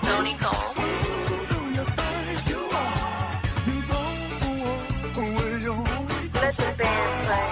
Tony Cole. Let the band play.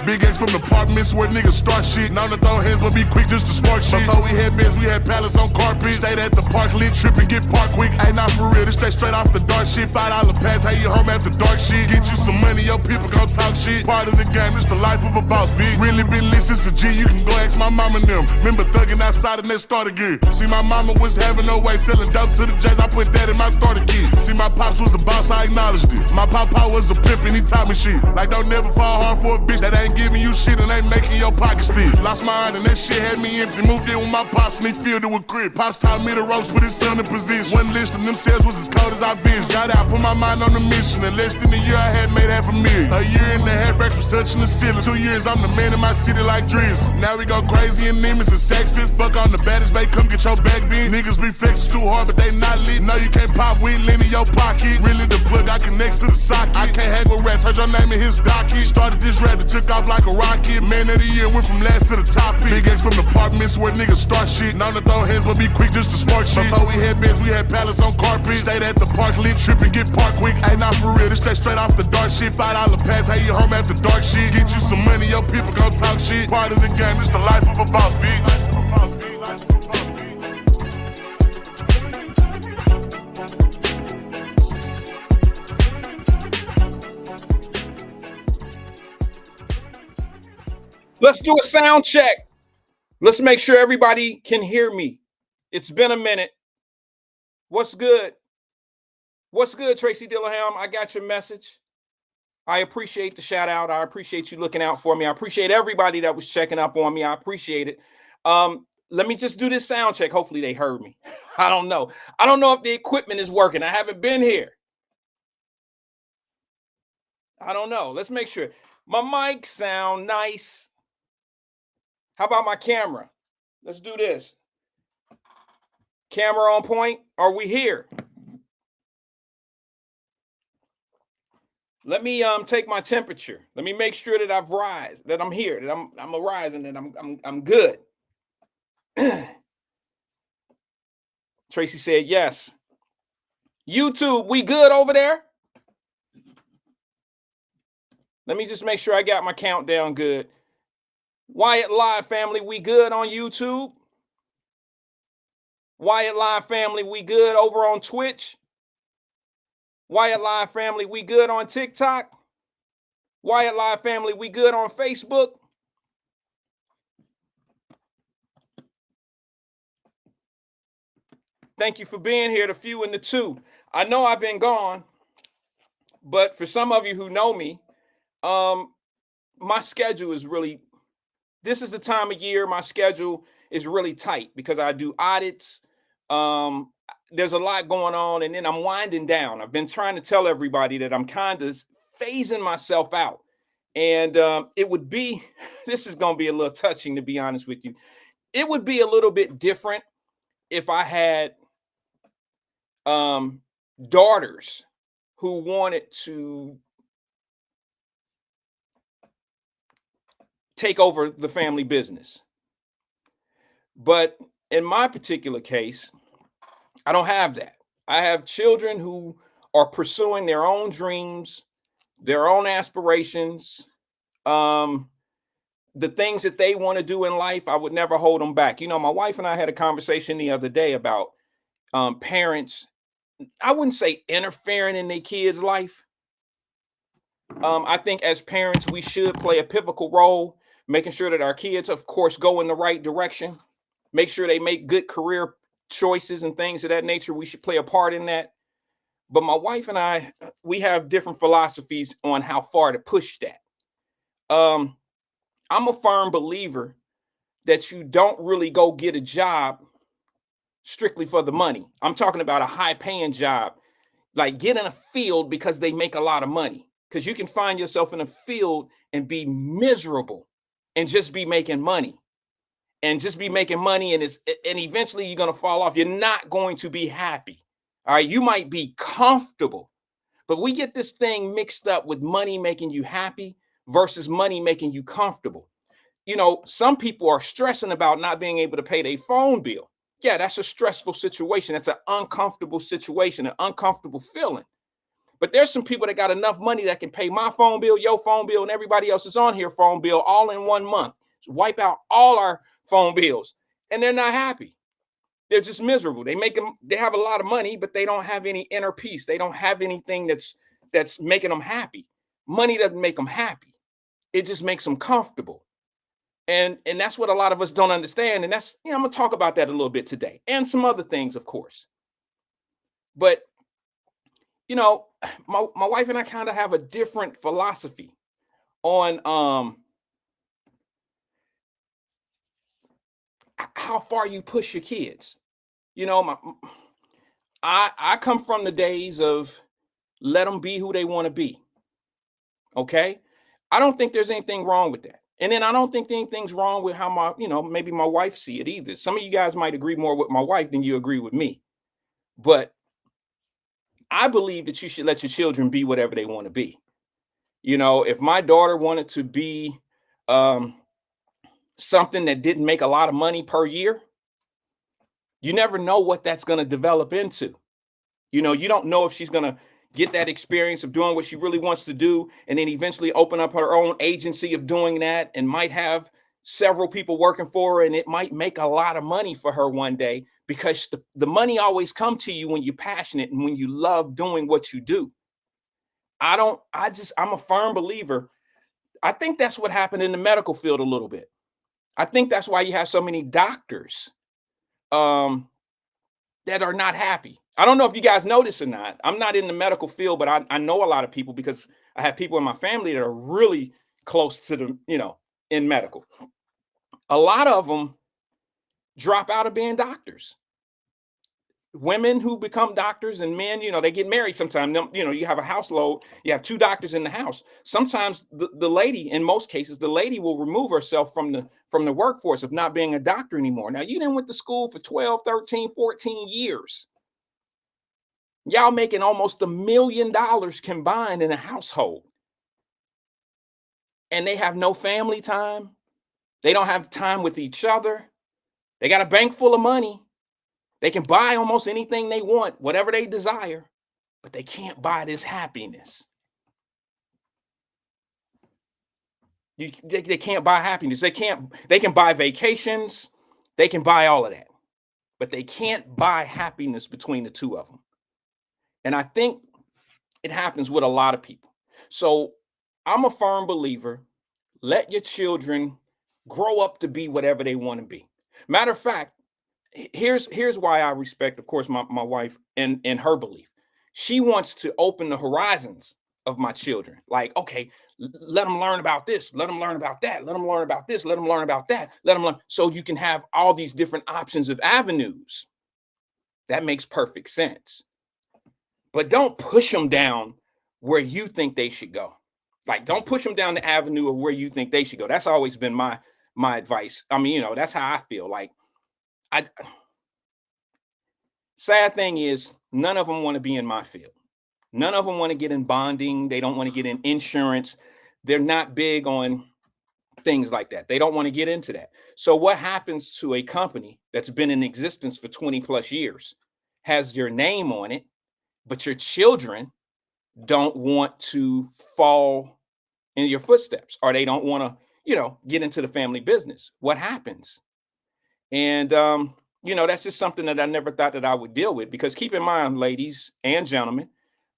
Big X from the apartments where niggas start shit. Known to throw hands, but be quick just to spark shit. Before we had beds, we had pallets on carpet. Stayed at the park, lit, trip and get parked quick. Ain't not for real, this straight off the dark shit. $5 pass, how you home after dark shit. Get you some money, your people gon' talk shit. Part of the game, it's the life of a boss, big. Really been lit since a G, you can go ask my mama and them. Remember thugging outside and that starter gear. See, my mama was having no way, selling dope to the J's. I put that in my starter kit. See, my pops was the boss, I acknowledged it. My papa was a pimp and he taught me shit. Like, don't never fall hard for a bitch that ain't giving you shit and ain't making your pockets thick. Lost my mind and that shit had me empty. Moved in with my pops and he filled it with grit. Pops taught me to roast, put his son in position. Wasn't listening, them sales was as cold as I vision. Got out, put my mind on the mission. In less than a year, I had made $500,000. A year and a half, Rex was touching the ceiling. 2 years, I'm the man in my city like Drizzy. Now we go crazy in Nemus and sex fist. Fuck on the baddest, babe, come get your back bent. Niggas be flexing too hard, but they not lit. No, you can't pop weed, lean in your pocket. Really the plug, I connects to the socket. I can't hang with rats, heard your name in his docket. Started this rap that took off like a rocket. Man of the year, went from last to the top. Big X from the apartments where niggas start shit. Known to throw hands, but be quick just to spark shit. Before we had beds, we had pallets on carpet. Stayed at the park, lit, trip and get parked quick. Ain't not for real, this straight off the dark shit. $5 pass, how you home after dark shit. Get you some money, your people gon' talk shit. Part of the game, it's the life of a boss, bitch. Let's do a sound check. Let's make sure everybody can hear me. It's been a minute. What's good? What's good, Tracy Dillingham? I got your message. I appreciate the shout out. I appreciate you looking out for me. I appreciate everybody that was checking up on me. I appreciate it. Let me just do this sound check. Hopefully they heard me. I don't know. I don't know if the equipment is working. I haven't been here. I don't know. Let's make sure. My mic sound nice. How about my camera? Let's do this. Camera on point. Are we here? Let me take my temperature. Let me make sure that I've rise, that I'm here, that I'm arising, that I'm good. Tracy said yes. YouTube, we good over there? Let me just make sure I got my countdown good. Wyatt Live family, we good on YouTube? Wyatt Live family, we good over on Twitch? Wyatt Live family, we good on TikTok? Wyatt Live family, we good on Facebook? Thank you for being here, the few and the two. I know I've been gone, but for some of you who know me, my schedule is really, this is the time of year my schedule is really tight because I do audits. There's a lot going on, and then I'm winding down. I've been trying to tell everybody that I'm kind of phasing myself out. And it would be, this is going to be a little touching, to be honest with you. It would be a little bit different if I had daughters who wanted to take over the family business. But in my particular case, I don't have that. I have children who are pursuing their own dreams, their own aspirations, the things that they want to do in life. I would never hold them back. You know, my wife and I had a conversation the other day about parents, I wouldn't say interfering in their kids' life. I think as parents, we should play a pivotal role, making sure that our kids, of course, go in the right direction, make sure they make good career choices and things of that nature. We should play a part in that. But my wife and I, we have different philosophies on how far to push that. I'm a firm believer that you don't really go get a job strictly for the money. I'm talking about a high paying job, like get in a field because they make a lot of money. Because you can find yourself in a field and be miserable and just be making money and just be making money. And eventually you're going to fall off. You're not going to be happy. All right. You might be comfortable, but we get this thing mixed up with money making you happy versus money making you comfortable. You know, some people are stressing about not being able to pay their phone bill. Yeah, that's a stressful situation. That's an uncomfortable situation, an uncomfortable feeling. But there's some people that got enough money that can pay my phone bill, your phone bill, and everybody else's on here phone bill all in 1 month. So wipe out all our phone bills, and they're not happy. They're just miserable. They have a lot of money, but they don't have any inner peace. They don't have anything that's making them happy. Money doesn't make them happy. It just makes them comfortable. And that's what a lot of us don't understand. And that's, I'm gonna talk about that a little bit today, and some other things, of course. But my wife and I kind of have a different philosophy on how far you push your kids. I come from the days of let them be who they want to be. Okay. I don't think there's anything wrong with that. And then I don't think anything's wrong with how maybe my wife see it either. Some of you guys might agree more with my wife than you agree with me. But I believe that you should let your children be whatever they want to be. If my daughter wanted to be something that didn't make a lot of money per year, you never know what that's going to develop into. You don't know if she's going to get that experience of doing what she really wants to do, and then eventually open up her own agency of doing that, and might have several people working for her, and it might make a lot of money for her one day, because the money always comes to you when you're passionate and when you love doing what you do. I'm a firm believer. I think that's what happened in the medical field a little bit. I think that's why you have so many doctors that are not happy. I don't know if you guys know this or not. I'm not in the medical field, but I know a lot of people because I have people in my family that are really close to the, in medical. A lot of them drop out of being doctors. Women who become doctors and men, they get married sometimes. You have a household, you have two doctors in the house. Sometimes the lady, in most cases, the lady will remove herself from the workforce of not being a doctor anymore. Now, you didn't went to school for 12, 13, 14 years. Y'all making almost $1 million combined in a household. And they have no family time. They don't have time with each other. They got a bank full of money. They can buy almost anything they want, whatever they desire, but they can't buy this happiness. They can't buy happiness. They can buy vacations. They can buy all of that, but they can't buy happiness between the two of them. And I think it happens with a lot of people. So I'm a firm believer, let your children grow up to be whatever they want to be. Matter of fact, here's why I respect, of course, my wife and her belief. She wants to open the horizons of my children. Like, okay, let them learn about this, let them learn about that, let them learn about this, let them learn about that, let them learn. So you can have all these different options of avenues. That makes perfect sense. But don't push them down where you think they should go. Like, don't push them down the avenue of where you think they should go. That's always been my advice. I mean, that's how I feel. Like, sad thing is, none of them want to be in my field. None of them want to get in bonding. They don't want to get in insurance. They're not big on things like that. They don't want to get into that. So what happens to a company that's been in existence for 20 plus years, has your name on it, but your children don't want to fall in your footsteps, or they don't want to, get into the family business? What happens? And, that's just something that I never thought that I would deal with, because keep in mind, ladies and gentlemen,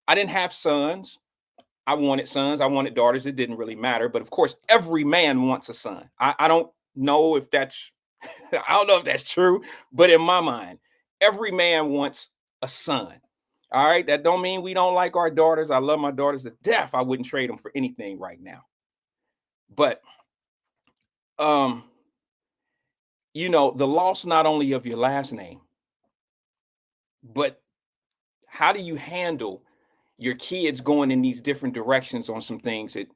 I didn't have sons. I wanted sons. I wanted daughters. It didn't really matter. But of course, every man wants a son. I don't know if that's, I don't know if that's true, but in my mind, every man wants a son. All right. That don't mean we don't like our daughters. I love my daughters to death. I wouldn't trade them for anything right now. But, the loss not only of your last name, but how do you handle your kids going in these different directions on some things that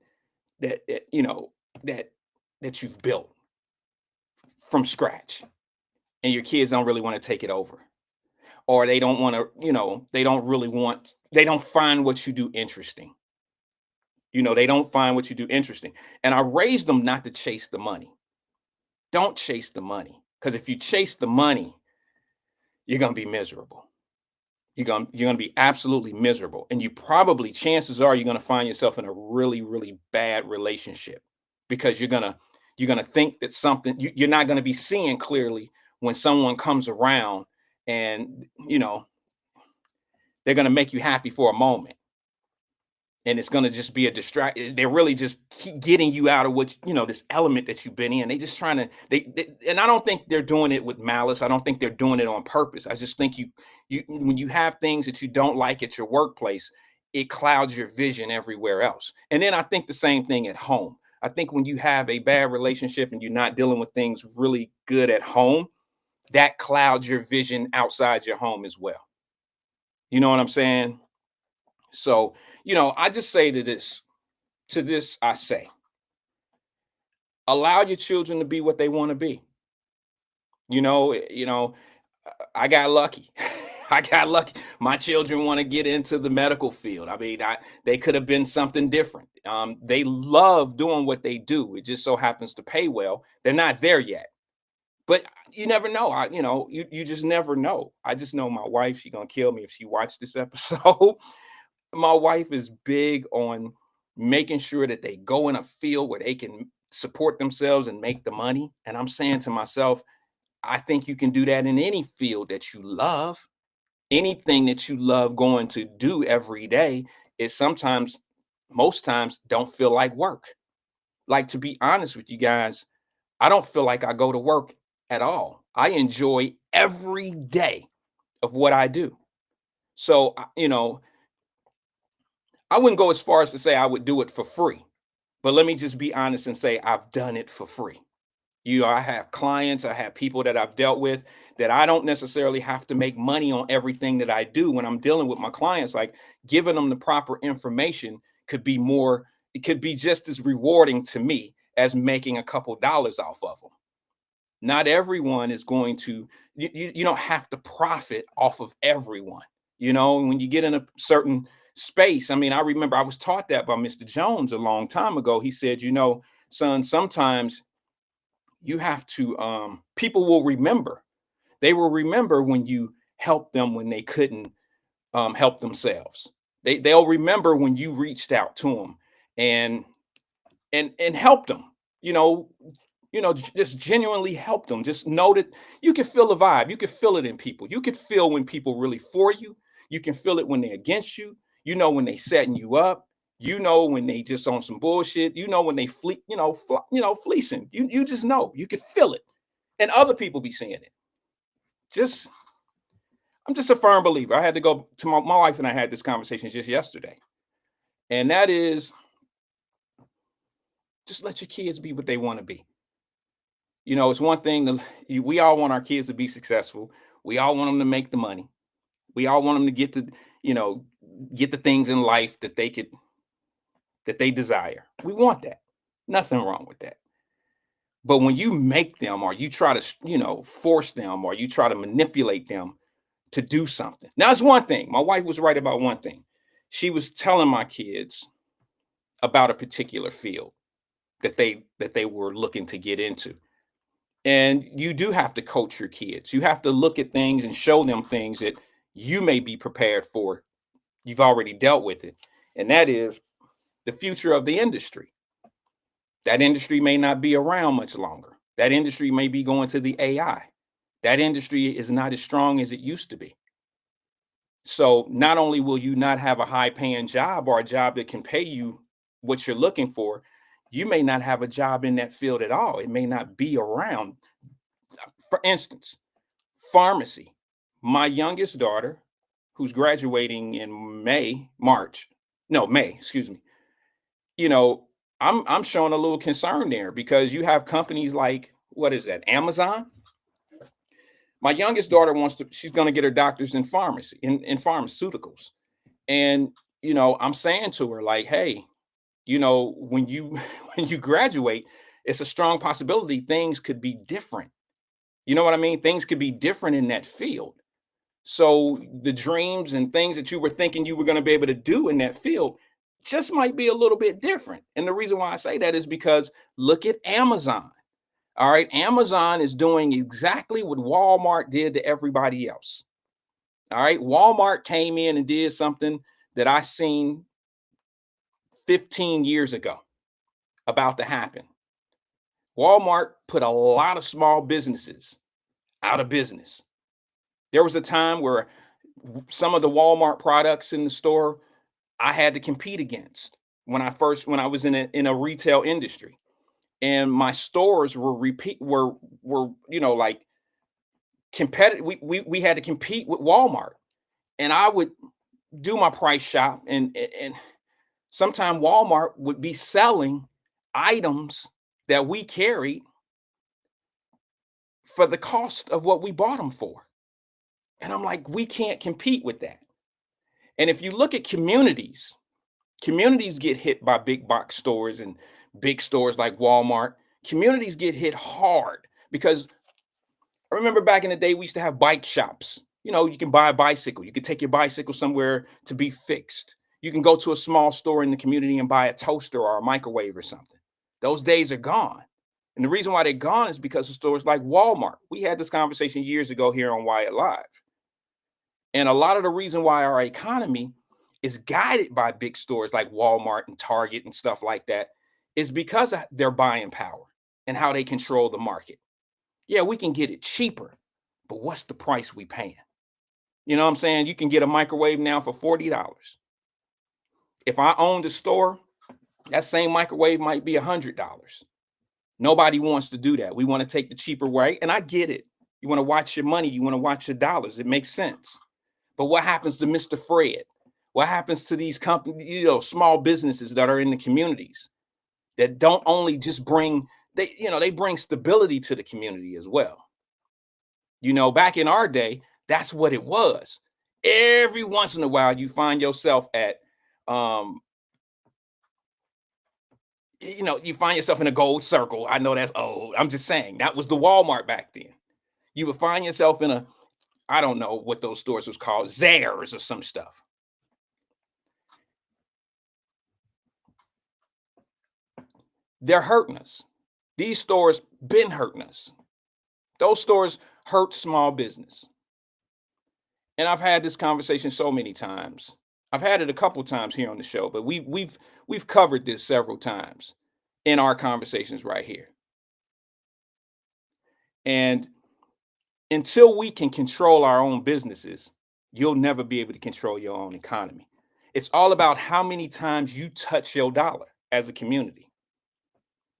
that you've built from scratch, and your kids don't really want to take it over, or they don't want to, they don't find what you do interesting. They don't find what you do interesting. And I raised them not to chase the money. Don't chase the money, because if you chase the money, you're going to be miserable. You're going to be absolutely miserable. And chances are, you're going to find yourself in a really, really bad relationship, because you're going to think that you're not going to be seeing clearly when someone comes around, and, they're going to make you happy for a moment. And it's going to just be a distraction. They're really just keep getting you out of what, this element that you've been in. They just trying to, and I don't think they're doing it with malice. I don't think they're doing it on purpose. I just think when you have things that you don't like at your workplace, it clouds your vision everywhere else. And then I think the same thing at home. I think when you have a bad relationship and you're not dealing with things really good at home, that clouds your vision outside your home as well. You know what I'm saying? So, I just say to this, I say, allow your children to be what they want to be. I got lucky. I got lucky. My children want to get into the medical field. I mean, they could have been something different. They love doing what they do. It just so happens to pay well. They're not there yet, but you never know. You just never know. I just know my wife, she's going to kill me if she watched this episode. My wife is big on making sure that they go in a field where they can support themselves and make the money. And I'm saying to myself, I think you can do that in any field that you love. Anything that you love going to do every day is most times don't feel like work. Like, to be honest with you guys, I don't feel like I go to work at all. I enjoy every day of what I do. So, I wouldn't go as far as to say I would do it for free, but let me just be honest and say I've done it for free. I have clients, I have people that I've dealt with that I don't necessarily have to make money on everything that I do when I'm dealing with my clients. Like giving them the proper information could be more, it could be just as rewarding to me as making a couple dollars off of them. Not everyone is going to, you don't have to profit off of everyone. When you get in a certain space, I mean, I remember I was taught that by Mr. Jones a long time ago. He said, son, sometimes you have to people will remember. They will remember when you helped them when they couldn't help themselves. They'll remember when you reached out to them and helped them. you know just genuinely help them. Just know that you can feel the vibe. You can feel it in people. You can feel when people really for you. You can feel it when they're against you. When they setting you up. When they just on some bullshit. When they fleecing. You just know. You can feel it, and other people be seeing it. Just I'm just a firm believer. I had to go to my wife, and I had this conversation just yesterday, and that is just let your kids be what they want to be. It's one thing we all want our kids to be successful. We all want them to make the money. We all want them to you know, get the things in life that they desire. We want that. Nothing wrong with that. But when you make them, or you try to, force them, or you try to manipulate them to do something. Now, it's one thing. My wife was right about one thing. She was telling my kids about a particular field that they were looking to get into. And you do have to coach your kids. You have to look at things and show them things that you may be prepared for. You've already dealt with it. And that is the future of the industry. That industry may not be around much longer. That industry may be going to the AI. That industry is not as strong as it used to be. So not only will you not have a high paying job, or a job that can pay you what you're looking for, you may not have a job in that field at all. It may not be around. For instance, pharmacy. My youngest daughter, who's graduating in May, excuse me. I'm showing a little concern there, because you have companies like, what is that, Amazon? My youngest daughter she's going to get her doctor's in pharmacy, in pharmaceuticals. And, I'm saying to her, like, hey, when you when you graduate, it's a strong possibility things could be different. You know what I mean? Things could be different in that field. So the dreams and things that you were thinking you were going to be able to do in that field just might be a little bit different. And the reason why I say that is because look at Amazon. All right. Amazon is doing exactly what Walmart did to everybody else. All right. Walmart came in and did something that I seen 15 years ago about to happen. Walmart put a lot of small businesses out of business. There was a time where some of the Walmart products in the store I had to compete against when I was in a retail industry, and my stores were like competitive. We had to compete with Walmart, and I would do my price shop, and sometimes Walmart would be selling items that we carried for the cost of what we bought them for. And I'm like, we can't compete with that. And if you look at communities get hit by big box stores and big stores like Walmart. Communities get hit hard because I remember back in the day, we used to have bike shops. You can buy a bicycle. You can take your bicycle somewhere to be fixed. You can go to a small store in the community and buy a toaster or a microwave or something. Those days are gone. And the reason why they're gone is because of stores like Walmart. We had this conversation years ago here on Wyatt Live. And a lot of the reason why our economy is guided by big stores like Walmart and Target and stuff like that is because of their buying power and how they control the market. Yeah, we can get it cheaper, but what's the price we paying? You know what I'm saying? You can get a microwave now for $40. If I owned a store, that same microwave might be $100. Nobody wants to do that. We want to take the cheaper way, and I get it. You want to watch your money. You want to watch your dollars. It makes sense. But what happens to Mr. Fred? What happens to these companies, small businesses that are in the communities that don't only just bring, they bring stability to the community as well. Back in our day, that's what it was. Every once in a while, you find yourself at, you find yourself in a gold circle. I know that's old. I'm just saying that was the Walmart back then. You would find yourself in I don't know what those stores was called, Zayres or some stuff. They're hurting us. These stores been hurting us. Those stores hurt small business. And I've had this conversation so many times. I've had it a couple times here on the show, but we've covered this several times in our conversations right here. And until we can control our own businesses, you'll never be able to control your own economy. It's all about how many times you touch your dollar as a community.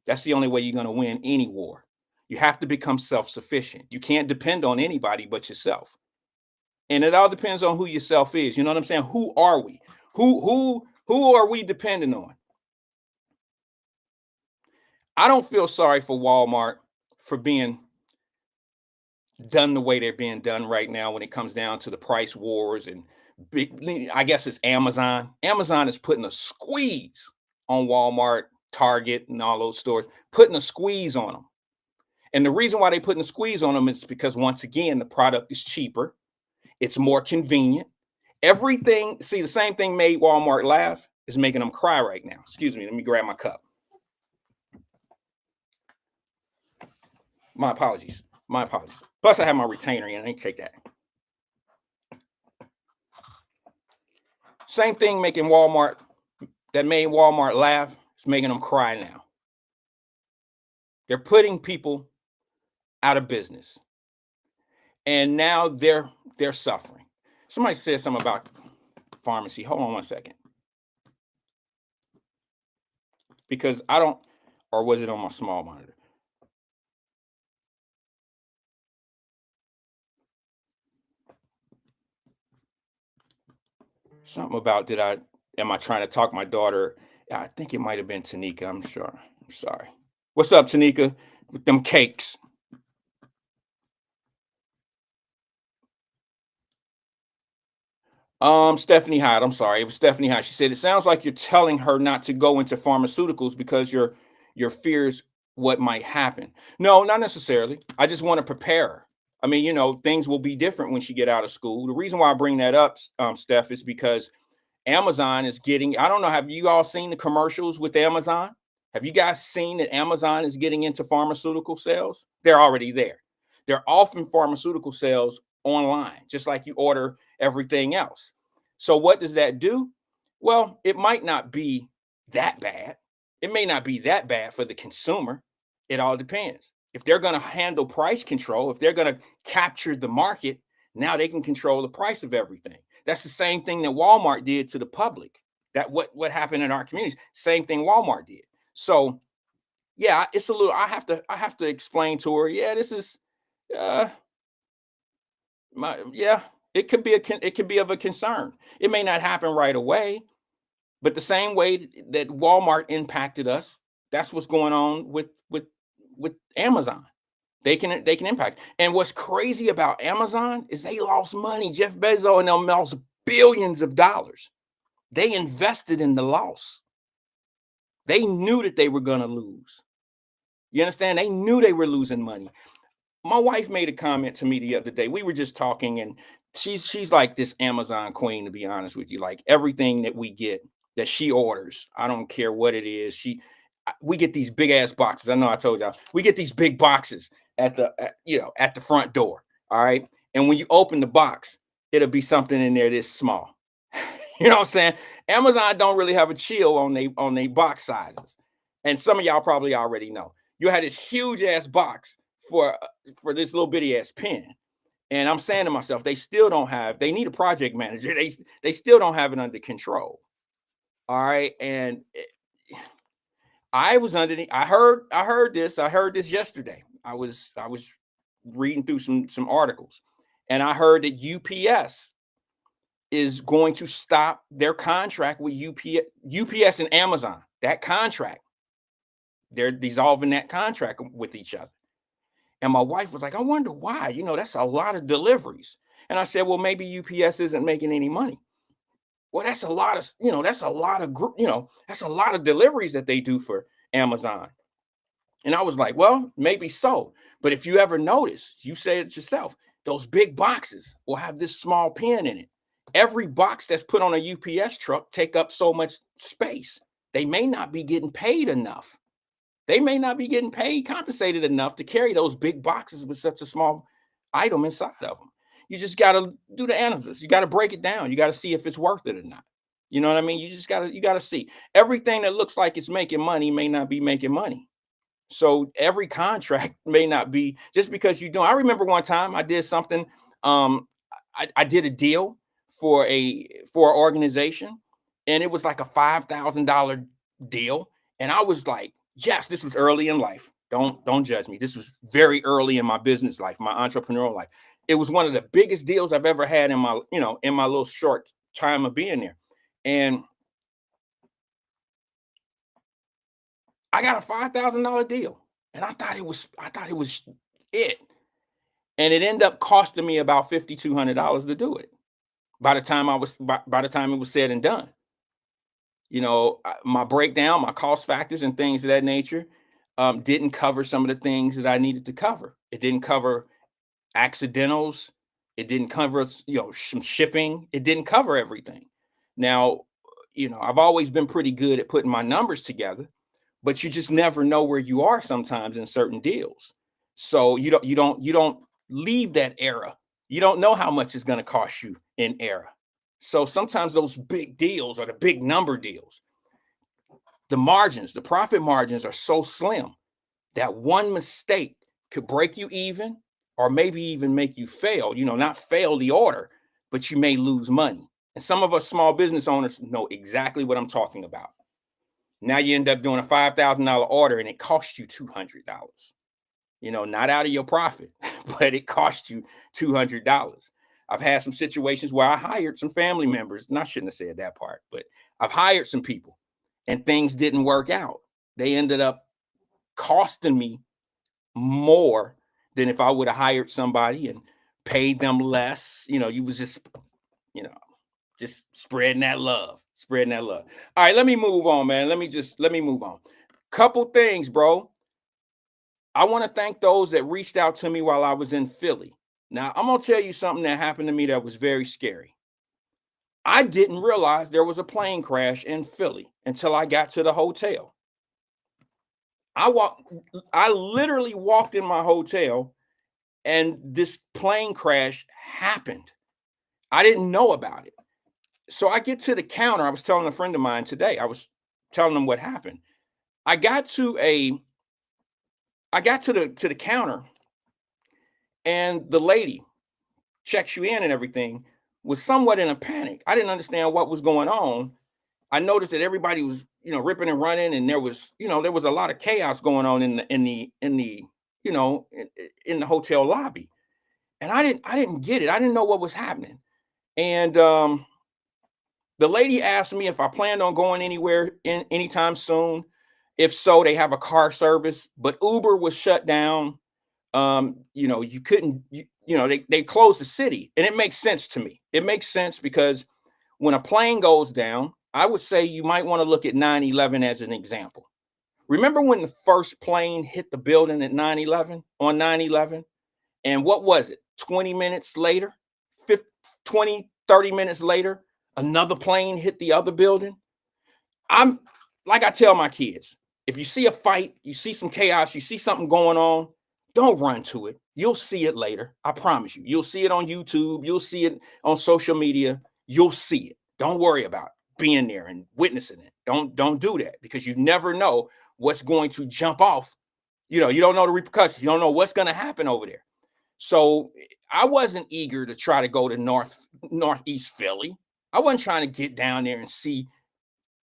That's the only way you're going to win any war. You have to become self-sufficient. You can't depend on anybody but yourself. And it all depends on who yourself is. You know what I'm saying? Who are we? Who are we depending on? I don't feel sorry for Walmart for being done the way they're being done right now when it comes down to the price wars and I guess it's Amazon. Amazon is putting a squeeze on Walmart, Target, and all those stores, putting a squeeze on them. And the reason why they're putting a squeeze on them is because, once again, the product is cheaper. It's more convenient. Everything, see, the same thing made Walmart laugh is making them cry right now. Excuse me, let me grab my cup. My apologies. My apologies. Plus, I have my retainer in. I ain't take that. Same thing making Walmart, that made Walmart laugh, is making them cry now. They're putting people out of business. And now they're suffering. Somebody said something about pharmacy. Hold on one second. Because I don't, or was it on my small monitor? Something about am I trying to talk my daughter? I think it might have been Tanika. I'm sure. I'm sorry. What's up, Tanika? With them cakes. Stephanie Hyde. I'm sorry. It was Stephanie Hyde. She said, it sounds like you're telling her not to go into pharmaceuticals because your fears what might happen. No, not necessarily. I just want to prepare her. I mean, things will be different when she get out of school. The reason why I bring that up, Steph, is because Amazon is getting, I don't know, have you all seen the commercials with Amazon? Have you guys seen that Amazon is getting into pharmaceutical sales? They're already there. They're offering pharmaceutical sales online, just like you order everything else. So what does that do? Well, it might not be that bad. It may not be that bad for the consumer. It all depends. If they're going to handle price control, if they're going to capture the market, now they can control the price of everything. That's the same thing that Walmart did to the public. That what happened in our communities. Same thing Walmart did. So yeah, it's a little. I have to explain to her. Yeah, this is. Yeah, it could be of a concern. It may not happen right away, but the same way that Walmart impacted us, that's what's going on with Amazon. They can impact. And what's crazy about Amazon is they lost money. Jeff Bezos and them lost billions of dollars. They invested in the loss. They knew that they were going to lose. You understand? They knew they were losing money. My wife made a comment to me the other day. We were just talking, and she's like this Amazon queen, to be honest with you. Like everything that we get that she orders, I don't care what it is. We get these big ass boxes. I know I told y'all we get these big boxes at the front door. All right, and when you open the box, it'll be something in there this small. You know what I'm saying? Amazon don't really have a chill on they box sizes, and some of y'all probably already know. You had this huge ass box for this little bitty ass pen. And I'm saying to myself, they need a project manager. They still don't have it under control. All right. And I was I heard this yesterday. I was reading through some articles, and I heard that UPS is going to stop their contract with UPS and Amazon. That contract, they're dissolving that contract with each other. And my wife was like, I wonder why. That's a lot of deliveries. And I said, well, maybe UPS isn't making any money. Well, that's a lot of, that's a lot of that's a lot of deliveries that they do for Amazon. And I was like, well, maybe so. But if you ever notice, you say it yourself, those big boxes will have this small pin in it. Every box that's put on a UPS truck take up so much space. They may not be getting paid enough. They may not be getting paid, compensated enough to carry those big boxes with such a small item inside of them. You just got to do the analysis. You got to break it down. You got to see if it's worth it or not. You know what I mean? You got to see. Everything that looks like it's making money may not be making money. So every contract may not be just because you do. I remember one time I did something. I did a deal for an organization, and it was like a $5,000 deal, and I was like, yes, this was early in life. Don't judge me. This was very early in my business life, my entrepreneurial life. It was one of the biggest deals I've ever had in my little short time of being there, and I got a $5,000 deal, and I thought it was it, and it ended up costing me about $5,200 to do it. By the time by the time it was said and done, my breakdown, my cost factors, and things of that nature didn't cover some of the things that I needed to cover. It didn't cover accidentals. It didn't cover some shipping. It didn't cover everything. Now, I've always been pretty good at putting my numbers together, but you just never know where you are sometimes in certain deals. So you don't leave that era. You don't know how much it's going to cost you in era. So sometimes those big deals are the big number deals. The margins, the profit margins are so slim that one mistake could break you even, or maybe even make you fail, not fail the order, but you may lose money. And some of us small business owners know exactly what I'm talking about. Now you end up doing a $5,000 order and it costs you $200. Not out of your profit, but it costs you $200. I've had some situations where I hired some family members, and I shouldn't have said that part, but I've hired some people and things didn't work out. They ended up costing me more than if I would have hired somebody and paid them less. You was just, just spreading that love. All right, let me move on, man. Let me move on. Couple things, bro. I want to thank those that reached out to me while I was in Philly. Now, I'm going to tell you something that happened to me that was very scary. I didn't realize there was a plane crash in Philly until I got to the hotel. I literally walked in my hotel and this plane crash happened. I didn't know about it. So I get to the counter. I was telling a friend of mine today, I was telling them what happened. I got to the counter, and the lady checks you in and everything was somewhat in a panic. I didn't understand what was going on. I noticed that everybody was, ripping and running, and there was a lot of chaos going on in the hotel lobby. And I didn't get it. I didn't know what was happening. And the lady asked me if I planned on going anywhere anytime soon. If so, they have a car service, but Uber was shut down. You couldn't, they closed the city, and it makes sense to me. It makes sense because when a plane goes down, I would say you might want to look at 9/11 as an example. Remember when the first plane hit the building at 9/11 on 9/11? And what was it? 20 minutes later, 30 minutes later, another plane hit the other building. I'm like I tell my kids, if you see a fight, you see some chaos, you see something going on, don't run to it. You'll see it later. I promise you. You'll see it on YouTube. You'll see it on social media. You'll see it. Don't worry about being there and witnessing it. Don't do that, because you never know what's going to jump off. You don't know the repercussions. You don't know what's going to happen over there. So I wasn't eager to try to go to northeast Philly. I wasn't trying to get down there and see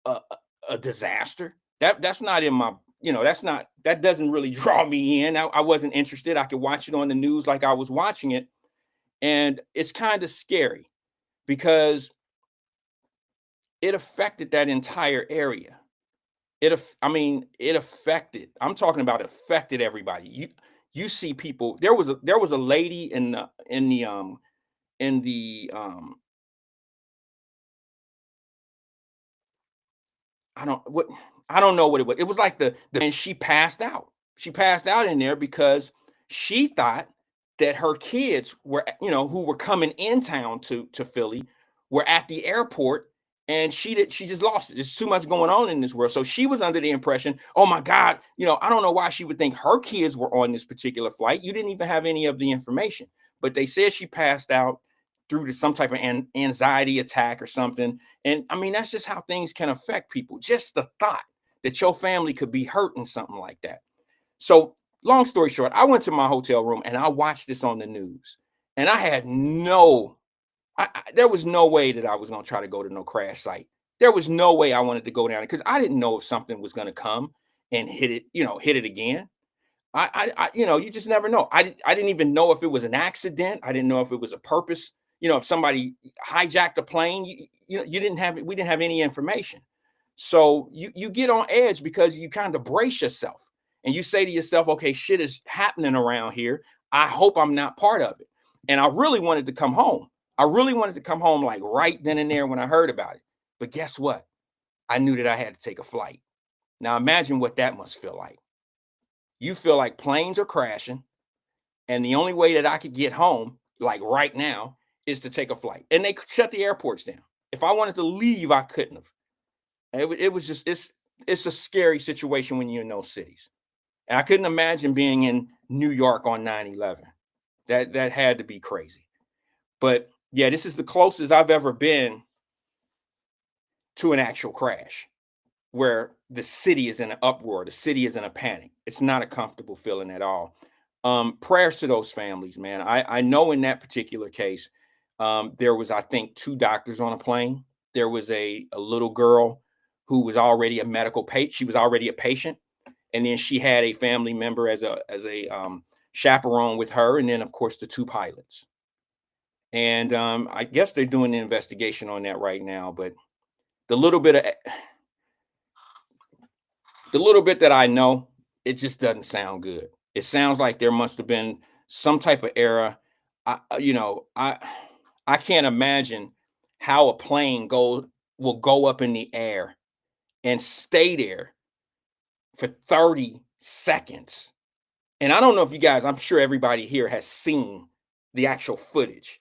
a disaster. That's not in my that doesn't really draw me in. I wasn't interested. I could watch it on the news like I was watching it, and it's kind of scary because it affected that entire area. I mean, it affected. I'm talking about affected everybody. You see people. There was a lady in the I don't what I don't know what it was. It was like and she passed out. She passed out in there because she thought that her kids were, who were coming in town to Philly, were at the airport, and she just lost it. There's too much going on in this world. So she was under the impression, oh my God, I don't know why she would think her kids were on this particular flight. You didn't even have any of the information. But they said she passed out through to some type of anxiety attack or something. And I mean, that's just how things can affect people. Just the thought that your family could be hurt in something like that. So, long story short, I went to my hotel room and I watched this on the news. And I had there was no way that I was going to try to go to no crash site. There was no way I wanted to go down because I didn't know if something was going to come and hit it again. You just never know. I didn't even know if it was an accident. I didn't know if it was a purpose. If somebody hijacked the plane, we didn't have any information. So you get on edge because you kind of brace yourself and you say to yourself, okay, shit is happening around here. I hope I'm not part of it. And I really wanted to come home. I really wanted to come home like right then and there when I heard about it. But guess what? I knew that I had to take a flight. Now imagine what that must feel like. You feel like planes are crashing, and the only way that I could get home, like right now, is to take a flight. And they shut the airports down. If I wanted to leave, I couldn't have. It was just it's a scary situation when you're in those cities. And I couldn't imagine being in New York on 9/11. That had to be crazy. But yeah, this is the closest I've ever been to an actual crash where the city is in an uproar, the city is in a panic. It's not a comfortable feeling at all. Prayers to those families, man. I know in that particular case, there was, I think, two doctors on a plane. There was a little girl who was already a medical patient. She was already a patient, and then she had a family member as a chaperone with her, and then of course the two pilots. And I guess they're doing the investigation on that right now. But the little bit of the little bit that I know, it just doesn't sound good. It sounds like there must have been some type of error. I can't imagine how a plane will go up in the air and stay there for 30 seconds. And I don't know if you guys, I'm sure everybody here has seen the actual footage,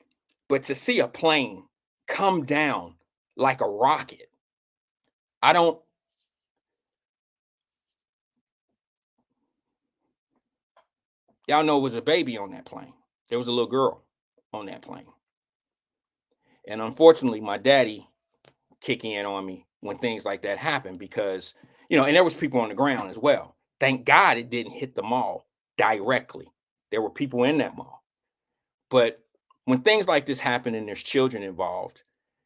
but to see a plane come down like a rocket, I don't, y'all know it was a baby on that plane. There was a little girl on that plane. And unfortunately, my daddy kick in on me when things like that happen because, and there was people on the ground as well. Thank God it didn't hit the mall directly. There were people in that mall. But when things like this happen and there's children involved,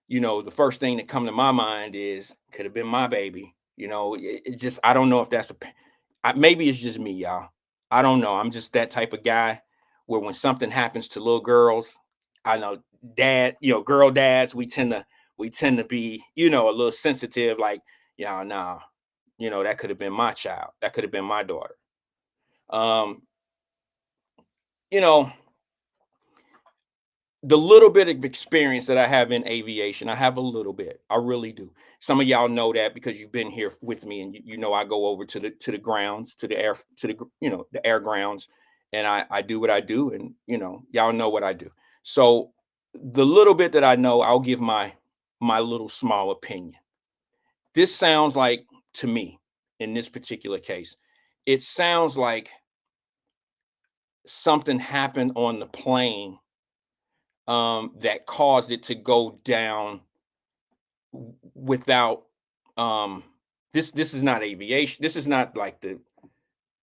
the first thing that come to my mind is could have been my baby. It just I don't know if maybe it's just me, y'all. I don't know. I'm just that type of guy where when something happens to little girls, I know girl dads, we tend to be, a little sensitive, like, yeah, nah, that could have been my child. That could have been my daughter. Um, you know, the little bit of experience that I have in aviation, I have a little bit. I really do. Some of y'all know that because you've been here with me, and you know I go over to the grounds, to the air, to the the air grounds, and I do what I do, and y'all know what I do. So the little bit that I know, I'll give my little small opinion. This sounds like, to me, in this particular case, it sounds like something happened on the plane that caused it to go down without this is not aviation. This is not like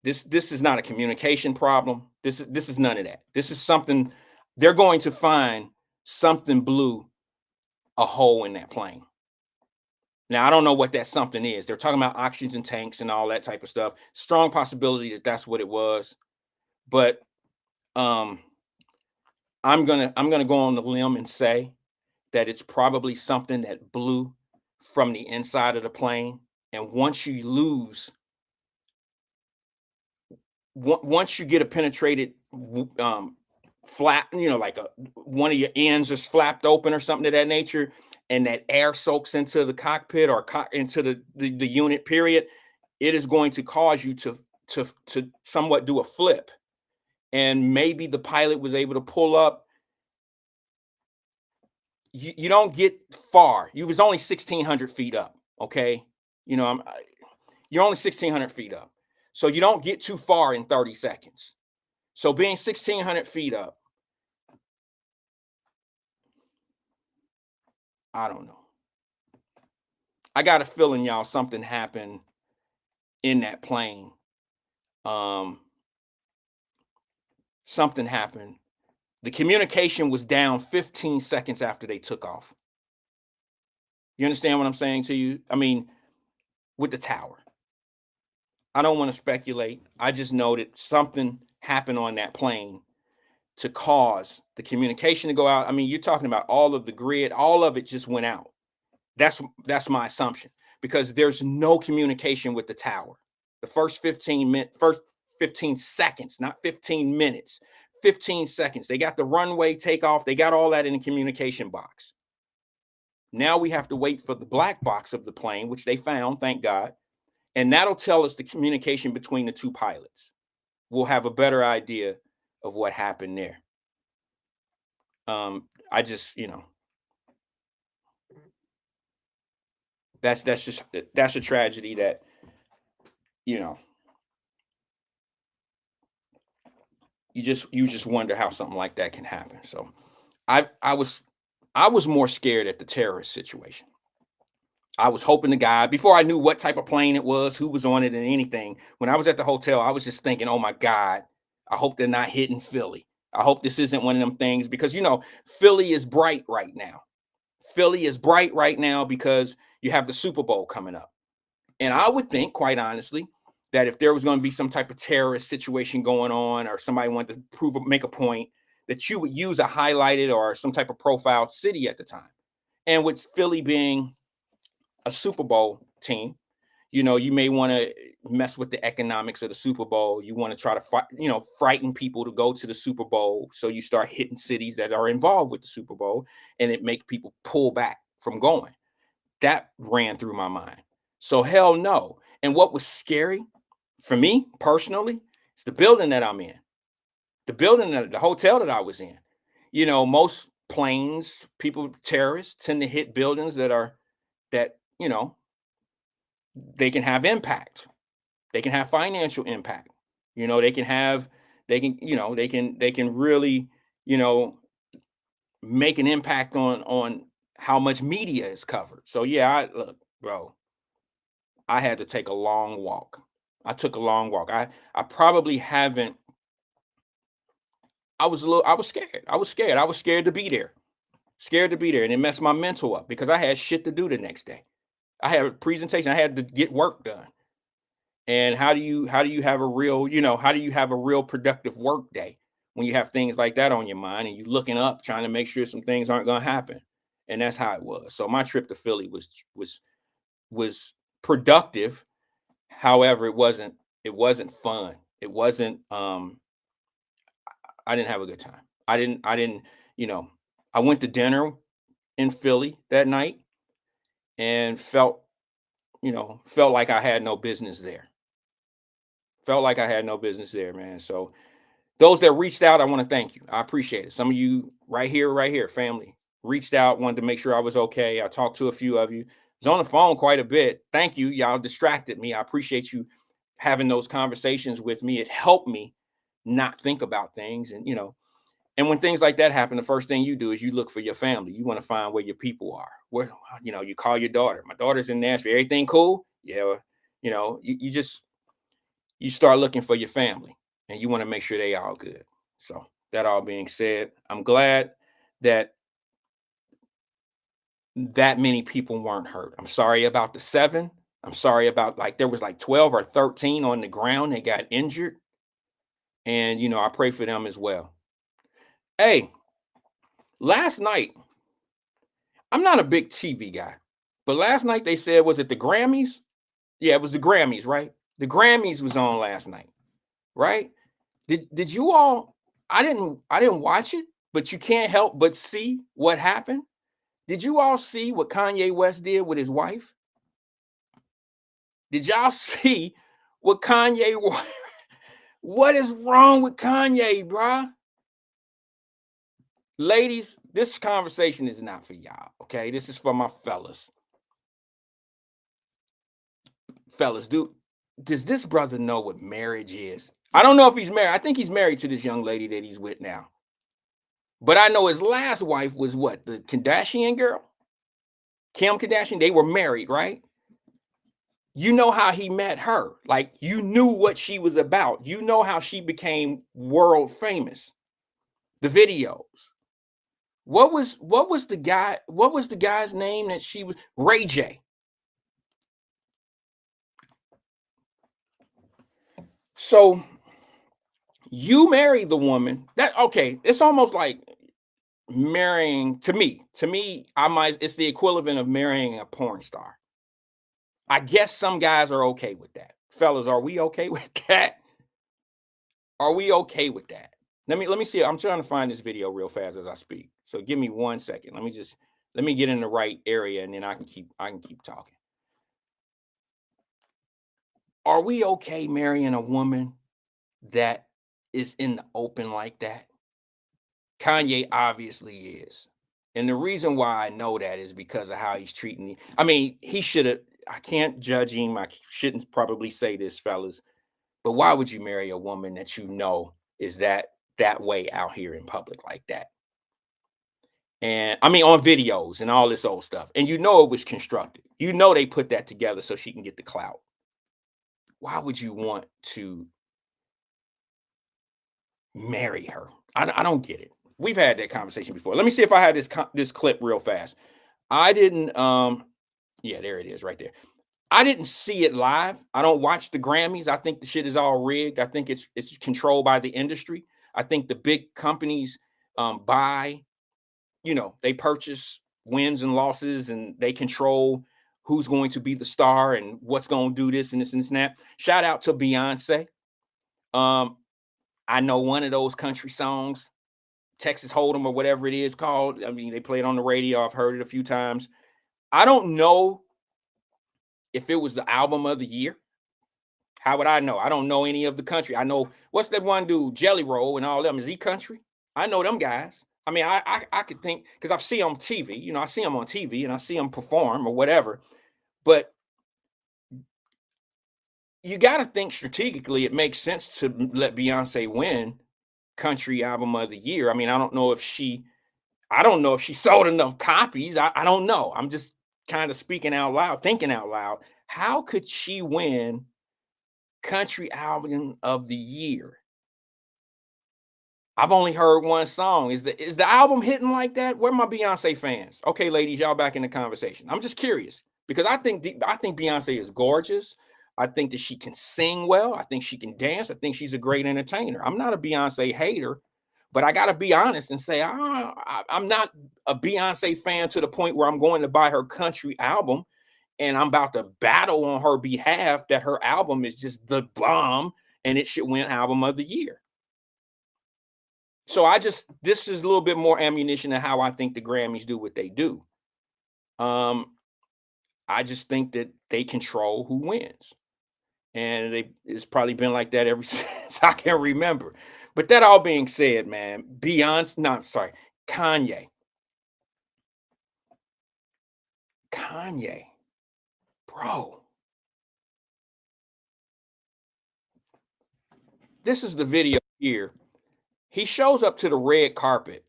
this is not a communication problem. This is none of that. This is something they're going to find. Something blew a hole in that plane. Now, I don't know what that something is. They're talking about oxygen tanks and all that type of stuff. Strong possibility that that's what it was. But um, I'm gonna go on the limb and say that it's probably something that blew from the inside of the plane. And once you lose, once you get a penetrated flap, like one of your ends is flapped open or something of that nature, and that air soaks into the cockpit or into the unit period, it is going to cause you to somewhat do a flip. And maybe the pilot was able to pull up. You don't get far. You was only 1,600 feet up. Okay, you know you're only 1,600 feet up, so you don't get too far in 30 seconds. So being 1,600 feet up, I don't know. I got a feeling, y'all, something happened in that plane. Um, Something happened. The communication was down 15 seconds after they took off. You understand what I'm saying to you? I mean, with the tower. I don't want to speculate. I just know that something happened on that plane to cause the communication to go out. I mean, you're talking about all of the grid, all of it just went out. That's my assumption, because there's no communication with the tower. The first 15 seconds, not 15 minutes, 15 seconds. They got the runway takeoff, they got all that in the communication box. Now we have to wait for the black box of the plane, which they found, thank God. And that'll tell us the communication between the two pilots. We'll have a better idea of what happened there. I just, that's a tragedy that, you know, you just wonder how something like that can happen. So I was more scared at the terrorist situation. I was hoping the guy, before I knew what type of plane it was, who was on it, and anything. When I was at the hotel, I was just thinking, "Oh my God, I hope they're not hitting Philly. I hope this isn't one of them things," because Philly is bright right now. Philly is bright right now because you have the Super Bowl coming up. And I would think, quite honestly, that if there was going to be some type of terrorist situation going on, or somebody wanted to make a point, that you would use a highlighted or some type of profiled city at the time. And with Philly being a Super Bowl team, you may want to mess with the economics of the Super Bowl. You want to try to frighten people to go to the Super Bowl. So you start hitting cities that are involved with the Super Bowl, and it make people pull back from going. That ran through my mind. So hell no. And what was scary for me personally is the building that I'm in, the hotel that I was in. Most planes, terrorists tend to hit buildings that they can have impact. They can have financial impact. They can really, you know, make an impact on how much media is covered. So yeah, look, bro, I had to take a long walk. I took a long walk. I probably haven't. I was scared. I was scared. I was scared to be there. Scared to be there, and it messed my mental up because I had shit to do the next day. I had a presentation. I had to get work done. And how do you have a real, how do you have a real productive work day when you have things like that on your mind and you looking up trying to make sure some things aren't going to happen? And that's how it was. So my trip to Philly was productive. However, it wasn't fun. It wasn't I didn't have a good time. I didn't, you know, I went to dinner in Philly that night and felt like I had no business there. Felt like I had no business there, man. So those that reached out, I want to thank you. I appreciate it. Some of you right here, family, reached out, wanted to make sure I was okay. I talked to a few of you. I was on the phone quite a bit. Thank you. Y'all distracted me. I appreciate you having those conversations with me. It helped me not think about things. And when things like that happen, the first thing you do is you look for your family. You want to find where your people are. Where, you call your daughter. My daughter's in Nashville. Everything cool? Yeah. You start looking for your family, and you want to make sure they all good. So that all being said, I'm glad that that many people weren't hurt. I'm sorry about the 7. I'm sorry about, like, there was like 12 or 13 on the ground that got injured, and, I pray for them as well. Hey, last night, I'm not a big TV guy, but last night they said, was it the Grammys? Yeah, it was the Grammys, right? The Grammys was on last night, right? Did you all I didn't watch it, but you can't help but see what happened. Did you all see what Kanye West did with his wife? Did y'all see what Kanye what is wrong with Kanye, bruh? Ladies, this conversation is not for y'all, okay? This is for my fellas. Fellas, does this brother know what marriage is? I don't know if he's married. I think he's married to this young lady that he's with now. But I know his last wife was what? The Kardashian girl? Kim Kardashian? They were married, right? You know how he met her. Like, you knew what she was about. You know how she became world famous. The videos. What was the guy's name that she was? Ray J. So you marry the woman. It's almost like marrying, to me, it's the equivalent of marrying a porn star. I guess some guys are okay with that. Fellas, are we okay with that? Are we okay with that? Let me see. I'm trying to find this video real fast as I speak. So give me 1 second. Let me get in the right area, and then I can keep talking. Are we okay marrying a woman that is in the open like that? Kanye obviously is. And the reason why I know that is because of how he's treating me. I mean, he should have, I can't judge him. I shouldn't probably say this, fellas. But why would you marry a woman that you know is that way out here in public like that? And I mean, on videos and all this old stuff. And it was constructed. They put that together so she can get the clout. Why would you want to marry her? I don't get it. We've had that conversation before. Let me see if I have this clip real fast. I didn't yeah, there it is right there. I didn't see it live. I don't watch the Grammys. I think the shit is all rigged. I think it's controlled by the industry. I think the big companies buy, they purchase wins and losses, and they control who's going to be the star and what's going to do this and this and this and that. Shout out to Beyonce. I know one of those country songs, Texas Hold'em or whatever it is called. I mean, they play it on the radio. I've heard it a few times. I don't know if it was the album of the year. How would I know? I don't know any of the country. I know, what's that one dude, Jelly Roll and all them. Is he country? I know them guys. I mean, I could think, because I've seen on TV. I see them on TV and I see them perform or whatever. But you got to think strategically. It makes sense to let Beyonce win country album of the year. I mean, I don't know if she sold enough copies. I don't know. I'm just kind of speaking out loud, thinking out loud. How could she win country album of the year? I've only heard one song. Is the album hitting like that? Where are my Beyonce fans? Okay, ladies, y'all back in the conversation. I'm just curious because I think Beyonce is gorgeous. I think that she can sing well. I think she can dance. I think she's a great entertainer. I'm not a Beyonce hater, but I got to be honest and say I'm not a Beyonce fan to the point where I'm going to buy her country album and I'm about to battle on her behalf that her album is just the bomb and it should win album of the year. So this is a little bit more ammunition to how I think the Grammys do what they do. I just think that they control who wins. And it's probably been like that ever since I can remember. But that all being said, man, Kanye. Kanye, bro. This is the video here. He shows up to the red carpet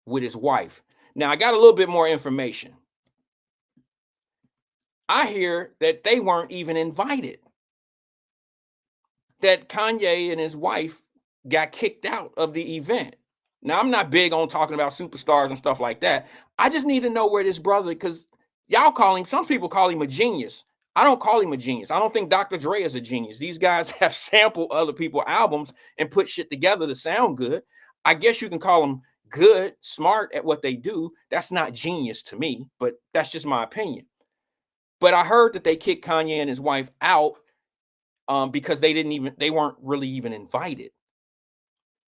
with his wife. Now, I got a little bit more information. I hear that they weren't even invited. That Kanye and his wife got kicked out of the event. Now, I'm not big on talking about superstars and stuff like that. I just need to know where this brother, because y'all call him, some people call him a genius. I don't call him a genius. I don't think Dr. Dre is a genius. These guys have sampled other people's albums and put shit together to sound good. I guess you can call them good, smart at what they do. That's not genius to me, but that's just my opinion. But I heard that they kicked Kanye and his wife out because they weren't really even invited.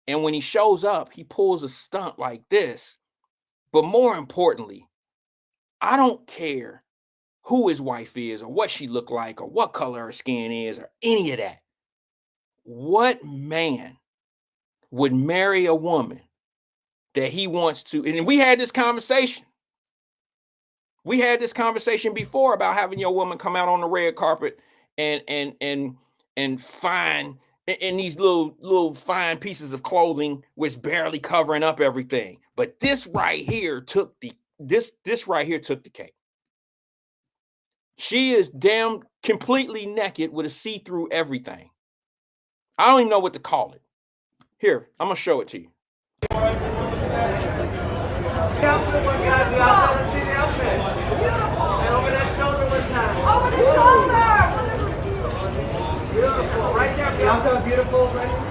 And when he shows up, he pulls a stunt like this. But more importantly, I don't care who his wife is or what she looked like or what color her skin is or any of that. What man would marry a woman that he wants to? And we had this conversation. We had this conversation before about having your woman come out on the red carpet and fine in these little fine pieces of clothing which barely covering up everything. But this right here took the cake. She is damn completely naked with a see-through everything. I don't even know what to call it. Here, I'm gonna show it to you. Over the shoulder! Beautiful, right there, Bianca, beautiful, right?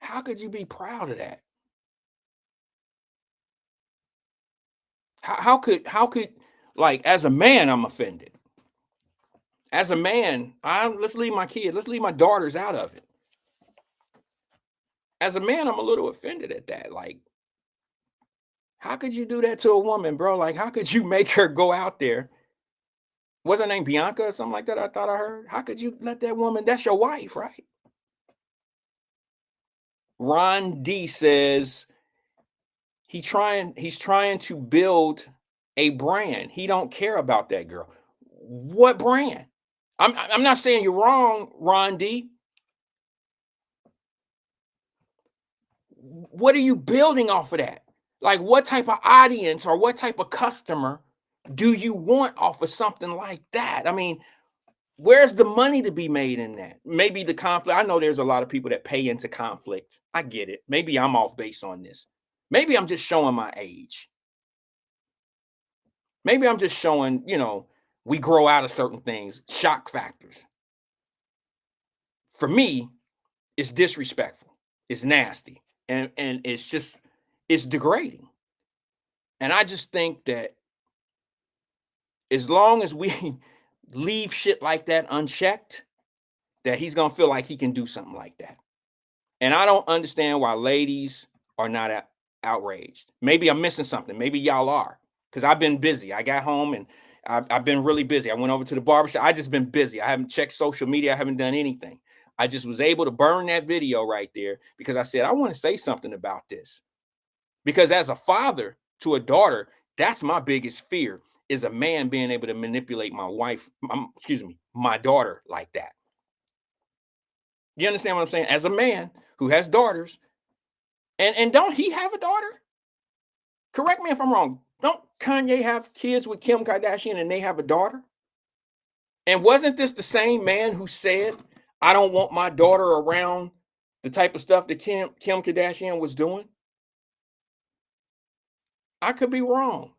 How could you be proud of that? How could like, as a man, I'm offended. As a man, let's leave my daughters out of it. As a man, I'm a little offended at that. Like, how could you do that to a woman, bro? Like, how could you make her go out there? What's her name, Bianca or something like that? I thought I heard. How could you let that woman? That's your wife, right? Ron D says he's trying to build a brand. He don't care about that girl. What brand? I'm not saying you're wrong, Ron D. What are you building off of that? Like, what type of audience or what type of customer do you want off of something like that? I mean, where's the money to be made in that? Maybe the conflict. I know there's a lot of people that pay into conflict. I get it. Maybe I'm off base on this. Maybe I'm just showing my age. Maybe I'm just showing, we grow out of certain things, shock factors. For me, it's disrespectful. It's nasty. And it's degrading. And I just think that as long as we leave shit like that unchecked, that he's going to feel like he can do something like that. And I don't understand why ladies are not outraged. Maybe I'm missing something. Maybe y'all are, because I've been busy. I got home and I've been really busy. I went over to the barbershop. I just been busy. I haven't checked social media. I haven't done anything. I just was able to burn that video right there because I said, I want to say something about this. Because as a father to a daughter, that's my biggest fear, is a man being able to manipulate my daughter like that. You understand what I'm saying? As a man who has daughters, and don't he have a daughter? Correct me if I'm wrong. Don't Kanye have kids with Kim Kardashian and they have a daughter? And wasn't this the same man who said, I don't want my daughter around the type of stuff that Kim Kardashian was doing? I could be wrong.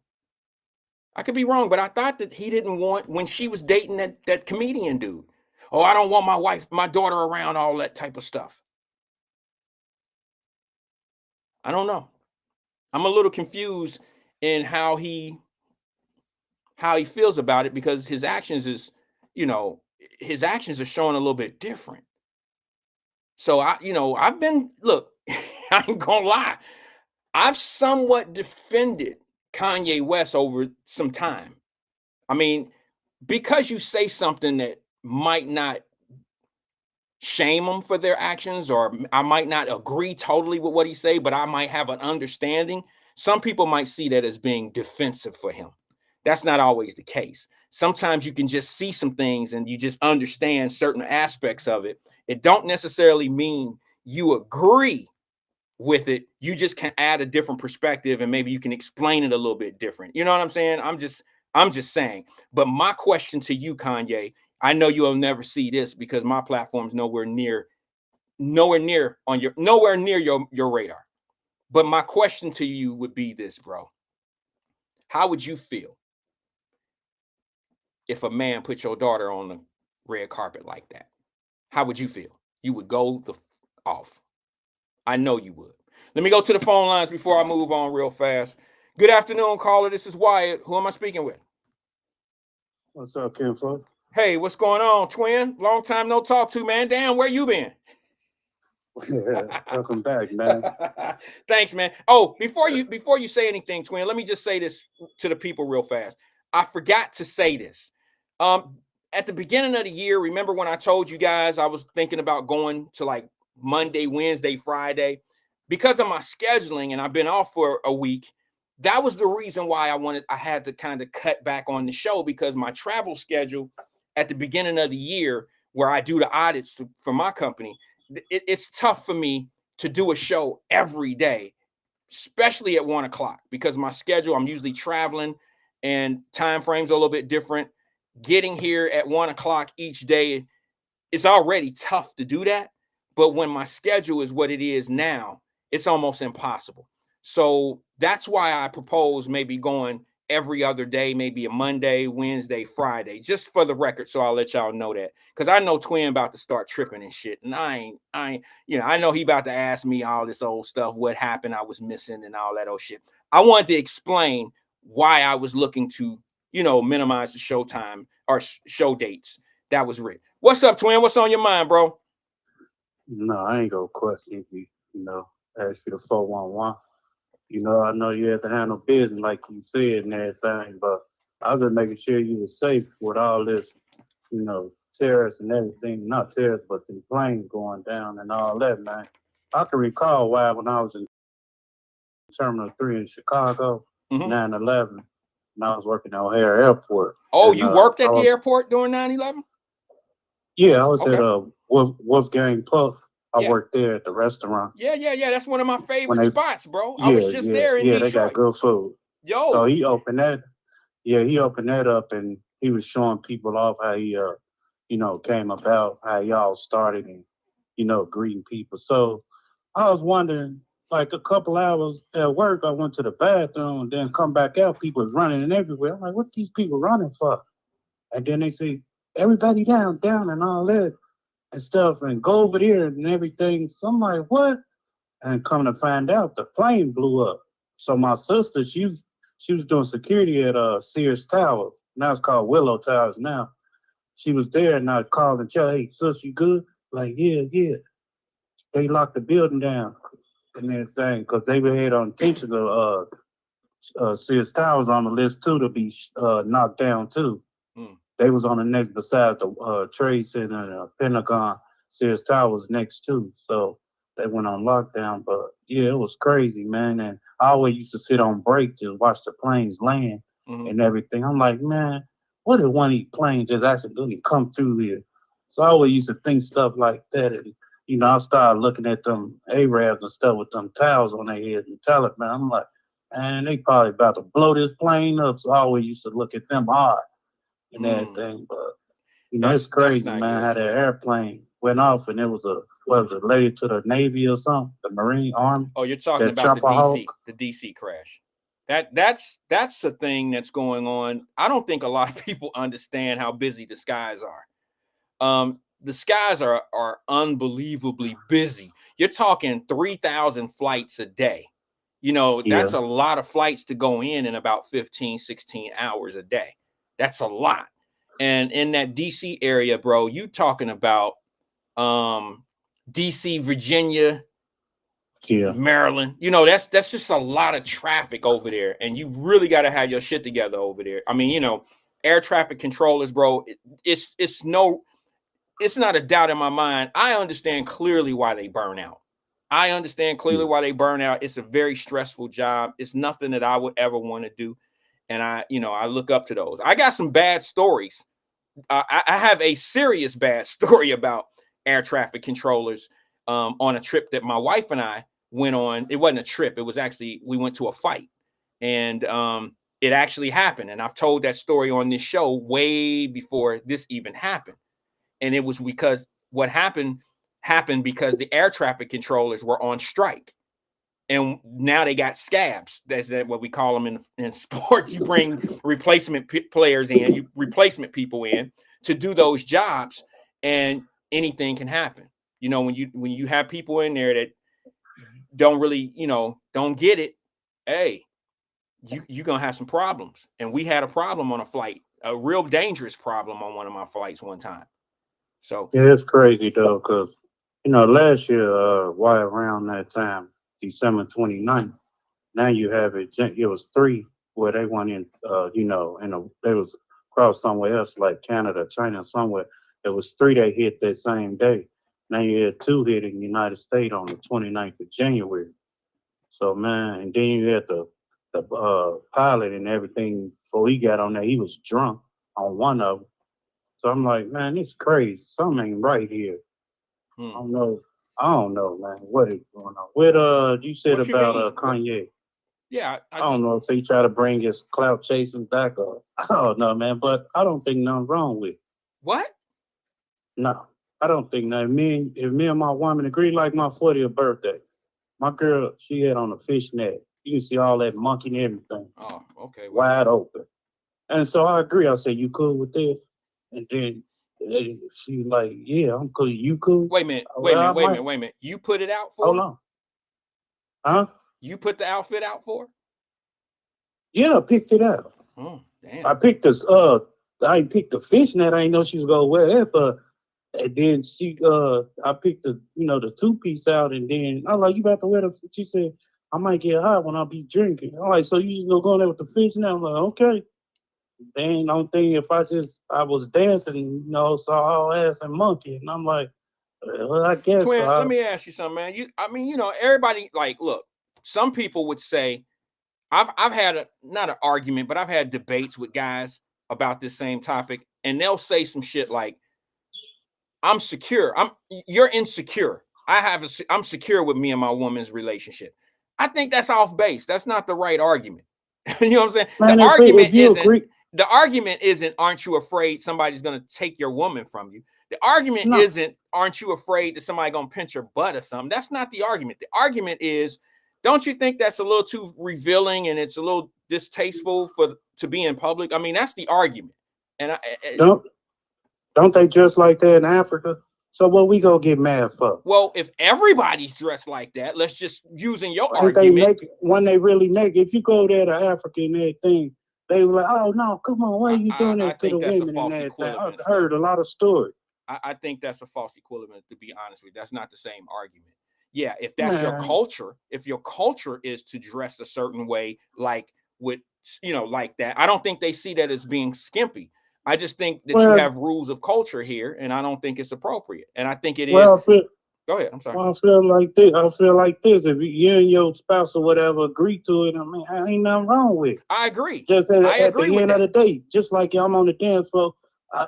But I thought that he didn't want, when she was dating that comedian dude. Oh, I don't want my daughter around all that type of stuff. I don't know. I'm a little confused in how he feels about it, because his actions are showing a little bit different. So I've been, look, I ain't gonna lie. I've somewhat defended Kanye West over some time. I mean, because you say something that might not shame them for their actions, or I might not agree totally with what he say, but I might have an understanding. Some people might see that as being defensive for him. That's not always the case. Sometimes you can just see some things and you just understand certain aspects of it. It don't necessarily mean you agree with it. You just can add a different perspective and maybe you can explain it a little bit different. You know what I'm saying? I'm just saying. But my question to you, Kanye, I know you'll never see this because my platform's nowhere near your radar. But my question to you would be this, bro. How would you feel if a man put your daughter on the red carpet like that? How would you feel? You would go off. I know you would. Let me go to the phone lines before I move on real fast. Good afternoon, caller. This is Wyatt. Who am I speaking with? What's up, Kim Fo? Hey, what's going on, twin? Long time no talk to, man. Damn, where you been? Welcome back, man. Thanks, man. Oh, before you say anything, twin, let me just say this to the people real fast. I forgot to say this. At the beginning of the year, remember when I told you guys I was thinking about going to like Monday, Wednesday, Friday? Because of my scheduling, and I've been off for a week, that was the reason why I had to kind of cut back on the show, because my travel schedule at the beginning of the year, where I do the audits for my company, it's tough for me to do a show every day, especially at 1 o'clock, because my schedule, I'm usually traveling and time frames are a little bit different. Getting here at 1 o'clock each day, it's already tough to do that. But when my schedule is what it is now, it's almost impossible. So that's why I propose maybe going every other day, maybe a Monday, Wednesday, Friday, just for the record. So I'll let y'all know that, because I know Twin about to start tripping and shit. And I ain't, I know he about to ask me all this old stuff, what happened, I was missing and all that old shit. I wanted to explain why I was looking to, minimize the show time or show dates. That was Rick. What's up, Twin? What's on your mind, bro? No, I ain't gonna question you, ask you the 411. I know you had to handle business like you said and everything, but I was just making sure you were safe with all this, terrorists and everything. Not terrorists, but the planes going down and all that, man. I can recall why when I was in Terminal 3 in Chicago, 9/11, and I was working at O'Hare Airport. Oh, and, you worked at I was, the airport during 9/11? Yeah, I was Okay. at Wolfgang Puff. I Yeah. worked there at the restaurant. Yeah. That's one of my favorite spots, bro. I Yeah, was just there in they Detroit. got good food. Yo. So he opened that up, and he was showing people off how he came about, how y'all started, and greeting people. So I was wondering, like a couple hours at work, I went to the bathroom and then come back out, people was running and everywhere. I'm like, what these people running for? And then they say, everybody down, and all that and stuff, and go over there and everything. So I'm like, what? And come to find out, the plane blew up. So my sister, she was doing security at Sears Tower. Now it's called Willow Towers now. She was there, and I called and tell, hey, sis, you good? Like, yeah. They locked the building down and everything because they were had on intention of Sears Towers on the list too to be knocked down too. They was on the next besides the Trade Center and Pentagon. Sears Tower was next too, so they went on lockdown. But yeah, it was crazy, man. And I always used to sit on break to watch the planes land and everything. I'm like, man, what if one of these planes just accidentally come through here? So I always used to think stuff like that. And I started looking at them Arabs and stuff with them towels on their heads and Taliban. I'm like, man, they probably about to blow this plane up. So I always used to look at them hard and everything. But it's crazy, man, good, how that airplane went off and it was related to the Navy or something, the Marine Army. Oh, you're talking about the DC crash. That's the thing that's going on. I don't think a lot of people understand how busy the skies are. The skies are unbelievably busy. You're talking 3,000 flights a day. That's a lot of flights to go in about 15, 16 hours a day. That's a lot. And in that DC area, bro, you talking about DC, Virginia, Maryland. That's just a lot of traffic over there. And you really got to have your shit together over there. I mean, air traffic controllers, bro, it's not a doubt in my mind. I understand clearly why they burn out. It's a very stressful job. It's nothing that I would ever want to do. And I look up to those. I got some bad stories. I have a serious bad story about air traffic controllers. on a trip that my wife and I went on. It wasn't a trip. It was actually, we went to a fight, and it actually happened. And I've told that story on this show way before this even happened. And it was because what happened because the air traffic controllers were on strike. And now they got scabs. That's what we call them in sports. You bring replacement players in, you replacement people in to do those jobs, and anything can happen. You know, when you have people in there that don't really, don't get it, hey, you're gonna have some problems. And we had a problem on a flight, a real dangerous problem on one of my flights one time. So Yeah, it's crazy though, because last year, why around that time, December 29th, now you have it was three where they went in, they was across somewhere else like Canada, China, somewhere. It was three that hit that same day. Now you had two hit in the United States on the 29th of January. So man, and then you had the pilot and everything. Before he got on there, he was drunk on one of them. So I'm like, man, it's crazy. Something ain't right here. I don't know. I don't know, man. What is going on? What you said what you about mean? Kanye? Yeah, I don't know. So he try to bring his clout chasing back up. I don't know, man. But I don't think nothing wrong with it. What? No, I don't think nothing. If me and my woman agree, like my 40th birthday, my girl, she had on a fishnet. You can see all that monkey and everything. Oh, okay. Well, Wide open. And so I agree. I said, you cool with this? And then she's like, yeah, I'm cool. You cool? wait a minute. You put it out for? Hold on. Huh? You put the outfit out for? Yeah, I picked it out. Oh, damn. I picked this. I picked the fishnet. I didn't know she was gonna wear that, but and then I picked the the 2-piece out, and then I'm like, you about to wear the? She said, I might get hot when I be drinking. I'm like, so you just gonna go in there with the fishnet? I'm like, okay. Then don't think if I was dancing, saw all ass and monkey, and I'm like, well, I guess. Twin, let me ask you something, man. Everybody, like, look, some people would say, I've had not an argument, but I've had debates with guys about this same topic, and they'll say some shit like, I'm secure. You're insecure. I'm secure with me and my woman's relationship. I think that's off base. That's not the right argument. You know what I'm saying? Man, The argument isn't, aren't you afraid somebody's going to take your woman from you? The argument isn't, aren't you afraid that somebody's going to pinch your butt or something? That's not the argument. The argument is, don't you think that's a little too revealing and it's a little distasteful to be in public? I mean, that's the argument. And don't they dress like that in Africa? So what we gonna get mad for? Well, if everybody's dressed like that, let's just using your argument. When they really naked, if you go there to Africa and everything, they were like, oh no, come on, why are you doing that to the women and everything? I've heard a lot of stories. I think that's a false equivalent, to be honest with you. That's not the same argument. Yeah, if that's your culture, if your culture is to dress a certain way, like like that, I don't think they see that as being skimpy. I just think that you have rules of culture here, and I don't think it's appropriate. And I think it is. Go ahead. I'm sorry. Well, I feel like this. If you and your spouse or whatever agree to it, I mean, ain't nothing wrong with it. I agree. Just at the end of the day, just like I'm on the dance floor,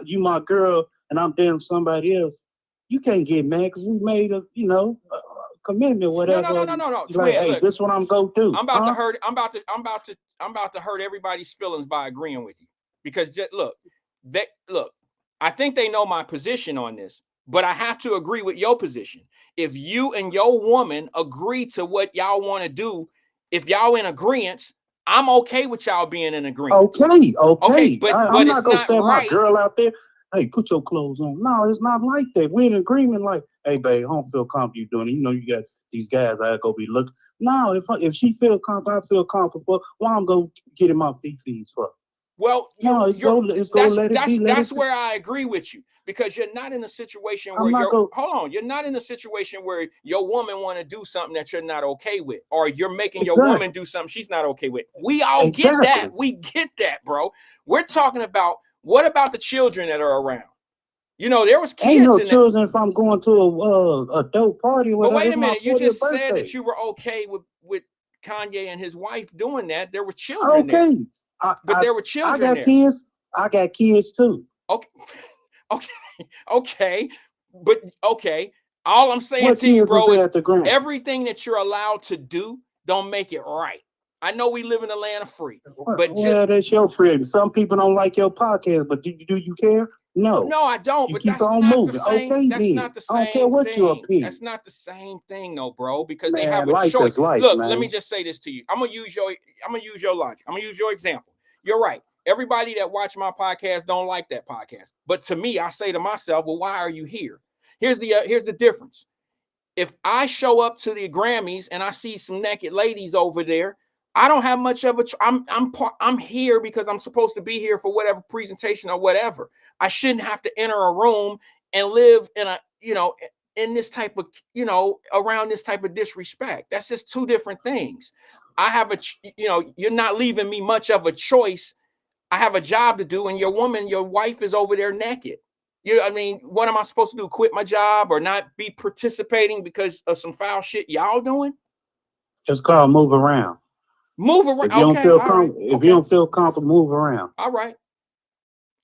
you my girl, and I'm dancing somebody else. You can't get mad because we made a commitment, whatever. No. Like, hey, look, this is what I'm gonna do. I'm about to hurt everybody's feelings by agreeing with you, because look, I think they know my position on this, but I have to agree with your position. If you and your woman agree to what y'all want to do, if y'all in agreement, I'm okay with y'all being in agreement. Okay. But I'm not it's gonna not send right. my girl out there. Hey, put your clothes on. No, it's not like that. We're in agreement. Like, hey, babe, I don't feel comfortable you doing it. You got these guys I go be looking. No, if she feel comfortable, I feel comfortable. Why I'm gonna get in my fees for? Well, that's where I agree with you, because you're not in a situation where you're not in a situation where your woman want to do something that you're not okay with, or you're making your woman do something she's not okay with. We all get that. We get that, bro. We're talking about, what about the children that are around? There was kids. Ain't no children if I'm going to a dope party. But wait a minute, you just said that you were okay with Kanye and his wife doing that. There were children there. But there were children there. Kids. I got kids too. Okay. Okay. But okay. All I'm saying What to you, kids was bro, there is at the Grammys? everything that you're allowed to do don't make it right. I know we live in a land of free, but Well, that's your freedom. Some people don't like your podcast, but do you care? No. no, I don't. You But keep that's on not the moving. same. Okay, That's then. not the I don't care same what your thing. opinion. That's not the same thing, though, bro. Because they Man, have a life choice. is life, Look, man. let me just say this to you. I'm gonna use your logic. I'm gonna use your example. You're right. Everybody that watch my podcast don't like that podcast. But to me, I say to myself, well, why are you here? Here's the difference. If I show up to the Grammys and I see some naked ladies over there, I don't have much of a. I'm here because I'm supposed to be here for whatever presentation or whatever. I shouldn't have to enter a room and live in a in this type of around this type of disrespect. That's just two different things. I have you're not leaving me much of a choice. I have a job to do, and your wife is over there naked. I mean, what am I supposed to do? Quit my job or not be participating because of some foul shit y'all doing? It's called move around. Move around. If you don't Okay, feel all right. if you don't feel comfortable, move around. All right,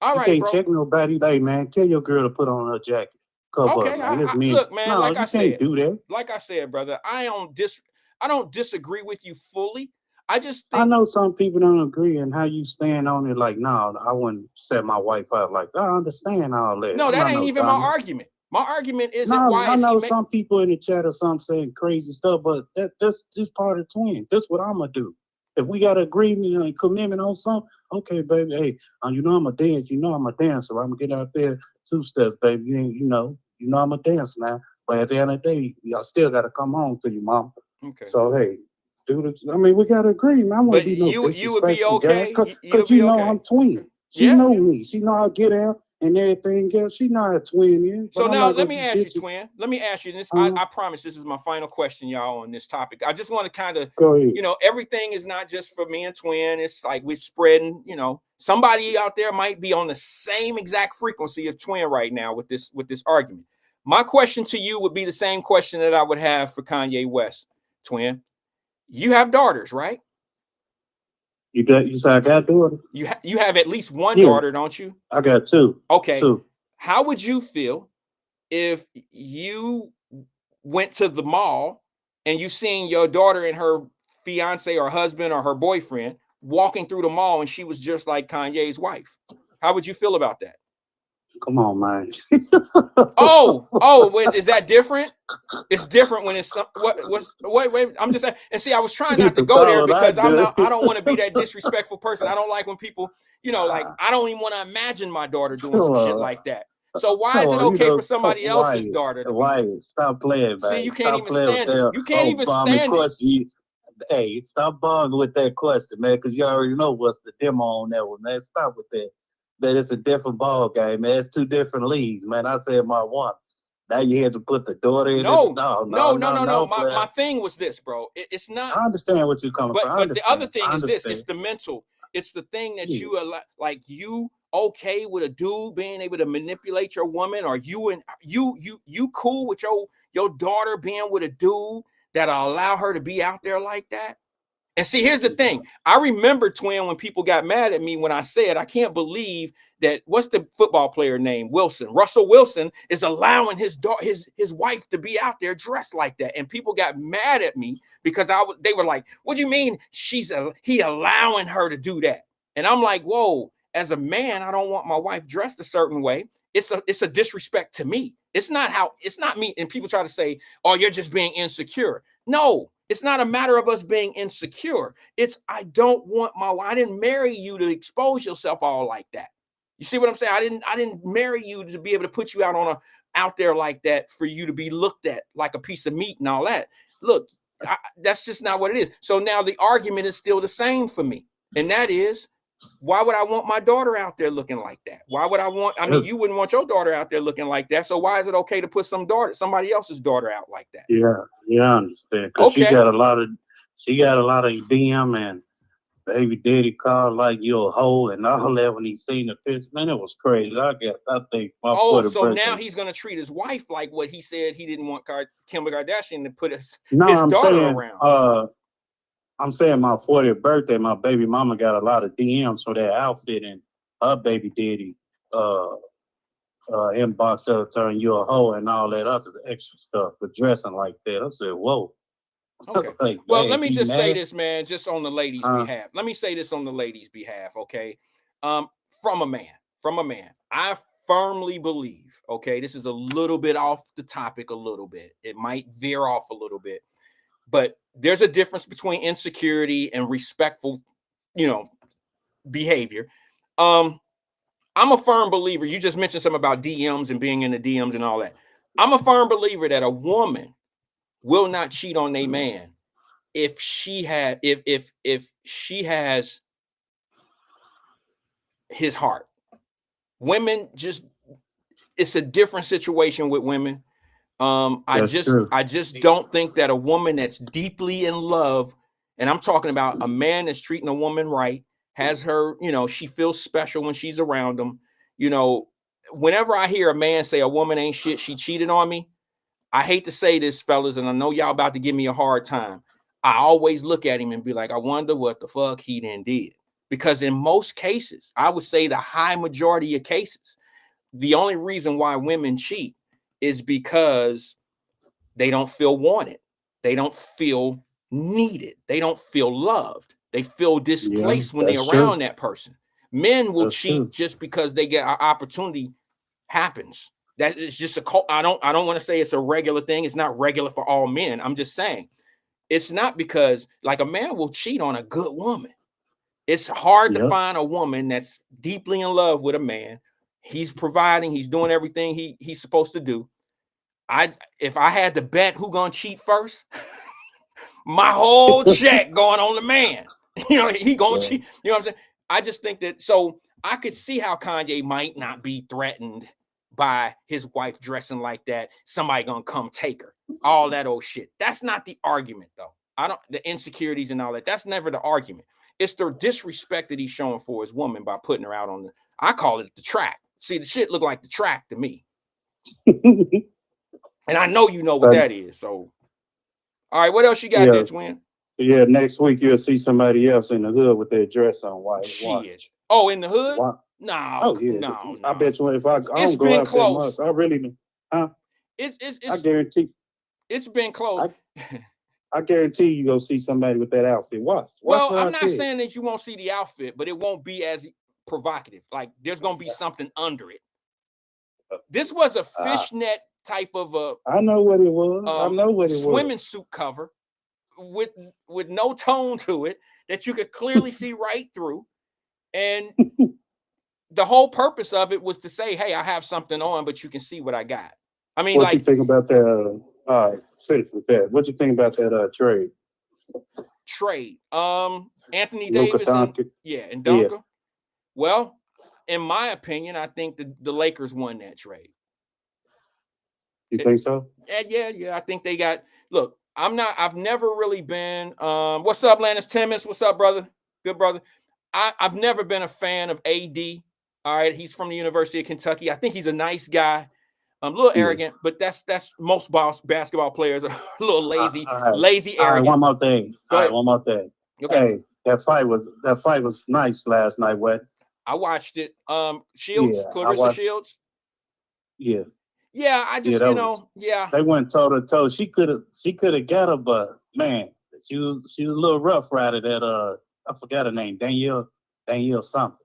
You can't check nobody. Hey, man, tell your girl to put on her jacket. Cover up, Okay, man. It's me. look, man. No, Like you I can't said, do that. brother, I don't disagree with you fully. I just I think know some people don't agree and how you stand on it. Like, no, I wouldn't set my wife up. Like, I understand all that. no, I'm that not ain't no even my dummy. argument. My argument isn't No, why I is he know make. some people in the chat or something saying crazy stuff, but that's just part of the twin. That's what I'm gonna do. If we got agreement and commitment on something, okay, baby. Hey, you know I'm a dance. You know I'm a dancer. I'm gonna get out there 2 steps, baby. You know I'm a dancer now. But at the end of the day, y'all still gotta come home to you, mom. Okay, So hey, do this. I mean, we gotta agree, man. I won't but be no you would be disrespectful guy, okay. cause, You'll 'cause be you know okay. I'm twin. She Yeah, know yeah. me. She know I get out and everything else. She know how twin is. So But I'm now not let gonna me be ask you, twin. Let me ask you this. uh I promise this is my final question, y'all, on this topic. I just want to kind of, Go ahead. everything is not just for me and twin. It's like we're spreading, somebody out there might be on the same exact frequency of twin right now with this argument. My question to you would be the same question that I would have for Kanye West, twin. You have daughters, right? You said I got a daughter? You have at least one Yeah, daughter, don't you? I got two. Okay. Two. How would you feel if you went to the mall and you seen your daughter and her fiance or husband or her boyfriend walking through the mall and she was just like Kanye's wife? How would you feel about that? Come on, man. Wait, is that different? It's different when it's wait. I'm just saying. And see, I was trying not Get to the go there thought I because do. I don't want to be that disrespectful person. I don't like when people, like I don't even want to imagine my daughter doing some shit like that. So why is it okay for somebody else's daughter to be? Wyatt, stop playing, See, man. you can't Stop even playing with stand it. that You can't even bombing stand it. question. Hey, stop bombing with that question, man, because you already know what's the demo on that one, man. Stop with that. Man, it's a different ball game, man. It's two different leagues, man. I said my one. Now you had to put the daughter in it. No. Player. My thing was this, bro. It's not. I understand what you're coming from. But the other thing I is this: understand. it's the mental. It's the thing that Yeah. you okay with a dude being able to manipulate your woman, or you cool with your daughter being with a dude that'll allow her to be out there like that. And see, here's the thing. I remember, twin, when people got mad at me when I said, I can't believe that, what's the football player name? Wilson. Russell Wilson is allowing his wife to be out there dressed like that. And people got mad at me because they were like, what do you mean he allowing her to do that? And I'm like, whoa, as a man, I don't want my wife dressed a certain way. It's a disrespect to me. It's not me. And people try to say, oh, you're just being insecure. No, it's not a matter of us being insecure. It's I didn't marry you to expose yourself all like that. You see what I'm saying? I didn't marry you to be able to put you out there like that for you to be looked at like a piece of meat and all that. Look, that's just not what it is. So now the argument is still the same for me. And that is, why would I want my daughter out there looking like that? Why would you wouldn't want your daughter out there looking like that. So why is it okay to put somebody else's daughter out like that? Yeah, I understand. Because Okay. she got a lot of DM and baby daddy called like you a hoe and all that when he seen the picture. Man, it was crazy. I think my so now he's gonna treat his wife like what he said he didn't want Kim Kardashian to put his daughter around. I'm saying my 40th birthday, my baby mama got a lot of DMs for that outfit and her baby daddy inbox that'll turn you a hoe and all that other extra stuff, but dressing like that. I said, whoa. Okay. Like, Well, man, let me he just say mad? this, man, just on the ladies' Huh? behalf. Let me say this on the ladies' behalf, okay? From a man, from a man. I firmly believe, okay, this is a little bit off the topic a little bit. It might veer off a little bit, but there's a difference between insecurity and respectful, you know, behavior. Um, I'm a firm believer. You just mentioned something about DMs and being in the DMs and all that. I'm a firm believer that a woman will not cheat on a man if she has his heart. Women just, it's a different situation with women. I That's just true. I just don't think that a woman that's deeply in love, and I'm talking about a man that's treating a woman right, has her, she feels special when she's around him. You know, whenever I hear a man say a woman ain't shit, she cheated on me, I hate to say this, fellas, and I know y'all about to give me a hard time. I always look at him and be like, I wonder what the fuck he then did. Because in most cases, I would say the high majority of cases, the only reason why women cheat is because they don't feel wanted. They don't feel needed. They don't feel loved. They feel Yeah, displaced when they're that's true. around that person. Men will That's cheat true. just because they get an opportunity happens. That is just a cult. I don't want to say it's a regular thing. It's not regular for all men. I'm just saying it's not because like a man will cheat on a good woman. It's hard to Yep. find a woman that's deeply in love with a man. He's providing, he's doing everything he's supposed to do. If I had to bet who gonna cheat first, my whole check going on the man. He gonna Yeah. cheat. You know what I'm saying? I just think that, so I could see how Kanye might not be threatened by his wife dressing like that. Somebody gonna come take her. All that old shit. That's not the argument, though. The insecurities and all that. That's never the argument. It's the disrespect that he's showing for his woman by putting her out on I call it the track. See, the shit look like the track to me. And I know you know what But that is. So, all right, what else you got there, yeah, twin? yeah. Next week you'll see somebody else in the hood with their dress on. White. Shit. Watch. Oh, in the hood? Watch. No, Oh yeah. no, I no. bet you if I It's don't go been out that much, close. I really, huh? It's it's I it's guarantee. it's been close. I I guarantee you go see somebody with that outfit. Watch. Watch Well, what I'm I not said. saying that you won't see the outfit, but it won't be as provocative. Like there's gonna be something under it. This was a I fishnet type of a I know what it was. I know what it was. swimming suit cover with no tone to it that you could clearly see right through. And the whole purpose of it was to say, hey, I have something on, but you can see what I got. I mean, What you like think about that? All right, finish with that. What you think about that trade? trade. Anthony Luka Davis and Doncic. and Yeah, Duncan. Well, in my opinion, I think the Lakers won that trade. you think so? Yeah. I think they got. Look, I've never really been. What's up, Lannis Timmons? What's up, brother? Good brother. I've never been a fan of AD. All right, he's from the University of Kentucky. I think he's a nice guy. A little Yeah. arrogant, but that's most basketball players are a little lazy, All right. arrogant. One more thing. Go All right, ahead. one more thing. Okay, Hey, that fight was nice last night. What? I watched it. Yeah, Shields, I Clarissa watched. Shields. Yeah, Yeah, I yeah, just, that was. yeah. They went toe to toe. She could have got her, but man, she was a little rough rider. I forgot her name. Danielle something.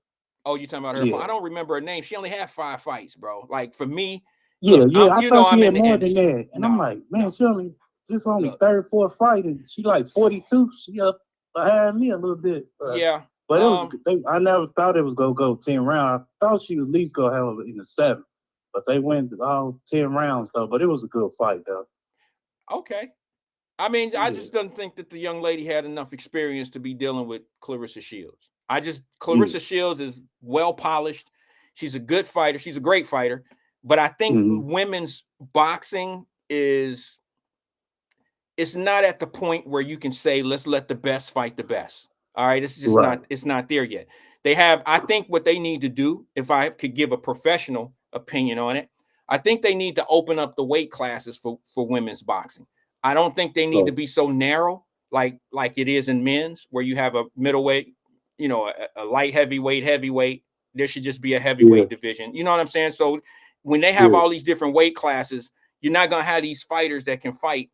Oh, you talking about her? Yeah, I don't remember her name. She only had 5 fights, bro. Like for me, yeah, look, yeah. I thought she I'm in had the more than industry. that, and I'm No, like, man, no. she only Look, third, fourth fight, and she like 42. She up behind me a little bit. yeah. But it was. I never thought it was gonna go 10 rounds. I thought she was at least gonna have it in the 7, but they went all 10 rounds though. But it was a good fight though. Okay. I mean, I Yeah, just don't think that the young lady had enough experience to be dealing with Clarissa Shields. yeah. Clarissa Shields is well polished. She's a good fighter. She's a great fighter. But I think Hmm. women's boxing it's not at the point where you can say, let's let the best fight the best. All right. It's just Right. it's not there yet. I think what they need to do, if I could give a professional opinion on it, I think they need to open up the weight classes for women's boxing. I don't think they need to So be so narrow like it is in men's, where you have a middleweight, a light heavyweight. There should just be a yeah, heavyweight division. You know what I'm saying? So when they have Yeah. all these different weight classes, you're not going to have these fighters that can fight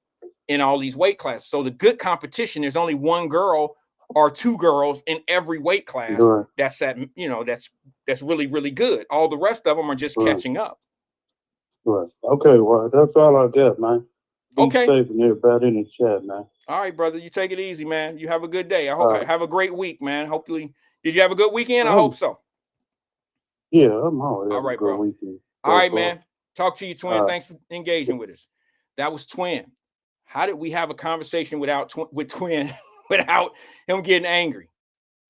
in all these weight classes. So the good competition, there's only one girl or two girls in every weight class Right. that's that, you know, that's really, really good. All the rest of them are just Right. catching up. Right. Okay. Well, that's all I got, man. Be Okay. safe and everybody in the chat, man. All right, brother. You take it easy, man. You have a good day. I All hope right. have a great week, man. Hopefully, did you have a good weekend? I Um, hope so. yeah, I'm always All having a right, good bro. weekend All so right, far. man. Talk to you, Twin. Uh, Thanks for engaging with us. That was Twin. How did we have a conversation with Twin without him getting angry?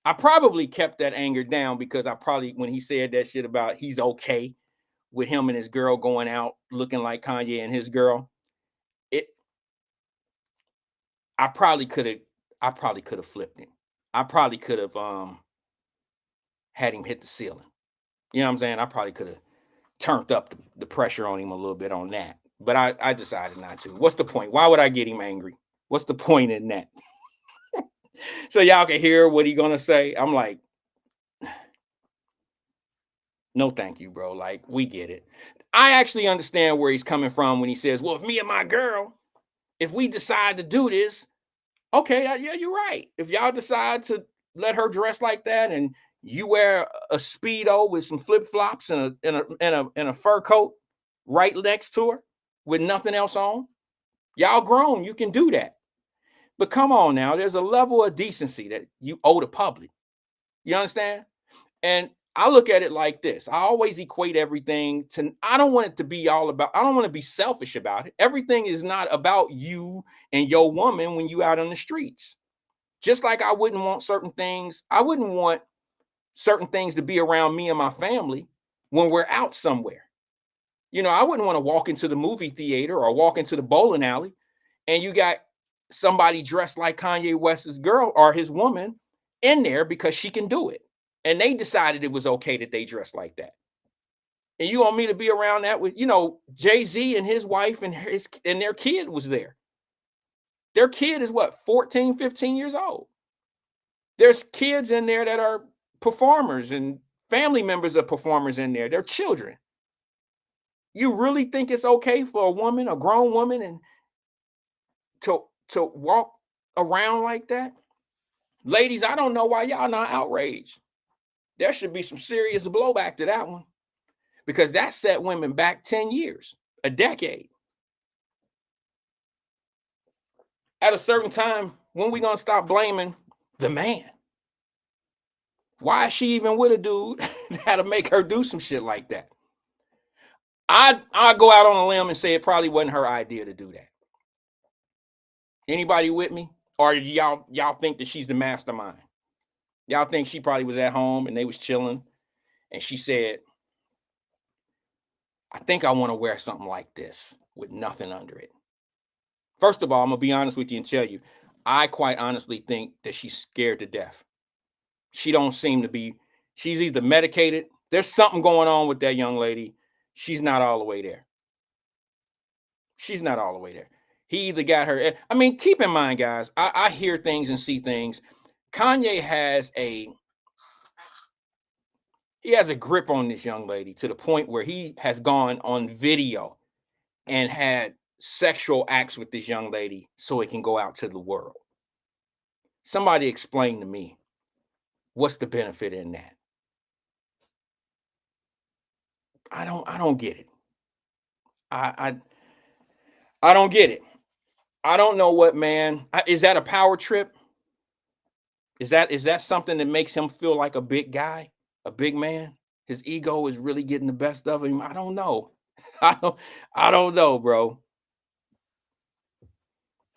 I probably kept that anger down because I probably, when he said that shit about he's okay with him and his girl going out looking like Kanye and his girl, I probably could have flipped him. I probably could have had him hit the ceiling. You know what I'm saying? I probably could have turned up the pressure on him a little bit on that. But I decided not to. What's the point? Why would I get him angry? What's the point in that? So y'all can hear what he gonna say. I'm like, no, thank you, bro. Like, we get it. I actually understand where he's coming from when he says, well, if me and my girl, if we decide to do this, okay, yeah, you're right. If y'all decide to let her dress like that and you wear a Speedo with some flip-flops and a fur coat right next to her with nothing else on, y'all grown, you can do that. But come on now, there's a level of decency that you owe the public. You understand? And I look at it like this. I always equate everything to, I don't want it to be all about, I don't want to be selfish about it. Everything is not about you and your woman when you out on the streets. Just like I wouldn't want certain things to be around me and my family when we're out somewhere. You know, I wouldn't want to walk into the movie theater or walk into the bowling alley and you got somebody dressed like Kanye West's girl or his woman in there because she can do it. And they decided it was okay that they dress like that. And you want me to be around that with, you know, Jay-Z and his wife and their kid was there. Their kid is what, 14, 15 years old. There's kids in there that are performers and family members of performers in there. They're children. You really think it's okay for a woman, a grown woman, and to walk around like that? Ladies, I don't know why y'all not outraged. There should be some serious blowback to that one because that set women back 10 years, a decade. At a certain time, when we gonna stop blaming the man? Why is she even with a dude that'll make her do some shit like that? I'd go out on a limb and say it probably wasn't her idea to do that. Anybody with me? Or y'all think that she's the mastermind? Y'all think she probably was at home and they was chilling and she said, I think I want to wear something like this with nothing under it. First of all, I'm gonna be honest with you and tell you, I quite honestly think that she's scared to death. She don't seem to be, she's either medicated. There's something going on with that young lady. She's not all the way there. She's not all the way there. He either got her. I mean, keep in mind, guys, I hear things and see things. Kanye has a grip on this young lady to the point where he has gone on video and had sexual acts with this young lady so it can go out to the world. Somebody explain to me what's the benefit in that? I don't get it. I don't get it. I don't know what, man. Is that a power trip? Is that something that makes him feel like a big guy, a big man? His ego is really getting the best of him. I don't know. I don't know, bro.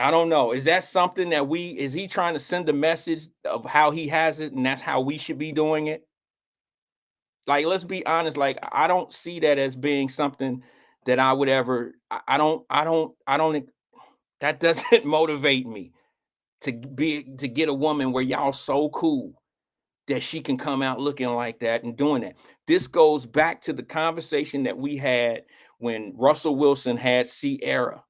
I don't know. Is that something that is he trying to send a message of how he has it and that's how we should be doing it? Like, let's be honest. Like, I don't see that as being something that I would ever, I don't, that doesn't motivate me to get a woman where y'all so cool that she can come out looking like that and doing that. This goes back to the conversation that we had when Russell Wilson had Ciara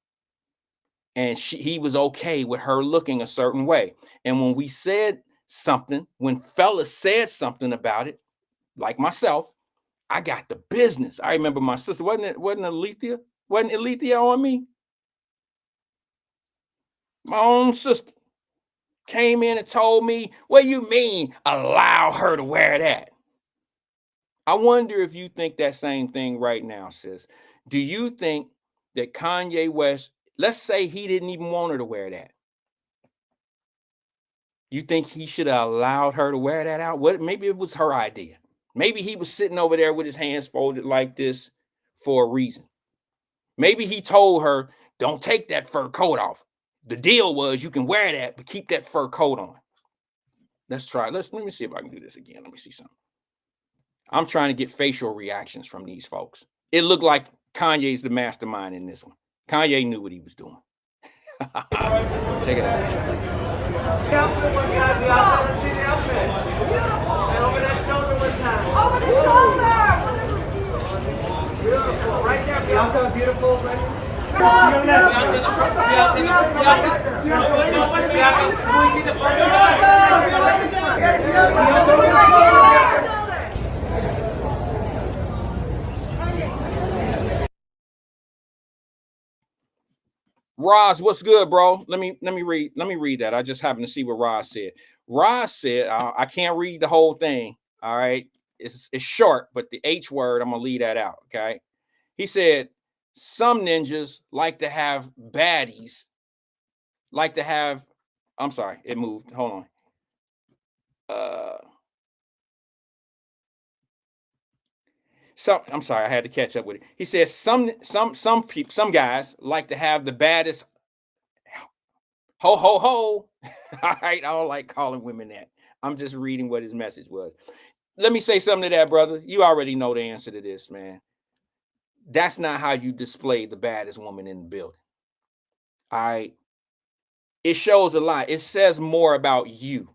and he was okay with her looking a certain way. And when we said something, when fellas said something about it, like myself, I got the business. I remember my sister, wasn't Alethea? Wasn't Alethea on me? My own sister came in and told me, what do you mean allow her to wear that? I wonder if you think that same thing right now, sis. Do you think that Kanye West, let's say he didn't even want her to wear that. You think he should have allowed her to wear that out? What? Maybe it was her idea. Maybe he was sitting over there with his hands folded like this for a reason. Maybe he told her, don't take that fur coat off. The deal was you can wear that, but keep that fur coat on. Let's try. Let me see if I can do this again. Let me see something. I'm trying to get facial reactions from these folks. It looked like Kanye's the mastermind in this one. Kanye knew what he was doing. Check it out. Let's see the outfit. And over that shoulder one time. Over the shoulder. Beautiful. Right there, Bianca. Beautiful. Right. Roz, what's good, bro? Let me read that. I just happened to see what Roz said. Roz said, I can't read the whole thing. All right. It's short, but the H word, I'm gonna leave that out. Okay. He said, some ninjas like to have baddies, I'm sorry, it moved. Hold on. I'm sorry, I had to catch up with it. He says some people, some guys like to have the baddest ho ho ho. All right, I don't like calling women that. I'm just reading what his message was. Let me say something to that, brother. You already know the answer to this, man. That's not how you display the baddest woman in the building. All right. It shows a lot. It says more about you,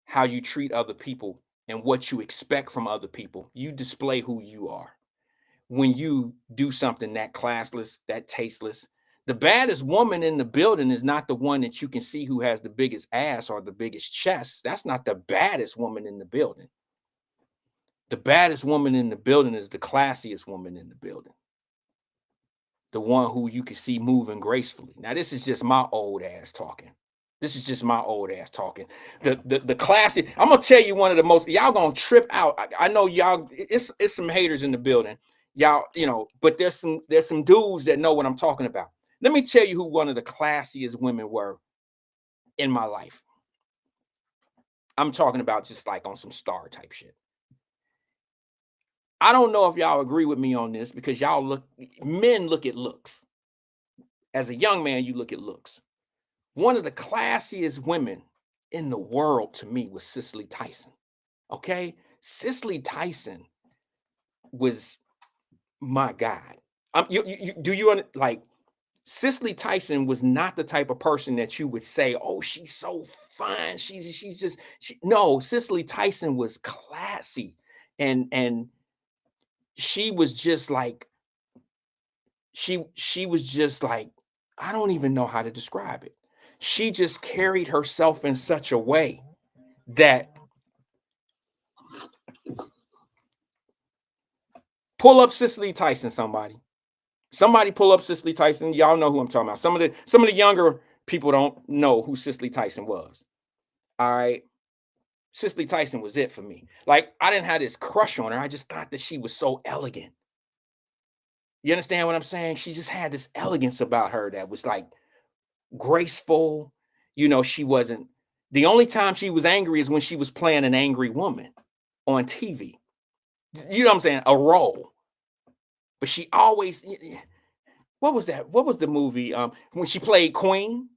how you treat other people and what you expect from other people. You display who you are. When you do something that classless, that tasteless, the baddest woman in the building is not the one that you can see who has the biggest ass or the biggest chest. That's not the baddest woman in the building. The baddest woman in the building is the classiest woman in the building. The one who you can see moving gracefully. Now, this is just my old ass talking. The classic. I'm gonna tell you one of the most, y'all gonna trip out. I know y'all, it's some haters in the building. Y'all, but there's some dudes that know what I'm talking about. Let me tell you who one of the classiest women were in my life. I'm talking about just like on some star type shit. I don't know if y'all agree with me on this because men look at looks. As a young man, you look at looks. One of the classiest women in the world to me was Cicely Tyson. Okay? Cicely Tyson was my God. Cicely Tyson was not the type of person that you would say, oh, she's so fine. No, Cicely Tyson was classy. And she was just like, she was just like, I don't even know how to describe it. She just carried herself in such a way that pull up Cicely Tyson, somebody pull up Cicely Tyson. Y'all know who I'm talking about. Some of the younger people don't know who Cicely Tyson was. All right. Cicely Tyson was it for me. Like, I didn't have this crush on her. I just thought that she was so elegant. You understand what I'm saying? She just had this elegance about her that was like graceful. She wasn't, the only time she was angry is when she was playing an angry woman on TV. You know what I'm saying? A role. But she always, what was that? What was the movie? When she played Queen?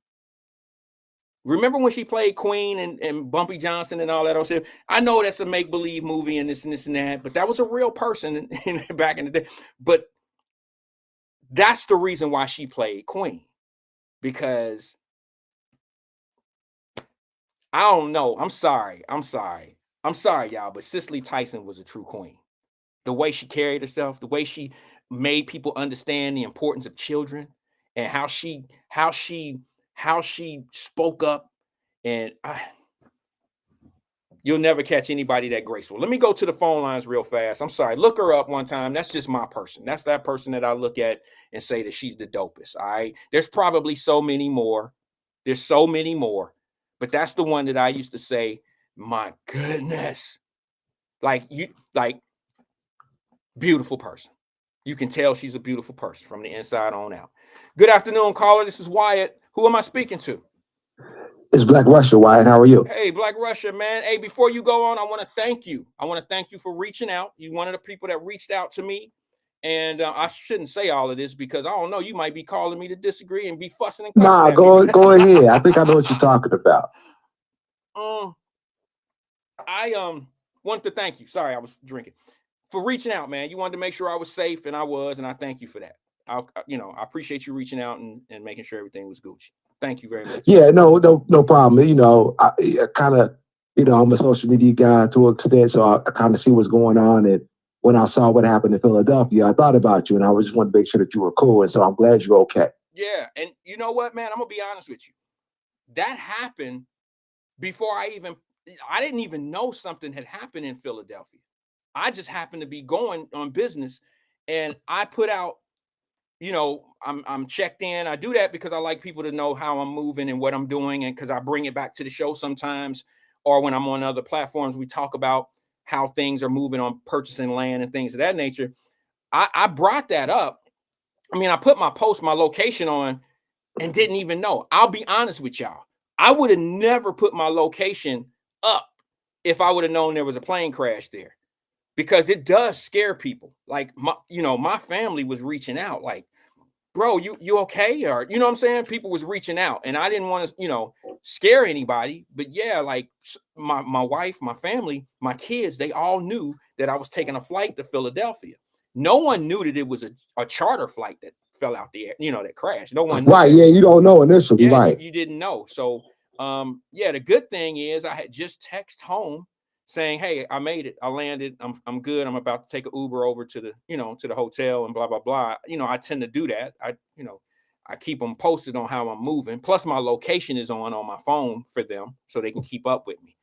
Remember when she played Queen and Bumpy Johnson and all that other shit? I know that's a make-believe movie and this and this and that, but that was a real person back in the day. But that's the reason why she played Queen. Because I don't know. I'm sorry, y'all, but Cicely Tyson was a true queen. The way she carried herself, the way she made people understand the importance of children, and how she spoke up. And You'll never catch anybody that graceful. Let me go to the phone lines real fast. I'm sorry. Look her up one time. That's just my person. That's that person that I look at and say that she's the dopest. All right. There's probably so many more. There's so many more. But that's the one that I used to say, my goodness. Like beautiful person. You can tell she's a beautiful person from the inside on out. Good afternoon, caller. This is Wyatt. Who am I speaking to? It's Black Russia, Wyatt. How are you? Hey, Black Russia, man. Hey, before you go on, I want to thank you. I want to thank you for reaching out. You're one of the people that reached out to me. And I shouldn't say all of this because I don't know. You might be calling me to disagree and be fussing and cussing Nah, at go me. go ahead. I think I know what you're talking about. I wanted to thank you. Sorry, I was drinking. For reaching out, man. You wanted to make sure I was safe, and I was, and I thank you for that. I appreciate you reaching out and making sure everything was Gucci. Thank you very much. Yeah, no problem. I kind of, I'm a social media guy to an extent, so I kind of see what's going on. And when I saw what happened in Philadelphia, I thought about you, and I just wanted to make sure that you were cool. And so I'm glad you're okay. Yeah, and you know what, man? I'm gonna be honest with you. That happened before I didn't even know something had happened in Philadelphia. I just happened to be going on business, and I put out, I'm checked in. I do that because I like people to know how I'm moving and what I'm doing, and because I bring it back to the show sometimes, or when I'm on other platforms, we talk about how things are moving on purchasing land and things of that nature. I brought that up. I mean, I put my location on and didn't even know. I'll be honest with y'all. I would have never put my location up if I would have known there was a plane crash there, because it does scare people. Like my family was reaching out like, bro, you okay? Or, you know what I'm saying? People was reaching out, and I didn't want to, scare anybody. But yeah, like my wife, my family, my kids, they all knew that I was taking a flight to Philadelphia. No one knew that it was a charter flight that fell out the air, that crashed. No one knew Right? that. Yeah, you don't know initially, Yeah, right? you didn't know. So, yeah, the good thing is I had just texted home saying, "Hey, I made it. I landed. I'm good. I'm about to take an Uber over to the, to the hotel and blah blah blah." I tend to do that. I keep them posted on how I'm moving. Plus, my location is on my phone for them so they can keep up with me.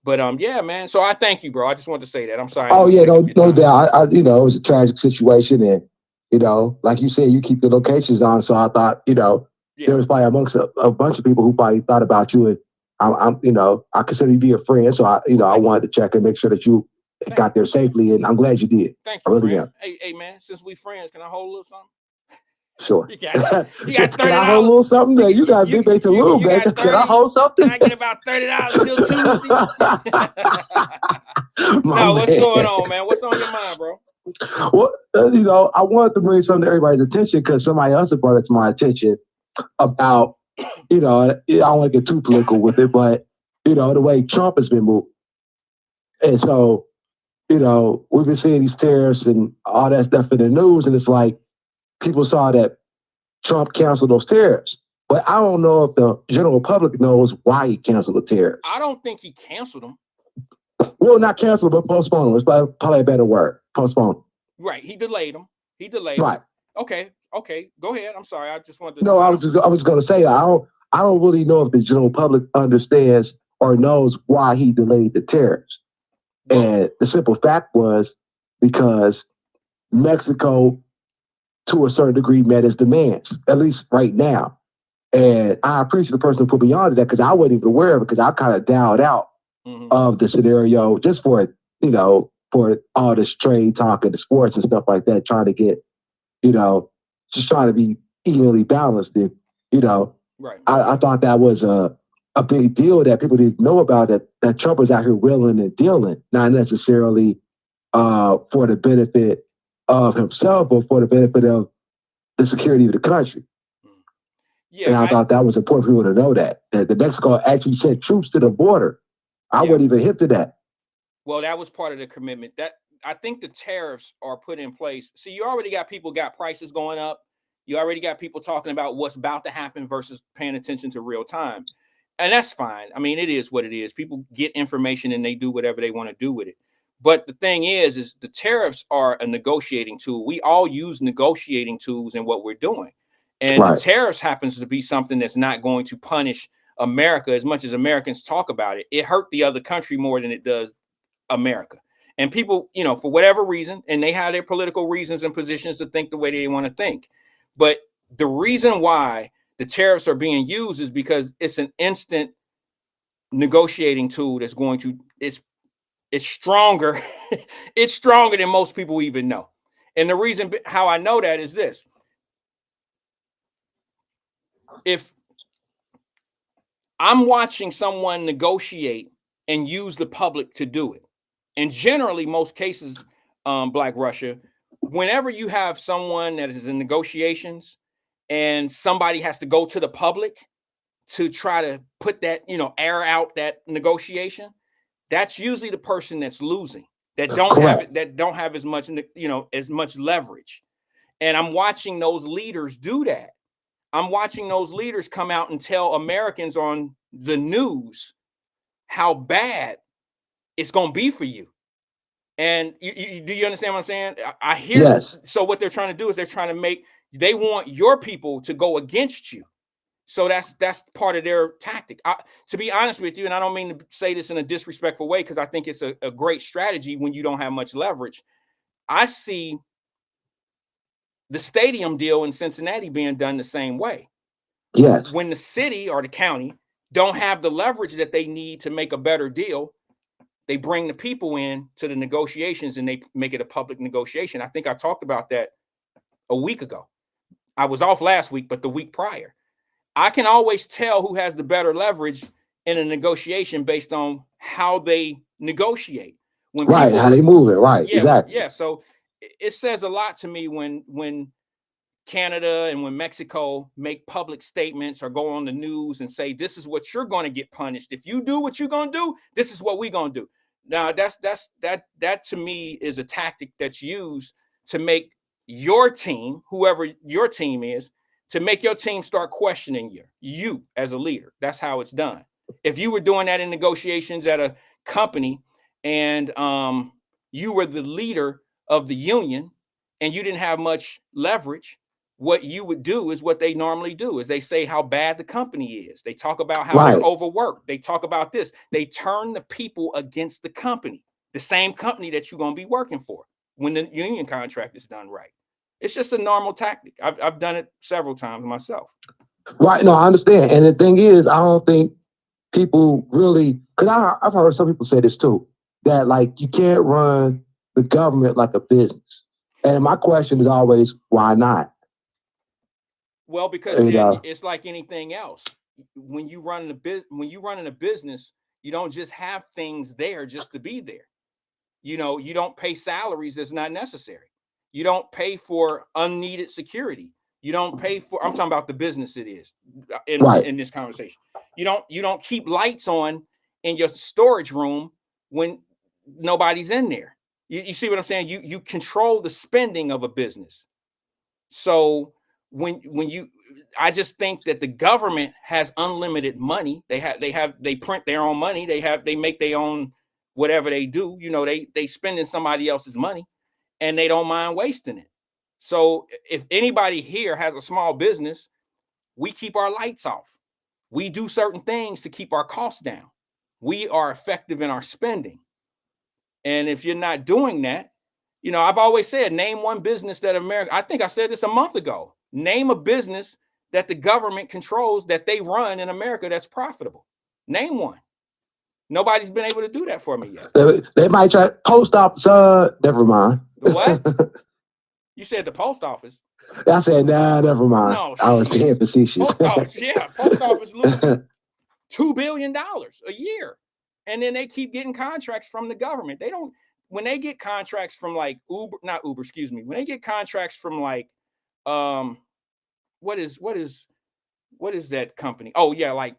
But yeah, man. So I thank you, bro. I just wanted to say that. I'm sorry. Oh yeah, Take up your no time. doubt. It was a tragic situation, and like you said, you keep the locations on. So I thought, there was probably amongst a bunch of people who probably thought about you, and I consider you to be a friend. So I wanted to check and make sure that you got there safely, and I'm glad you did. Thank I you, really friend. am. Hey, man. Since we friends, can I hold a little something? Sure. You got $30. Can I hold a little something? You got big bait to lose, man. got 30. Can I hold something? Can I get about $30 till Tuesday? No, what's Man. going on, man? What's on your mind, bro? Well, I wanted to bring something to everybody's attention because somebody else had brought it to my attention about, I don't want to get too political with it, but, the way Trump has been moved. And so, we've been seeing these tariffs and all that stuff in the news, and it's like people saw that Trump canceled those tariffs. But I don't know if the general public knows why he canceled the tariffs. I don't think he canceled them. Well, not canceled, but postponed them. It's probably a better word. Postponed. Right. He delayed them. Right. Okay. Go ahead. I'm sorry. I just wanted to. No, I was going to say I don't really know if the general public understands or knows why he delayed the tariffs. Well, and the simple fact was because Mexico, to a certain degree, met his demands, at least right now. And I appreciate the person who put me on to that because I wasn't even aware of it because I kind of dialed out of the scenario just for, for all this trade talk and the sports and stuff like that, trying to get, just trying to be evenly balanced. And, right. I thought that was a big deal that people didn't know about, that Trump was out here willing and dealing, not necessarily for the benefit of himself, but for the benefit of the security of the country. Yeah, and I thought that was important for people to know that the Mexico actually sent troops to the border. I wouldn't even hint to that. Well, that was part of the commitment. That I think the tariffs are put in place. See, you already got people got prices going up. You already got people talking about what's about to happen versus paying attention to real time. And that's fine. I mean, it is what it is. People get information and they do whatever they want to do with it. But the thing is the tariffs are a negotiating tool. We all use negotiating tools in what we're doing. And the tariffs happens to be something that's not going to punish America, as much as Americans talk about it, it hurt the other country more than it does America. And people, for whatever reason, and they have their political reasons and positions to think the way they want to think. But the reason why the tariffs are being used is because it's an instant negotiating tool that's going to, it's stronger. It's stronger than most people even know. And the reason how I know that is this. If I'm watching someone negotiate and use the public to do it, and generally most cases, Black Russia, whenever you have someone that is in negotiations and somebody has to go to the public to try to put that, air out that negotiation, that's usually the person that's losing, that don't have it, that don't have as much, as much leverage. And I'm watching those leaders do that. I'm watching those leaders come out and tell Americans on the news how bad it's going to be for you. And do you understand what I'm saying? I hear. Yes. So what they're trying to do is they're trying to they want your people to go against you. So that's part of their tactic. To be honest with you, and I don't mean to say this in a disrespectful way, because I think it's a great strategy when you don't have much leverage. I see the stadium deal in Cincinnati being done the same way. Yes. When the city or the county don't have the leverage that they need to make a better deal, they bring the people in to the negotiations and they make it a public negotiation. I think I talked about that a week ago. I was off last week, but the week prior. I can always tell who has the better leverage in a negotiation based on how they negotiate. When right, how they move it, right? Yeah, exactly. Yeah. So it says a lot to me when Canada and when Mexico make public statements or go on the news and say, this is what you're going to get punished. If you do what you're going to do, this is what we're going to do. Now, that to me is a tactic that's used to make your team, whoever your team is, to make your team start questioning you as a leader. That's how it's done. If you were doing that in negotiations at a company and you were the leader of the union and you didn't have much leverage, what you would do is what they normally do is they say how bad the company is. They talk about how they're overworked. They talk about this. They turn the people against the company, the same company that you're going to be working for when the union contract is done right. It's just a normal tactic. I've done it several times myself. Right. No, I understand. And the thing is, I don't think people really, because I've heard some people say this too, that like you can't run the government like a business. And my question is always, why not? Well, because it's like anything else. When you run in a business, you don't just have things there just to be there. You don't pay salaries that's not necessary. You don't pay for unneeded security. You don't pay for, I'm talking about the business it is in this conversation. You don't keep lights on in your storage room when nobody's in there. You see what I'm saying? You control the spending of a business. So I just think that the government has unlimited money. They print their own money. They make their own whatever they do. They spending somebody else's money and they don't mind wasting it. So if anybody here has a small business, we keep our lights off. We do certain things to keep our costs down. We are effective in our spending. And if you're not doing that, I've always said, name one business that I think I said this a month ago. Name a business that the government controls that they run in America that's profitable. Name one. Nobody's been able to do that for me yet. They might try post office. Never mind. What? You said the post office. I said, nah, never mind. No, I was being facetious. Post office loses $2 billion a year. And then they keep getting contracts from the government. When they get contracts from like when they get contracts from like, what is that company? Oh yeah. Like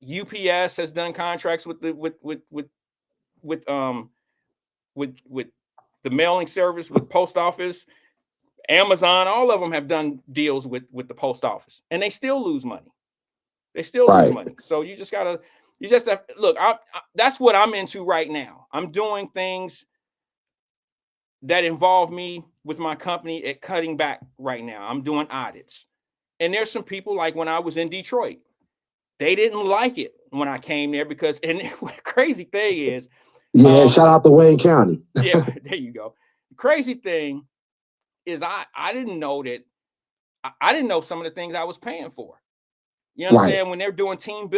UPS has done contracts with the mailing service, with post office, Amazon, all of them have done deals with the post office and they still lose money. Lose money. So you just have look, that's what I'm into right now. I'm doing things that involve me with my company at cutting back right now. I'm doing audits. And there's some people like when I was in Detroit, they didn't like it when I came there because, and the crazy thing is, Yeah, shout out to Wayne County. yeah, there you go. The crazy thing is I didn't know that I didn't know some of the things I was paying for. You Right. understand? When they're doing team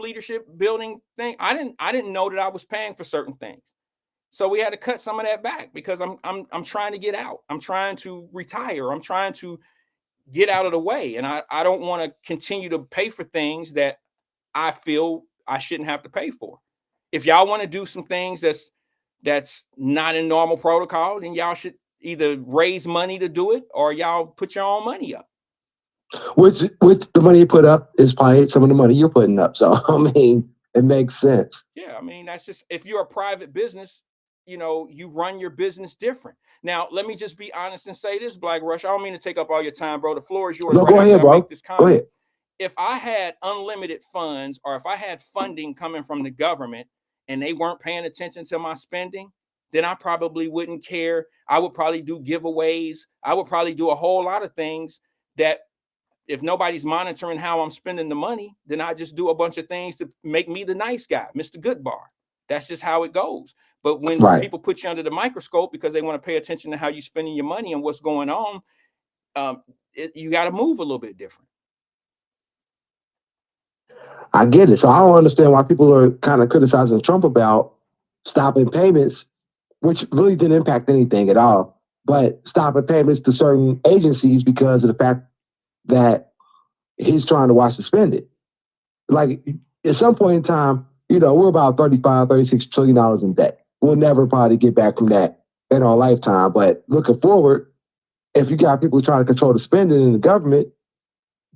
leadership building thing, I didn't know that I was paying for certain things. So we had to cut some of that back because I'm trying to get out. I'm trying to retire. I'm trying to get out of the way. And I don't want to continue to pay for things that I feel I shouldn't have to pay for. If y'all want to do some things that's not in normal protocol, then y'all should either raise money to do it or y'all put your own money up. Which the money you put up is probably some of the money you're putting up. So I mean, it makes sense. Yeah, I mean, that's just, if you're a private business, you know, you run your business different. Now, let me just be honest and say this, Black Rush. I don't mean to take up all your time, bro. The floor is yours. No, Right go after ahead, I bro. make this Go comment. ahead. If I had unlimited funds or if I had funding coming from the government and they weren't paying attention to my spending, then I probably wouldn't care. I would probably do giveaways. I would probably do a whole lot of things that, if nobody's monitoring how I'm spending the money, then I just do a bunch of things to make me the nice guy, Mr. Goodbar. That's just how it goes. But when Right. people put you under the microscope because they want to pay attention to how you're spending your money and what's going on, you got to move a little bit different. I get it. So I don't understand why people are kind of criticizing Trump about stopping payments, which really didn't impact anything at all, but stopping payments to certain agencies because of the fact that he's trying to watch the spending. Like at some point in time, you know, we're about $36 trillion in debt. We'll never probably get back from that in our lifetime. But looking forward, if you got people trying to control the spending in the government,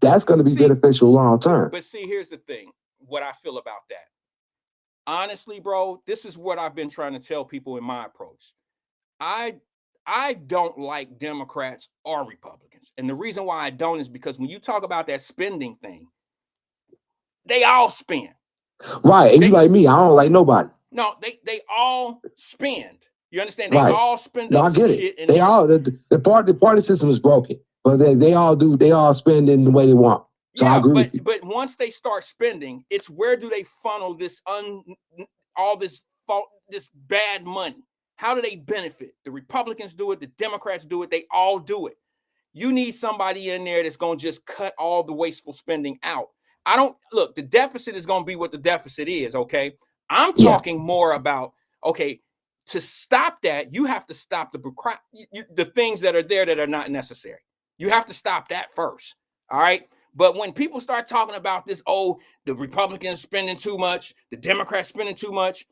that's going to be beneficial long term. But see, here's the thing, what I feel about that. Honestly, bro, this is what I've been trying to tell people in my approach. I don't like Democrats or Republicans. And the reason why I don't is because when you talk about that spending thing, they all spend. Right. And you like me, I don't like nobody. No, they all spend. You understand? They Right. all spend No, up I some get it. shit. And They all the party system is broken, but they all spend in the way they want. So I agree with you. But once they start spending, it's where do they funnel this all this bad money? How do they benefit? The Republicans do it, the Democrats do it, they all do it. You need somebody in there that's going to just cut all the wasteful spending out. I don't look, the deficit is going to be what the deficit is, okay? I'm talking more about, okay, to stop that, you have to stop the things that are there that are not necessary. You have to stop that first. All right. But when people start talking about this, oh, the Republicans spending too much, the Democrats spending too much,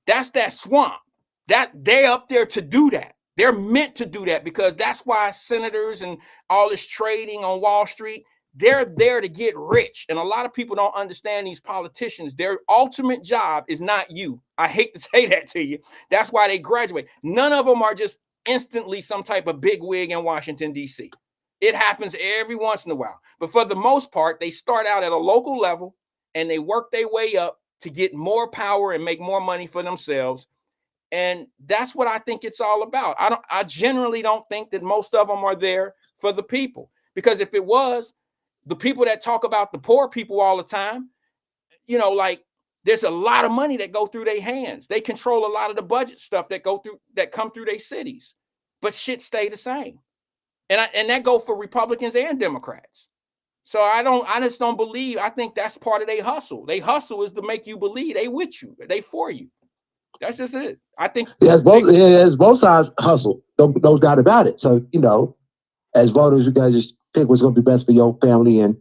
that's that swamp. That they're up there to do that. They're meant to do that because that's why senators and all this trading on Wall Street, they're there to get rich. And a lot of people don't understand these politicians. Their ultimate job is not you. I hate to say that to you. That's why they graduate. None of them are just instantly some type of big wig in Washington, D.C. It happens every once in a while. But for the most part, they start out at a local level and they work their way up to get more power and make more money for themselves. And that's what I think it's all about. I generally don't think that most of them are there for the people, because if it was, the people that talk about the poor people all the time, you know, like there's a lot of money that go through their hands. They control a lot of the budget stuff that come through their cities, but shit stay the same. And that go for Republicans and Democrats. So I just don't believe. I think that's part of their hustle. They hustle is to make you believe they with you, they for you. That's just it. I think it's both sides hustle. No doubt about it. So, you know, as voters, you guys just pick what's going to be best for your family and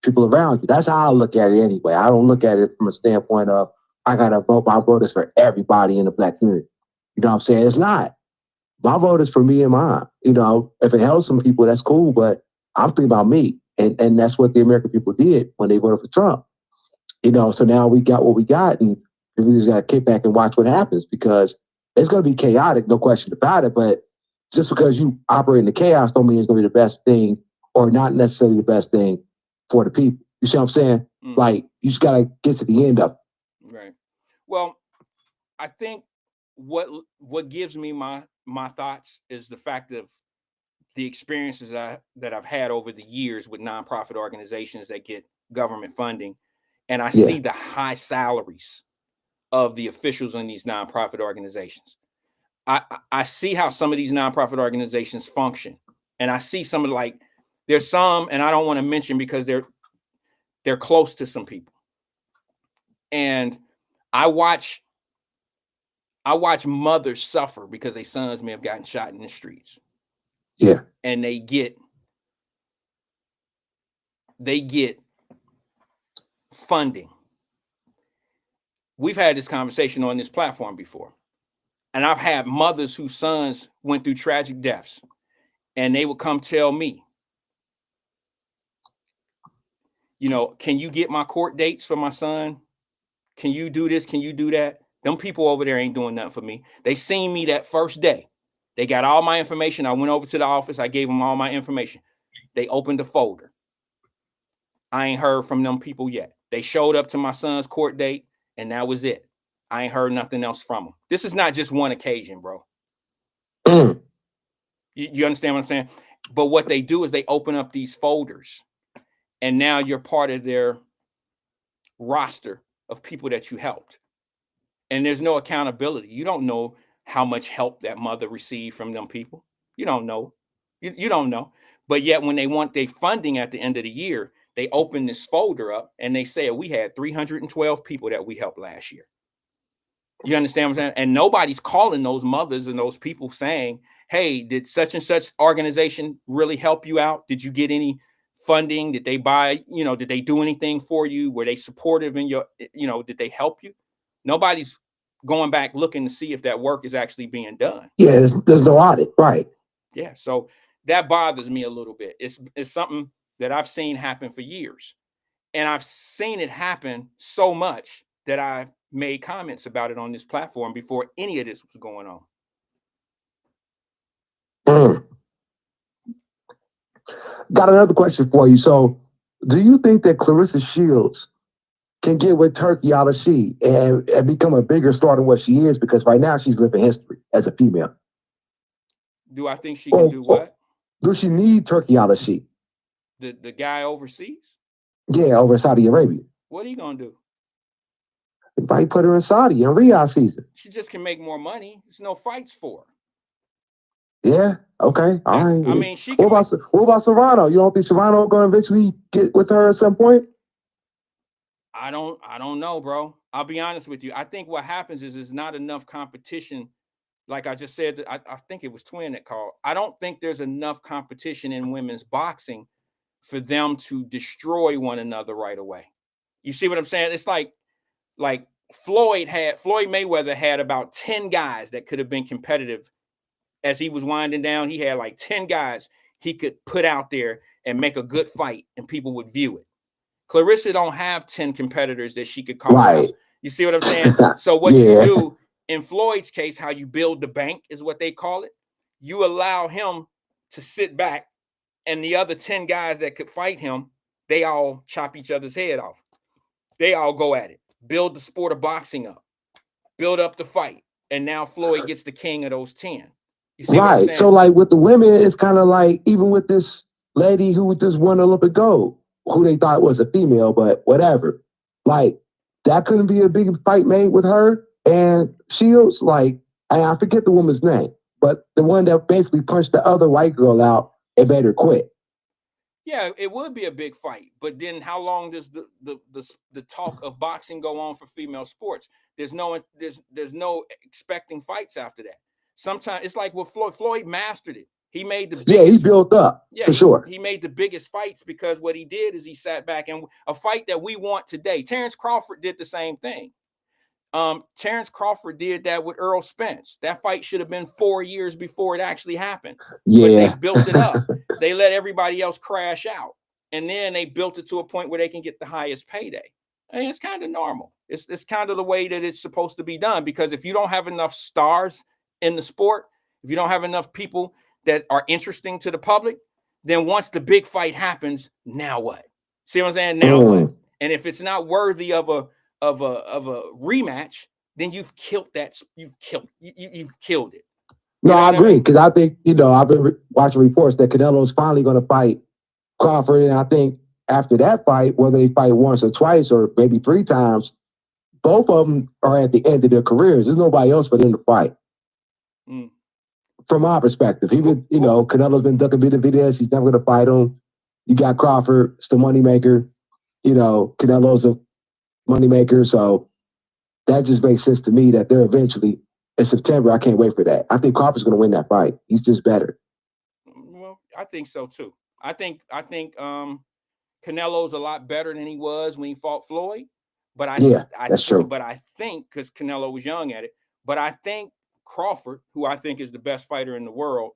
people around you. That's how I look at it anyway. I don't look at it from a standpoint of I got to vote. My vote is for everybody in the Black community. You know what I'm saying? It's not. My vote is for me and mine. You know, if it helps some people, that's cool. But I'm thinking about me. And that's what the American people did when they voted for Trump. You know, so now we got what we got. And we just got to kick back and watch what happens, because it's going to be chaotic, no question about it. But just because you operate in the chaos don't mean it's going to be the best thing, or not necessarily the best thing for the people. You see what I'm saying? Mm-hmm. Like, you just got to get to the end of it. Right. Well, I think what gives me my thoughts is the fact of the experiences that I've had over the years with nonprofit organizations that get government funding, and I Yeah. see the high salaries of the officials in these nonprofit organizations. I see how some of these nonprofit organizations function, and I see some of like there's some, and I don't want to mention because they're close to some people, and I watch mothers suffer because their sons may have gotten shot in the streets, Yeah. and they get funding. We've had this conversation on this platform before, and I've had mothers whose sons went through tragic deaths, and they would come tell me, you know, can you get my court dates for my son? Can you do this? Can you do that? Them people over there ain't doing nothing for me. They seen me that first day. They got all my information. I went over to the office. I gave them all my information. They opened the folder. I ain't heard from them people yet. They showed up to my son's court date, and that was it. I ain't heard nothing else from them. This is not just one occasion, bro. Mm. You understand what I'm saying? But what they do is they open up these folders, and now you're part of their roster of people that you helped. And there's no accountability. You don't know how much help that mother received from them people. You don't know. You don't know. But yet when they want their funding at the end of the year, they open this folder up and they say, we had 312 people that we helped last year. You understand what I'm saying? And nobody's calling those mothers and those people saying, hey, did such and such organization really help you out? Did you get any funding? Did they buy, you know, did they do anything for you? Were they supportive in your, you know, did they help you? Nobody's going back looking to see if that work is actually being done. Yeah, there's no audit, right? Yeah, so that bothers me a little bit. It's something that I've seen happen for years. And I've seen it happen so much that I've made comments about it on this platform before any of this was going on. Mm. Got another question for you. So, do you think that Clarissa Shields can get with Turkey Al-Rashid and become a bigger star than what she is? Because right now she's living history as a female. Do I think she can do what? Do she need Turkey Al-Rashid? The guy overseas? Yeah, over in Saudi Arabia. What are you gonna do? They probably put her in Saudi in Riyadh season. She just can make more money. There's no fights for her. Yeah. Okay. All right. I mean, she. What about Serrano? You don't think Serrano going to eventually get with her at some point? I don't know, bro. I'll be honest with you. I think what happens is there's not enough competition. Like I just said, I think it was Twin that called. I don't think there's enough competition in women's boxing for them to destroy one another right away. You see what I'm saying? It's like Floyd Mayweather had about 10 guys that could have been competitive as he was winding down. He had like 10 guys he could put out there and make a good fight and people would view it. Clarissa don't have 10 competitors that she could call out. You see what I'm saying? So what you do in Floyd's case, how you build the bank is what they call it. You allow him to sit back and the other 10 guys that could fight him, they all chop each other's head off. They all go at it. Build the sport of boxing up. Build up the fight. And now Floyd gets the king of those 10. You see what I'm saying? So like with the women, it's kind of like even with this lady who just won Olympic gold, who they thought was a female, but whatever. Like that couldn't be a big fight made with her and Shields. Like, and I forget the woman's name, but the one that basically punched the other white girl out and made her quit. Yeah, it would be a big fight, but then how long does the talk of boxing go on for female sports? There's no expecting fights after that. Sometimes it's like with Floyd mastered it. He made the biggest, he built up for sure. He made the biggest fights because what he did is he sat back and a fight that we want today. Terrence Crawford did the same thing. Terrence Crawford did that with Earl Spence. That fight should have been 4 years before it actually happened. Yeah. But they built it up. They let everybody else crash out. And then they built it to a point where they can get the highest payday. And it's kind of normal. It's kind of the way that it's supposed to be done. Because if you don't have enough stars in the sport, if you don't have enough people that are interesting to the public, then once the big fight happens, now what? See what I'm saying? Now what? And if it's not worthy of a rematch, then you've killed that. You've killed it. No, I agree. Because I think, I've been watching reports that Canelo's finally going to fight Crawford. And I think after that fight, whether they fight once or twice or maybe 3 times, both of them are at the end of their careers. There's nobody else for them to fight. Mm. From my perspective, he would, Canelo's been ducking Benavidez. He's never going to fight him. You got Crawford, it's the moneymaker. Canelo's a moneymaker. So that just makes sense to me that they're eventually in September. I can't wait for that. I think Crawford's going to win that fight. He's just better. Well, I think so too. I think Canelo's a lot better than he was when he fought Floyd. But that's true. But I think because Canelo was young at it, but I think Crawford, who I think is the best fighter in the world,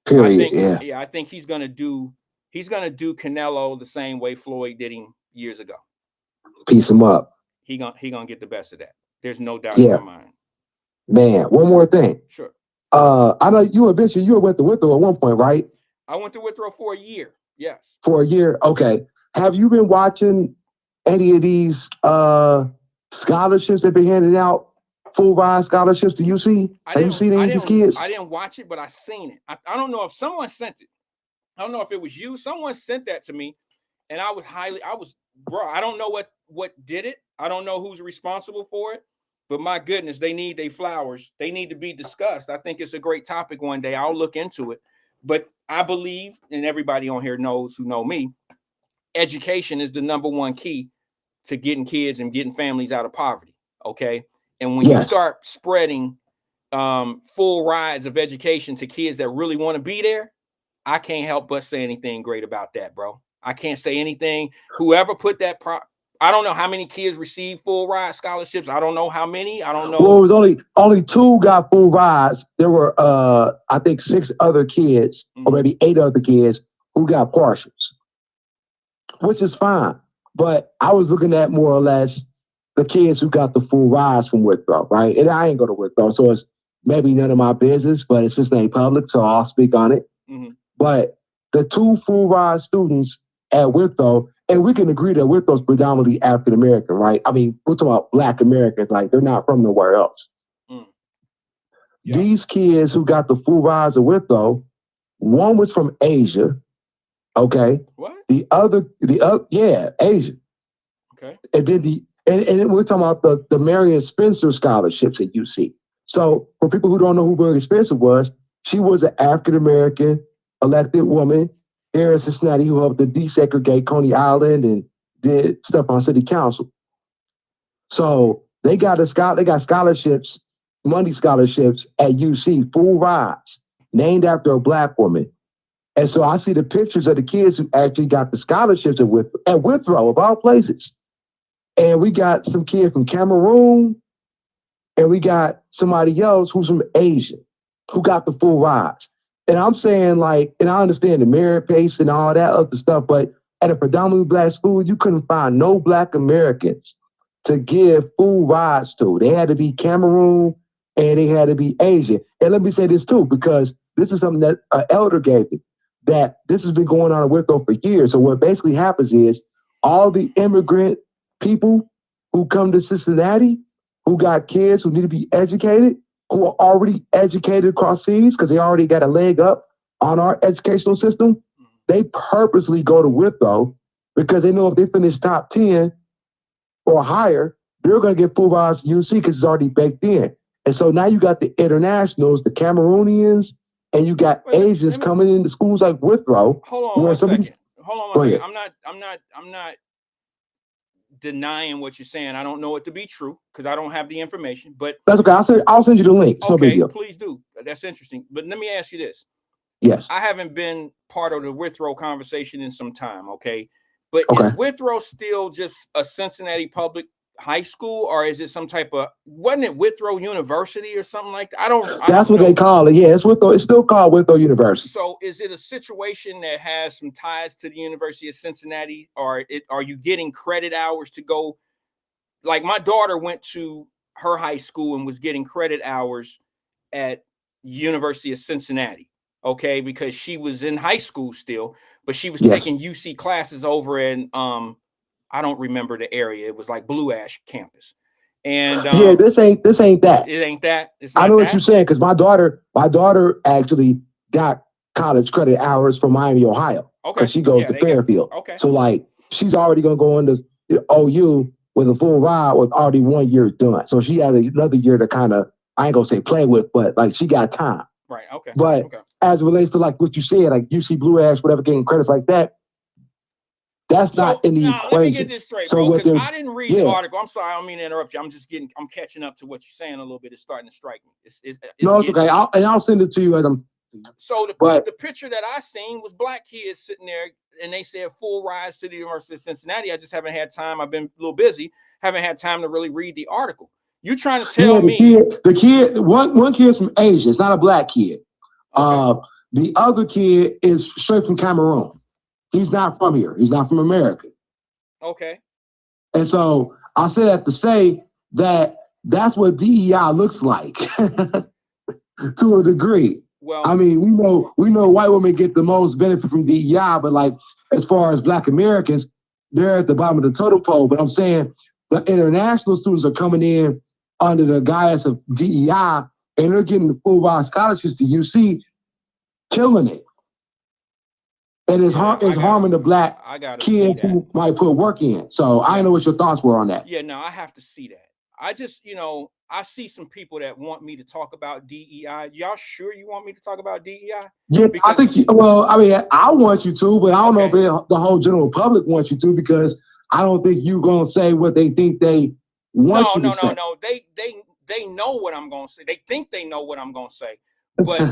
Period. I think he's gonna do Canelo the same way Floyd did him years ago. Piece him up. He gonna get the best of that. There's no doubt in my mind. Man, one more thing. Sure. I know you mentioned you went to Withrow at one point, right? I went to Withrow for a year. Yes. For a year. Okay. Have you been watching any of these scholarships they've been handing out? Full ride scholarships to UC? Have you seen any of these kids? I didn't watch it, but I seen it. I don't know if someone sent it. I don't know if it was you. Someone sent that to me, and I don't know what did it. I don't know who's responsible for it, but my goodness, they need their flowers. They need to be discussed. I think it's a great topic one day. I'll look into it. But I believe, and everybody on here knows who know me, education is the number one key to getting kids and getting families out of poverty. Okay. And when you start spreading full rides of education to kids that really want to be there, I can't help but say anything great about that, bro. I can't say anything. Whoever put that I don't know how many kids received full ride scholarships. I don't know how many. I don't know. Well, it was only 2 got full rides. There were I think 6 other kids, or maybe 8 other kids who got partials, which is fine. But I was looking at more or less the kids who got the full rides from Withrow, right? And I ain't going to Withrow, so it's maybe none of my business, but it's just ain't public, so I'll speak on it. Mm-hmm. But the 2 full ride students at Withrow, and we can agree that Withrow's predominantly African American, right? I mean, we're talking about Black Americans, like they're not from nowhere else. Mm. Yeah. These kids who got the full rides at Withrow, one was from Asia, okay? What? The other, Asia. Okay. And then and we're talking about the Marion Spencer scholarships at UC. So for people who don't know who Marion Spencer was, she was an African American elected woman here in Cincinnati who helped to desegregate Coney Island and did stuff on city council. So they got scholarships, money scholarships at UC, full rides, named after a Black woman. And so I see the pictures of the kids who actually got the scholarships at Withrow, of all places. And we got some kid from Cameroon, and we got somebody else who's from Asia who got the full rides. And I'm saying, like, and I understand the merit pace and all that other stuff, but at a predominantly Black school, you couldn't find no Black Americans to give full rides to. They had to be Cameroon and they had to be Asian. And let me say this too, because this is something that an elder gave me, that this has been going on with them for years. So what basically happens is all the immigrant people who come to Cincinnati, who got kids who need to be educated, who are already educated across seas because they already got a leg up on our educational system, they purposely go to Withrow because they know if they finish top 10 or higher, they're going to get full rides to UC because it's already baked in. And so now you got the internationals, the Cameroonians, and you got Asians coming into schools like Withrow. Hold on one second. I'm not denying what you're saying. I don't know it to be true because I don't have the information. But that's okay. I'll send you the link. It's no big deal. Please do. That's interesting. But let me ask you this. Yes. I haven't been part of the Withrow conversation in some time. Okay. But is Withrow still just a Cincinnati public high school, or is it some type of, wasn't it Withrow University or something like that? That's what they call it. Yeah, it's Withrow. It's still called Withrow University. So is it a situation that has some ties to the University of Cincinnati, or are you getting credit hours to go? Like my daughter went to her high school and was getting credit hours at University of Cincinnati. Okay, because she was in high school still, but she was taking UC classes over in I don't remember the area. It was like Blue Ash campus. And this ain't that. It ain't that. I know what you're saying, because my daughter actually got college credit hours from Miami, Ohio. Okay. Because she goes to Fairfield. Okay. So like she's already gonna go into OU with a full ride with already 1 year done. So she has another year to kind of, I ain't gonna say play with, but like she got time. Right. Okay. But Okay. as it relates to like what you said, like UC Blue Ash, whatever, getting credits like that, that's So not in the now let me get equation. this straight, So bro, what because they're, I didn't read the yeah, article. I'm sorry, I don't mean to interrupt you. I'm catching up to what you're saying a little bit. It's starting to strike me. It's no, it's getting. okay. I'll send it to you as I'm. So But the picture that I seen was black kids sitting there, and they said full rides to the University of Cincinnati. I just haven't had time. I've been a little busy. Haven't had time to really read the article. You trying to tell yeah, me? the kid, one kid's from Asia. It's not a black kid. Okay. The other kid is straight from Cameroon. He's not from here. He's not from America. Okay. And so I say that to say that that's what DEI looks like to a degree. Well, I mean, we know white women get the most benefit from DEI, but like as far as Black Americans, they're at the bottom of the totem pole. But I'm saying the international students are coming in under the guise of DEI, and they're getting the full ride scholarships to UC, killing it. And it's harming the black I gotta see kids that. who might put work in. So I Yeah. know what your thoughts were on that. Yeah, no, I have to see that. I just, I see some people that want me to talk about DEI. Y'all sure you want me to talk about DEI? Yeah, I think. I mean, I want you to, but I don't know Okay. if the whole general public wants you to, because I don't think you're gonna say what they think they want you to say. No. They know what I'm gonna say. They think they know what I'm gonna say, but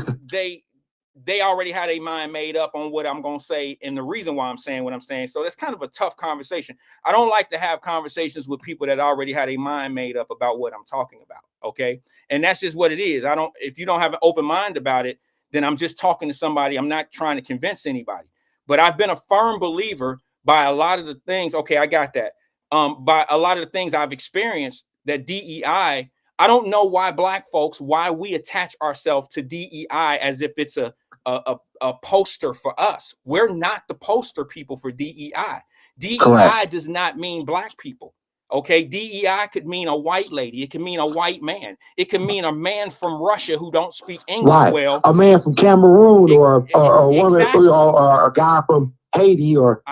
they already had a mind made up on what I'm going to say and the reason why I'm saying what I'm saying. So that's kind of a tough conversation. I don't like to have conversations with people that already had a mind made up about what I'm talking about. Okay. And that's just what it is. If you don't have an open mind about it, then I'm just talking to somebody. I'm not trying to convince anybody, but I've been a firm believer by a lot of the things. Okay. I got that. By a lot of the things I've experienced that DEI, I don't know why black folks, why we attach ourselves to DEI as if it's a poster for us. We're not the poster people for DEI. DEI Correct. does not mean black people. Okay, DEI could mean a white lady. It can mean a white man. It can mean a man from Russia who don't speak English Right. well. A man from Cameroon or a woman exactly. or a guy from Haiti or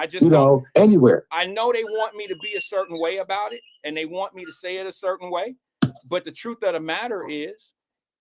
anywhere. I know they want me to be a certain way about it, and they want me to say it a certain way. But the truth of the matter is,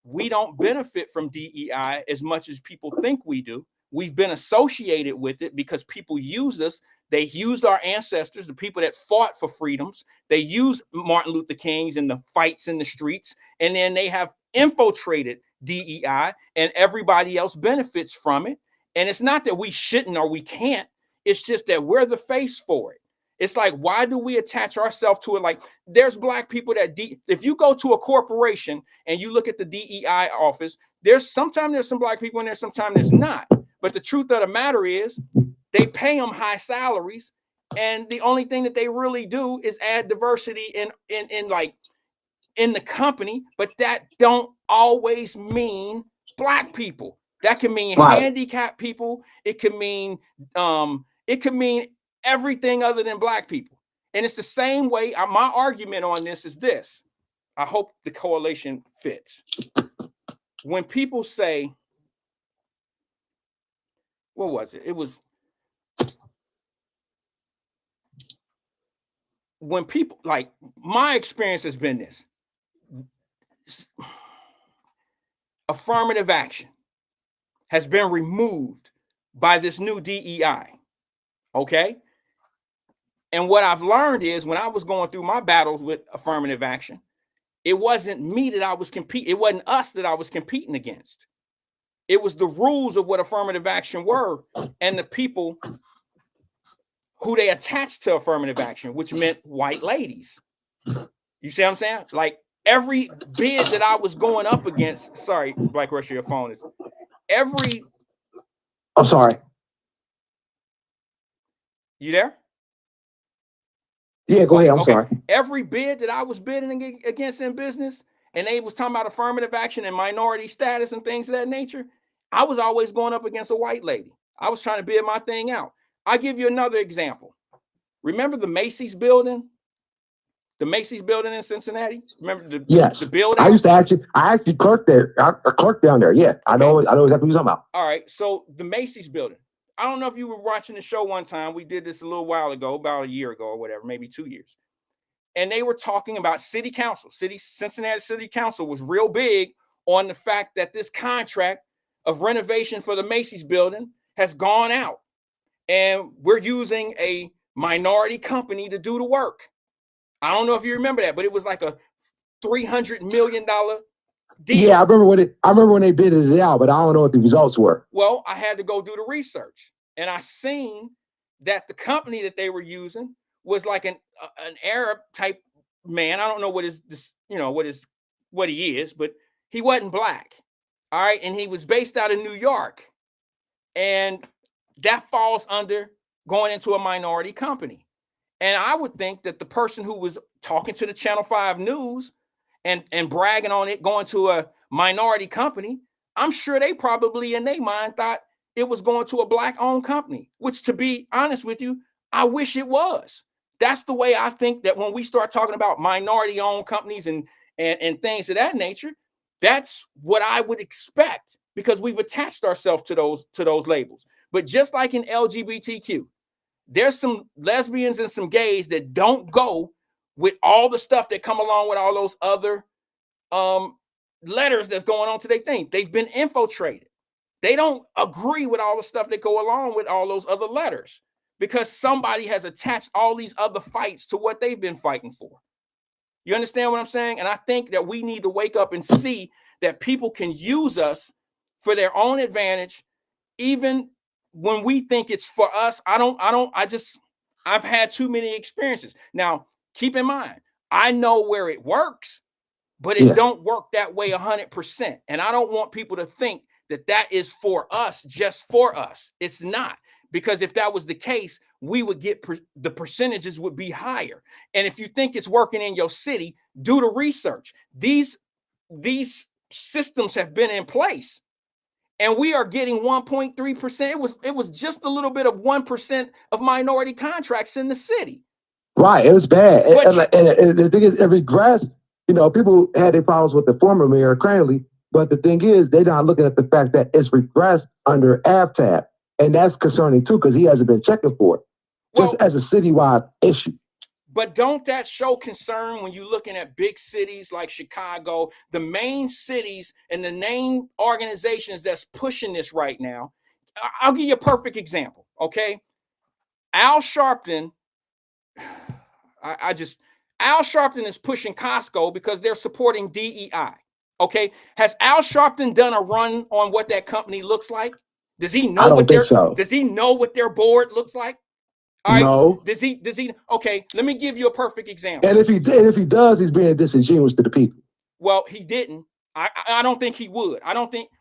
we don't benefit from DEI as much as people think we do. We've been associated with it because people use us. They used our ancestors, the people that fought for freedoms. They used Martin Luther King's and the fights in the streets. And then they have infiltrated DEI, and everybody else benefits from it. And it's not that we shouldn't or we can't. It's just that we're the face for it. It's like, why do we attach ourselves to it? Like, there's black people that if you go to a corporation and you look at the DEI office, sometimes there's some black people in there, sometimes there's not. But the truth of the matter is, they pay them high salaries, and the only thing that they really do is add diversity in the company. But that don't always mean black people. That can mean handicapped people. It can mean everything other than black people. And it's the same way. My argument on this is this. I hope the correlation fits. When people say, what was it? It was when people, like, my experience has been this. Affirmative action has been removed by this new DEI. Okay? And what I've learned is, when I was going through my battles with affirmative action, it wasn't me that I was competing. It wasn't us that I was competing against. It was the rules of what affirmative action were and the people who they attached to affirmative action, which meant white ladies. You see what I'm saying? Like, every bid that I was going up against, sorry, Black Russia, your phone is I'm sorry. You there? Yeah, go ahead. I'm sorry. Every bid that I was bidding against in business, and they was talking about affirmative action and minority status and things of that nature, I was always going up against a white lady. I was trying to bid my thing out. I'll give you another example. Remember the Macy's building? The Macy's building in Cincinnati? Remember the building? I actually clerked there. I clerked down there. Yeah, okay. I know exactly what you're talking about. All right. So the Macy's building. I don't know if you were watching the show one time. We did this a little while ago, about a year ago or whatever, maybe 2 years. And they were talking about city council. Cincinnati City Council was real big on the fact that this contract of renovation for the Macy's building has gone out. And we're using a minority company to do the work. I don't know if you remember that, but it was like a $300 million deal. Yeah, I remember when they bid it out, but I don't know what the results were. Well, I had to go do the research, and I seen that the company that they were using was like an Arab type man. I don't know what he is, but he wasn't black. All right, and he was based out of New York, and that falls under going into a minority company. And I would think that the person who was talking to the Channel 5 News and bragging on it going to a minority company, I'm sure they probably in their mind thought it was going to a black-owned company, which, to be honest with you, I wish it was. That's the way I think that when we start talking about minority-owned companies and things of that nature, that's what I would expect, because we've attached ourselves to those labels. But just like in LGBTQ, there's some lesbians and some gays that don't go with all the stuff that come along with all those other letters that's going on to their thing. They've been infiltrated. They don't agree with all the stuff that go along with all those other letters because somebody has attached all these other fights to what they've been fighting for. You understand what I'm saying? And I think that we need to wake up and see that people can use us for their own advantage, even when we think it's for us. I've had too many experiences. Now, keep in mind, I know where it works, but it don't work that way 100%. And I don't want people to think that that is for us, just for us. It's not. Because if that was the case, we would get the percentages would be higher. And if you think it's working in your city, do the research. These systems have been in place, and we are getting 1.3%. It was just a little bit of 1% of minority contracts in the city. Right, it was bad. And the thing is, it regressed. People had their problems with the former mayor, Cranley, but the thing is, they're not looking at the fact that it's regressed under AFTAB. And that's concerning too, because he hasn't been checking for it, just as a citywide issue. But don't that show concern when you're looking at big cities like Chicago, the main cities and the main organizations that's pushing this right now? I'll give you a perfect example, okay? Al Sharpton, Al Sharpton is pushing Costco because they're supporting DEI, okay? Has Al Sharpton done a run on what that company looks like? Does he know Does he know what their board looks like? All right. No. Does he? Okay, let me give you a perfect example. And if he does, he's being disingenuous to the people. Well, he didn't. I don't think he would.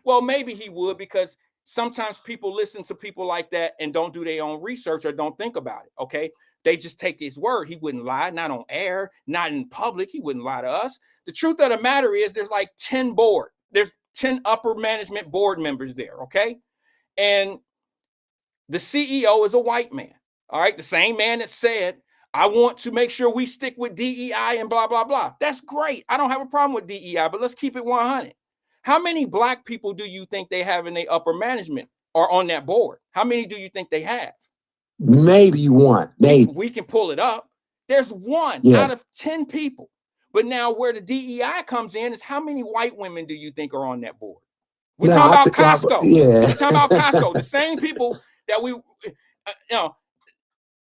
Well, maybe he would, because sometimes people listen to people like that and don't do their own research or don't think about it. Okay. They just take his word. He wouldn't lie, not on air, not in public. He wouldn't lie to us. The truth of the matter is there's like 10 There's 10 upper management board members there. Okay. And the CEO is a white man. All right. The same man that said, I want to make sure we stick with DEI and blah, blah, blah. That's great. I don't have a problem with DEI, but let's keep it 100. How many black people do you think they have in their upper management or on that board? How many do you think they have? Maybe one. Maybe. We can pull it up. There's one out of 10 people. But now where the DEI comes in is how many white women do you think are on that board? We're talking about Costco. We're talking about Costco. The same people that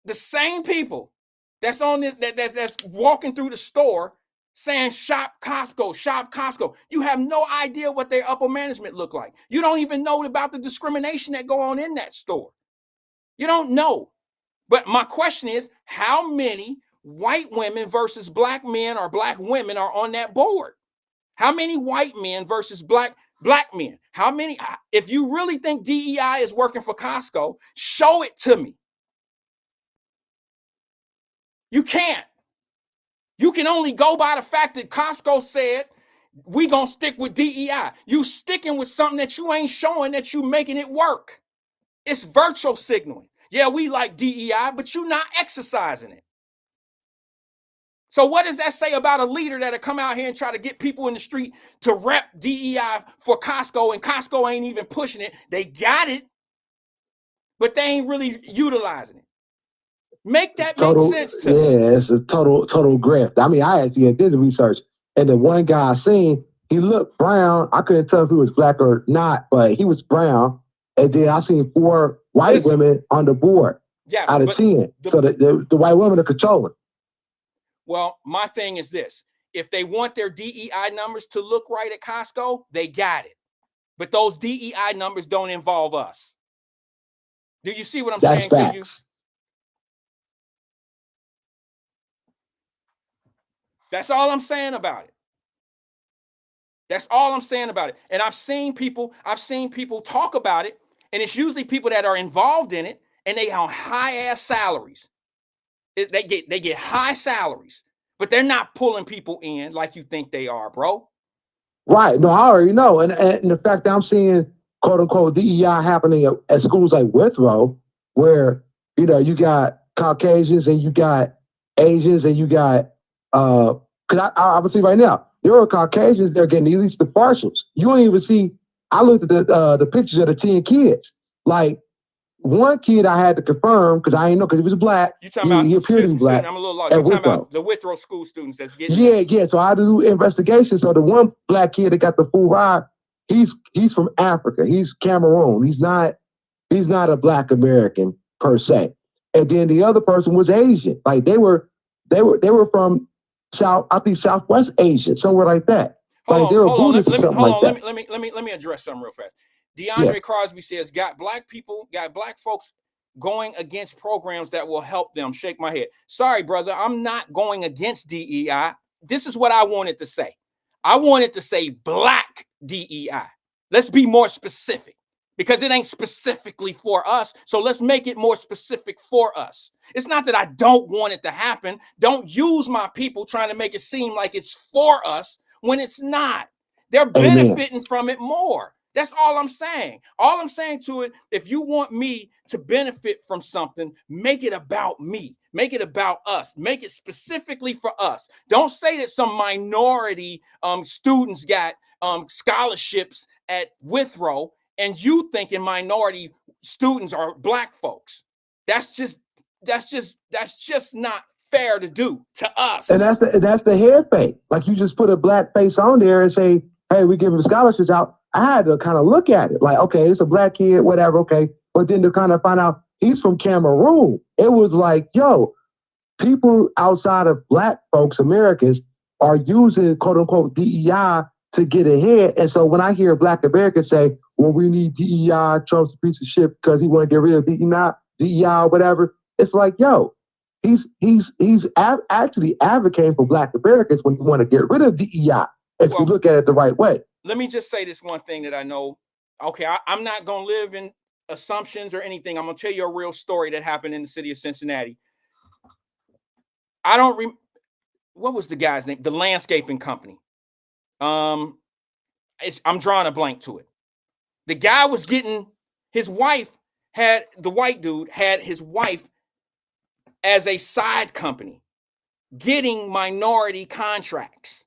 the same people that's on this, that's walking through the store saying shop Costco, shop Costco. You have no idea what their upper management look like. You don't even know about the discrimination that go on in that store. You don't know. But my question is, how many white women versus black men or black women are on that board? How many white men versus black men? How many? If you really think DEI is working for Costco, show it to me. You can't. You can only go by the fact that Costco said, we gonna stick with DEI. You sticking with something that you ain't showing that you making it work. It's virtual signaling. Yeah, we like DEI, but you're not exercising it. So what does that say about a leader that'll come out here and try to get people in the street to rep DEI for Costco, and Costco ain't even pushing it? They got it, but they ain't really utilizing it. Make that make Total, sense to me. yeah, it's a total grift. I mean, I actually did the research, and the one guy I seen, he looked brown. I couldn't tell if he was black or not, but he was brown. And then I seen 4 white Listen. women on the board Yes, out of but 10. So the white women are controlling. well, my thing is this. If they want their DEI numbers to look right at Costco, they got it. But those DEI numbers don't involve us. Do you see what I'm That's saying to you? facts. That's all I'm saying about it. That's all I'm saying about it. And I've seen people talk about it, and it's usually people that are involved in it, and they have high ass salaries. They get high salaries, but they're not pulling people in like you think they are, bro. Right. No, I already know. And the fact that I'm seeing quote unquote DEI happening at schools like Withrow, where, you got Caucasians and you got Asians and you got, because I would see right now, there are Caucasians that are getting at least the partials. You don't even see, I looked at the pictures of the 10 kids. Like, one kid I had to confirm because I didn't know because he was black. You talking about? He appeared to be black. I'm a little lost. You talking about the Withrow school students that's getting? Yeah. So I had to do investigation. So the one black kid that got the full ride, he's from Africa. He's Cameroon. He's not a black American per se. And then the other person was Asian. Like they were from Southwest Asia, somewhere like that. Like they were Buddhists or something like that. Let me address something real fast. DeAndre Crosby says, got black folks going against programs that will help them. Shake my head. Sorry, brother. I'm not going against DEI. This is what I wanted to say. I wanted to say black DEI. Let's be more specific because it ain't specifically for us. So let's make it more specific for us. It's not that I don't want it to happen. Don't use my people trying to make it seem like it's for us when it's not. They're benefiting from it more. That's all I'm saying. All I'm saying to it, if you want me to benefit from something, make it about me. Make it about us. Make it specifically for us. Don't say that some minority students got scholarships at Withrow and you thinking minority students are black folks. That's just not fair to do to us. And that's the head fake. Like you just put a black face on there and say, hey, we giving scholarships out. I had to kind of look at it like, okay, it's a black kid, whatever, okay. But then to kind of find out he's from Cameroon, it was like, yo, people outside of black folks, Americans, are using quote unquote DEI to get ahead. And so when I hear black Americans say, well, we need DEI, Trump's a piece of shit because he want to get rid of DEI or whatever, it's like, yo, he's actually advocating for black Americans when you want to get rid of DEI, if you look at it the right way. Let me just say this one thing that I know. Okay, I'm not going to live in assumptions or anything. I'm going to tell you a real story that happened in the city of Cincinnati. What was the guy's name? The landscaping company. I'm drawing a blank to it. The guy was getting his wife the white dude had his wife as a side company, getting minority contracts.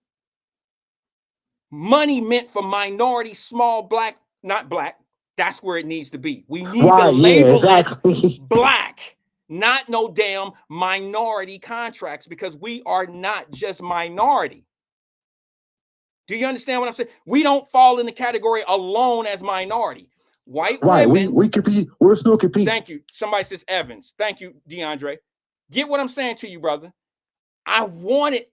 Money meant for minority, small, black, not black. That's where it needs to be. We need to label it black, not no damn minority contracts because we are not just minority. Do you understand what I'm saying? We don't fall in the category alone as minority. White women. We compete. We're still competing. Thank you. Somebody says Evans. Thank you, DeAndre. Get what I'm saying to you, brother. I want it.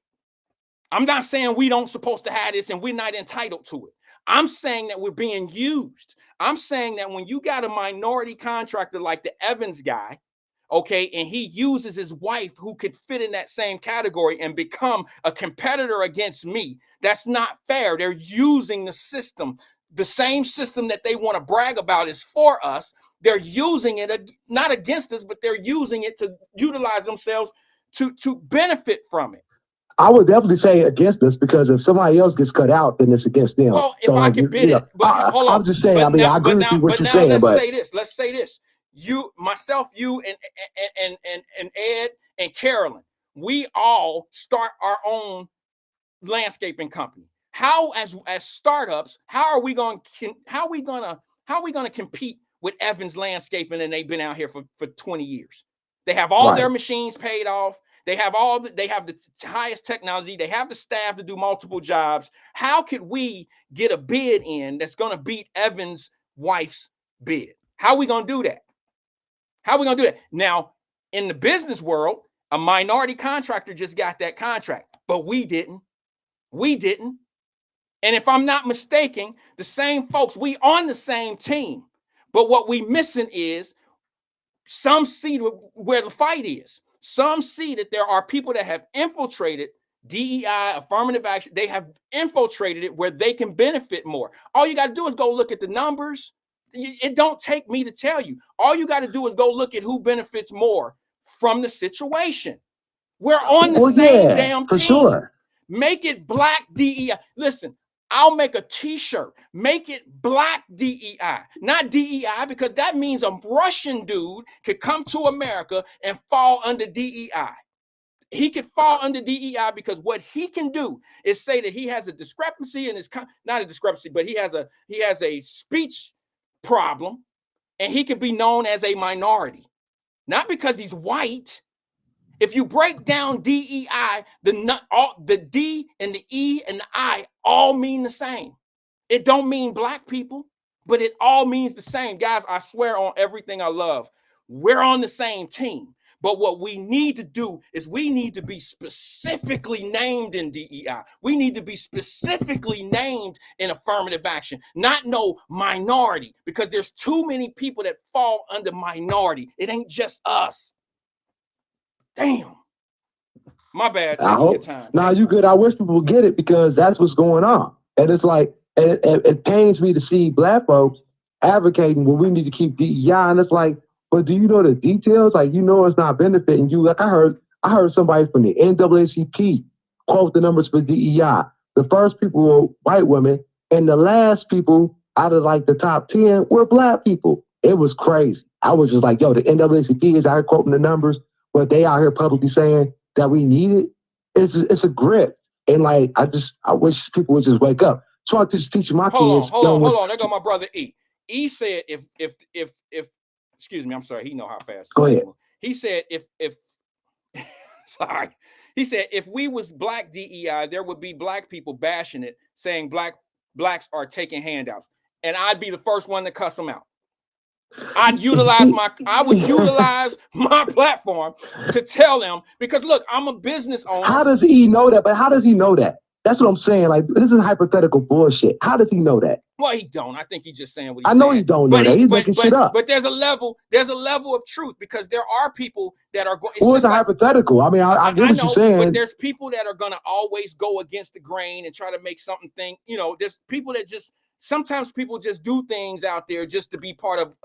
I'm not saying we don't supposed to have this and we're not entitled to it. I'm saying that we're being used. I'm saying that when you got a minority contractor like the Evans guy, okay, and he uses his wife who could fit in that same category and become a competitor against me, that's not fair. They're using the system. The same system that they want to brag about is for us. They're using it, not against us, but they're using it to utilize themselves to benefit from it. I would definitely say against us because if somebody else gets cut out, then it's against them. Well, if I could bid it, but hold on. I'm just saying. I mean, I agree with you what you're saying. Let's say this. You, myself, you, and Ed and Carolyn, we all start our own landscaping company. How, as startups, how are we going to compete with Evans Landscaping, and they've been out here for 20 years. They have all their machines paid off. They have the highest technology. They have the staff to do multiple jobs. How could we get a bid in that's going to beat Evans' wife's bid? How are we going to do that? How are we going to do that? Now, in the business world, a minority contractor just got that contract, but we didn't. We didn't. And if I'm not mistaken, the same folks, we on the same team. But what we missing is some see where the fight is. Some see that there are people that have infiltrated DEI, affirmative action. They have infiltrated it where they can benefit more. All you got to do is go look at the numbers. It don't take me to tell you. All you got to do is go look at who benefits more from the situation. We're on the same damn team. Sure. Make it black DEI. Listen, I'll make a t-shirt. Make it black DEI, not DEI, because that means a Russian dude could come to America and fall under DEI. He could fall under DEI because what he can do is say that he has a discrepancy in his, not a discrepancy, but he has a speech problem, and he could be known as a minority, not because he's white. If you break down DEI, the D and the E and the I all mean the same. It don't mean black people, but it all means the same. Guys, I swear on everything I love, we're on the same team. But what we need to do is we need to be specifically named in DEI. We need to be specifically named in affirmative action, not no minority, because there's too many people that fall under minority. It ain't just us. Damn. My bad. Taking your time. Nah, you good. I wish people would get it because that's what's going on. And it's like, it pains me to see black folks advocating, well, we need to keep DEI. And it's like, but do you know the details? Like, you know, it's not benefiting you. Like I heard somebody from the NAACP quote the numbers for DEI. The first people were white women, and the last people out of like the top 10 were black people. It was crazy. I was just like, yo, the NAACP is out here quoting the numbers, but they out here publicly saying that we need it. It's a grip. And like, I wish people would just wake up. So I just teach my kids. Hold on. There go my brother E. E said if excuse me, I'm sorry. He know how fast. Go ahead. He said if sorry. He said if we was black DEI, there would be black people bashing it, saying blacks are taking handouts, and I'd be the first one to cuss them out. I would utilize my platform to tell them, because look, I'm a business owner. How does he know that? But how does he know that? That's what I'm saying. Like, this is hypothetical bullshit. How does he know that? Well, he don't. I think he's just saying what he's saying. I know saying. he don't know that. He's making shit up. But there's a level of truth, because there are people that are going. Well, it's like, hypothetical. I mean, I get what you're saying. But there's people that are going to always go against the grain and try to make something think. You know, there's people that just, sometimes people just do things out there just to be part of,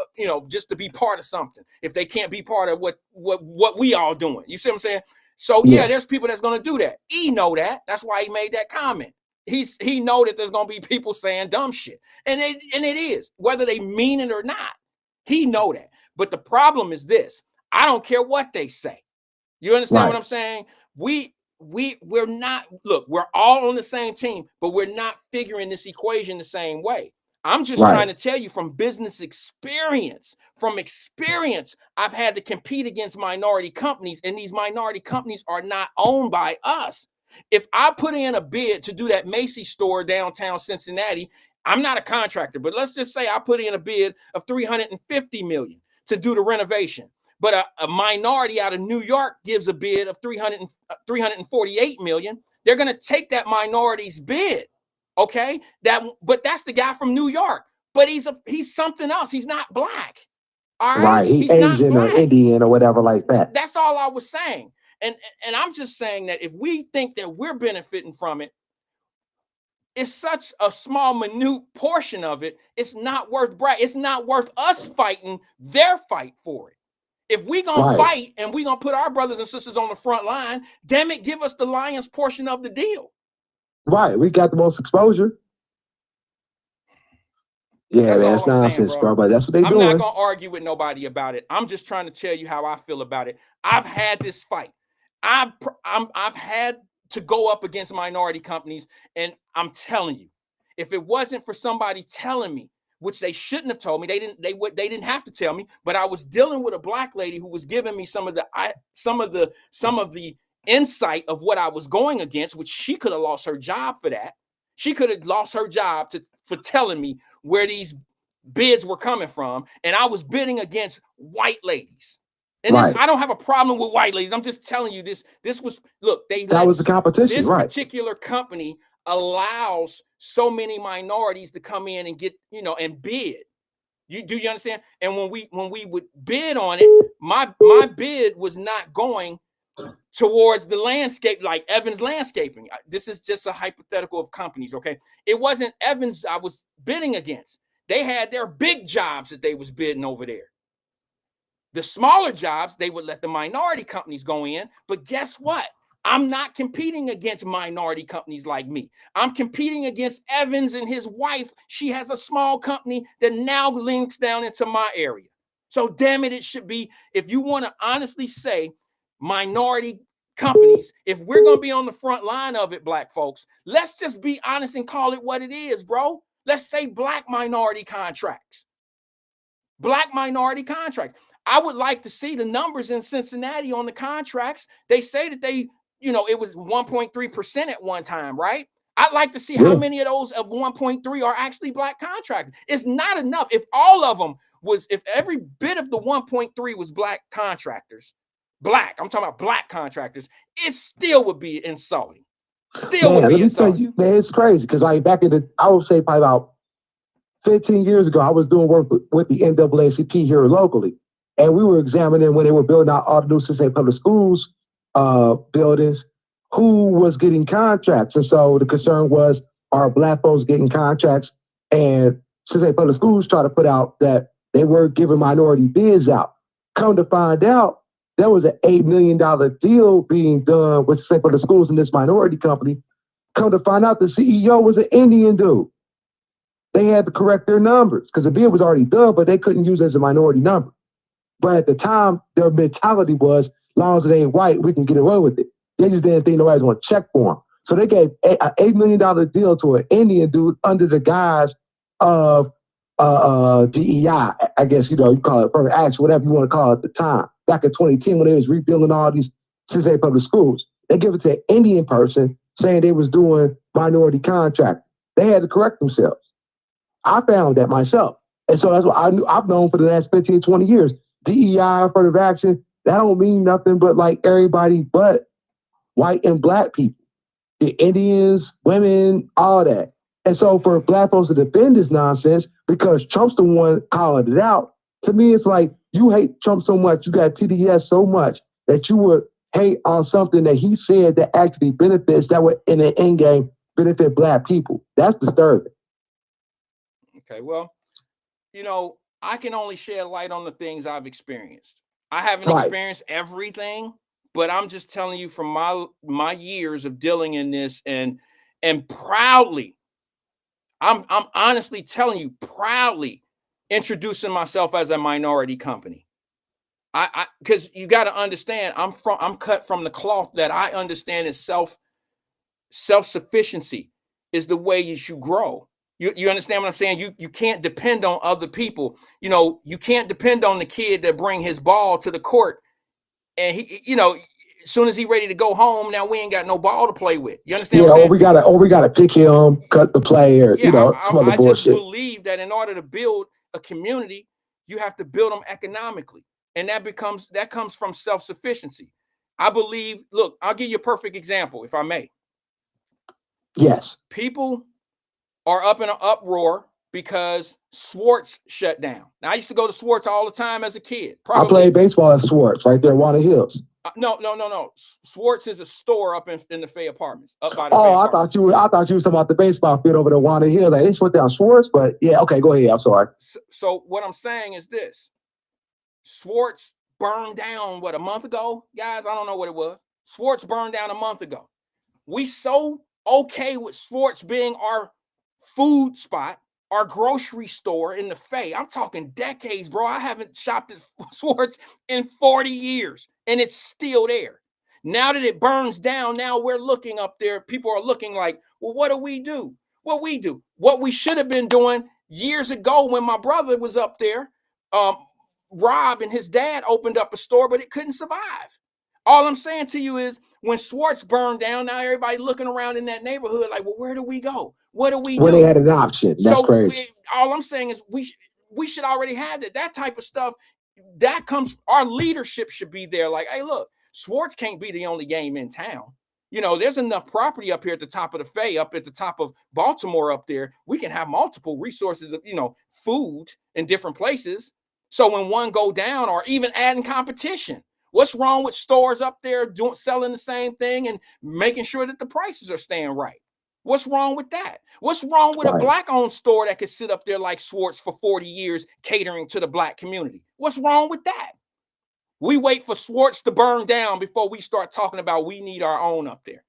just to be part of something. If they can't be part of what we all doing. You see what I'm saying? So yeah, there's people that's going to do that. He know that. That's why he made that comment. He know that there's going to be people saying dumb shit. And it is, whether they mean it or not. He know that. But the problem is this. I don't care what they say. You understand what I'm saying? We're not, look, we're all on the same team, but we're not figuring this equation the same way. I'm just trying to tell you from business experience. From experience, I've had to compete against minority companies, and these minority companies are not owned by us. If I put in a bid to do that Macy's store downtown Cincinnati, I'm not a contractor, but let's just say I put in a bid of $350 million to do the renovation. But a minority out of New York gives a bid of $348 million. They're going to take that minority's bid. Okay, but that's the guy from New York, but he's something else. He's not black. All right, he's Asian or Indian or whatever like that. That's all I was saying. And I'm just saying that if we think that we're benefiting from it, it's such a small, minute portion of it. It's not worth It's not worth us fighting their fight for it. If we gonna fight and we gonna put our brothers and sisters on the front line, damn it, give us the lion's portion of the deal. Right, we got the most exposure. Yeah, that's nonsense, bro. But that's what they doing. I'm not gonna argue with nobody about it. I'm just trying to tell you how I feel about it. I've had this fight. I've had to go up against minority companies, and I'm telling you, if it wasn't for somebody telling me, which they shouldn't have told me. They didn't have to tell me, but I was dealing with a black lady who was giving me some of the insight of what I was going against, which she could have lost her job for that. She could have lost her job for telling me where these bids were coming from, and I was bidding against white ladies. And Right. I don't have a problem with white ladies. I'm just telling you this. This was, look, that was the competition, this right? particular company allows so many minorities to come in and get, and bid. Do you understand? And when we would bid on it, my bid was not going towards the landscape like Evans Landscaping. This is just a hypothetical of companies, okay? It wasn't Evans I was bidding against. They had their big jobs that they was bidding over there. The smaller jobs, they would let the minority companies go in. But guess what? I'm not competing against minority companies like me. I'm competing against Evans and his wife. She has a small company that now links down into my area. So damn it, it should be, if you want to honestly say minority companies, if we're going to be on the front line of it, black folks, let's just be honest and call it what it is, bro. Let's say black minority contracts. Black minority contracts. I would like to see the numbers in Cincinnati on the contracts. They say that they, it was 1.3% at one time, right? I'd like to see how many of those of 1.3 are actually black contractors. It's not enough. If all of them if every bit of the 1.3 was black contractors, I'm talking about black contractors, it still would be insulting. Let me tell you, man, it's crazy. Because I would say probably about 15 years ago, I was doing work with the NAACP here locally. And we were examining when they were building out all the new Cincinnati public schools buildings, who was getting contracts. And so the concern was, are black folks getting contracts? And Cincinnati public schools try to put out that they were giving minority bids out. Come to find out, there was an $8 million deal being done with Cincinnati public schools in this minority company. Come to find out, the CEO was an Indian dude. They had to correct their numbers because the bid was already done, but they couldn't use it as a minority number. But at the time, their mentality was, as long as it ain't white, we can get away with it. They just didn't think nobody's going to check for them. So they gave an $8 million deal to an Indian dude under the guise of DEI. I guess, you call it affirmative action, whatever you want to call it at the time. Back in 2010, when they was rebuilding all these Cincinnati public schools, they give it to an Indian person saying they was doing minority contract. They had to correct themselves. I found that myself. And so that's what I've known for the last 15, 20 years. DEI, affirmative action, that don't mean nothing but like everybody but white and black people. The Indians, women, all that. And so for black folks to defend this nonsense, because Trump's the one calling it out, to me it's like, you hate Trump so much, you got TDS so much, that you would hate on something that he said that actually benefits, that would in the end game benefit black people. That's disturbing. Okay, well, I can only shed light on the things I've experienced. I haven't experienced everything, but I'm just telling you from my years of dealing in this and proudly, I'm honestly telling you, proudly introducing myself as a minority company. I because you got to understand, I'm cut from the cloth that I understand is self-sufficiency is the way you should grow. You understand what I'm saying? You can't depend on other people. You can't depend on the kid that bring his ball to the court and he, as soon as he ready to go home, now we ain't got no ball to play with. You understand what I'm saying? we gotta pick him, cut the player, some other bullshit. I just believe that in order to build a community, you have to build them economically. And that comes from self-sufficiency. I believe, look, I'll give you a perfect example, if I may. Yes. People are up in an uproar because Swartz shut down. Now, I used to go to Swartz all the time as a kid. I played baseball at Swartz right there, Walnut Hills. No. Swartz is a store up in the Fay Apartments. Up by the Fay Apartments. I thought you were talking about the baseball field over there, Walnut Hills. Like, they just went down Swartz, but yeah, okay, go ahead. I'm sorry. So what I'm saying is this. Swartz burned down, a month ago? Guys, I don't know what it was. Swartz burned down a month ago. We so okay with Swartz being our food spot, our grocery store in the Fay. I'm talking decades, bro. I haven't shopped at Swartz in 40 years, and it's still there. Now that it burns down, now we're looking up there. People are looking like, well, what do we do? What we do? What we should have been doing Years ago, when my brother was up there, Rob and his dad opened up a store, but it couldn't survive. All I'm saying to you is, when Swartz burned down, now everybody looking around in that neighborhood like, well, where do we go? What do we When do? they had an option. That's So crazy. all I'm saying is we should already have that type of stuff. That comes, our leadership should be there. Like, hey, look, Swartz can't be the only game in town. You know, there's enough property up here at the top of the Fay, up at the top of Baltimore up there. We can have multiple resources of, food in different places. So when one go down, or even adding competition, what's wrong with stores up there selling the same thing and making sure that the prices are staying right? What's wrong with that? What's wrong with a Right. black-owned store that could sit up there like Swartz for 40 years catering to the black community? What's wrong with that? We wait for Swartz to burn down before we start talking about we need our own up there.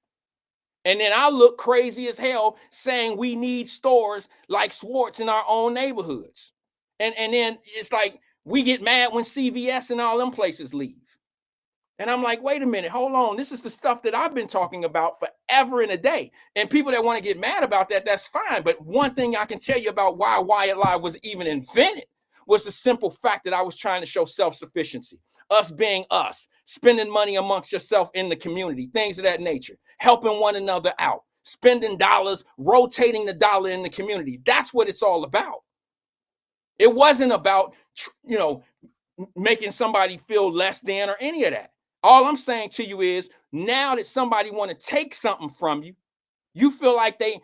And then I look crazy as hell saying we need stores like Swartz in our own neighborhoods. And then it's like we get mad when CVS and all them places leave. And I'm like, wait a minute, hold on. This is the stuff that I've been talking about forever and a day. And people that want to get mad about that, that's fine. But one thing I can tell you about why Wyatt Live was even invented was the simple fact that I was trying to show self-sufficiency, us being us, spending money amongst yourself in the community, things of that nature, helping one another out, spending dollars, rotating the dollar in the community. That's what it's all about. It wasn't about, making somebody feel less than or any of that. All I'm saying to you is, now that somebody want to take something from you, you feel like they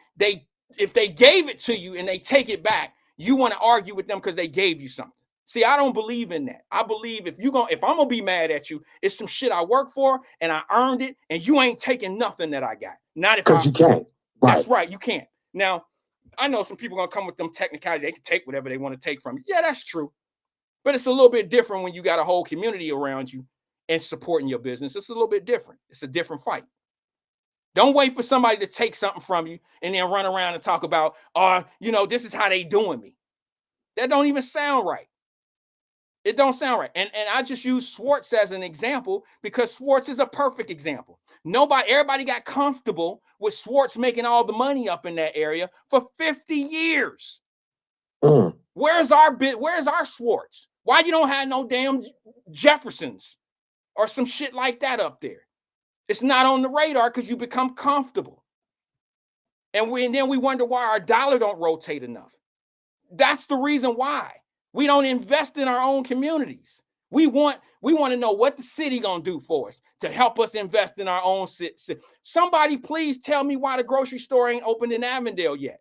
if they gave it to you and they take it back, you want to argue with them because they gave you something. See, I don't believe in that. I believe if I'm gonna be mad at you, it's some shit I work for and I earned it, and you ain't taking nothing that I got. Not if Because you can't. Right. That's right, you can't. Now, I know some people gonna come with them technicality. They can take whatever they want to take from you. Yeah, that's true. But it's a little bit different when you got a whole community around you and supporting your business. It's a little bit different. It's a different fight. Don't wait for somebody to take something from you and then run around and talk about, this is how they doing me. That don't even sound right. It don't sound right. And I just use Swartz as an example because Swartz is a perfect example. Everybody got comfortable with Swartz making all the money up in that area for 50 years. Mm. Where's our Swartz? Why you don't have no damn Jeffersons or some shit like that up there? It's not on the radar because you become comfortable. And then we wonder why our dollar don't rotate enough. That's the reason why. We don't invest in our own communities. We want to know what the city gonna do for us to help us invest in our own city. Somebody please tell me why the grocery store ain't opened in Avondale yet.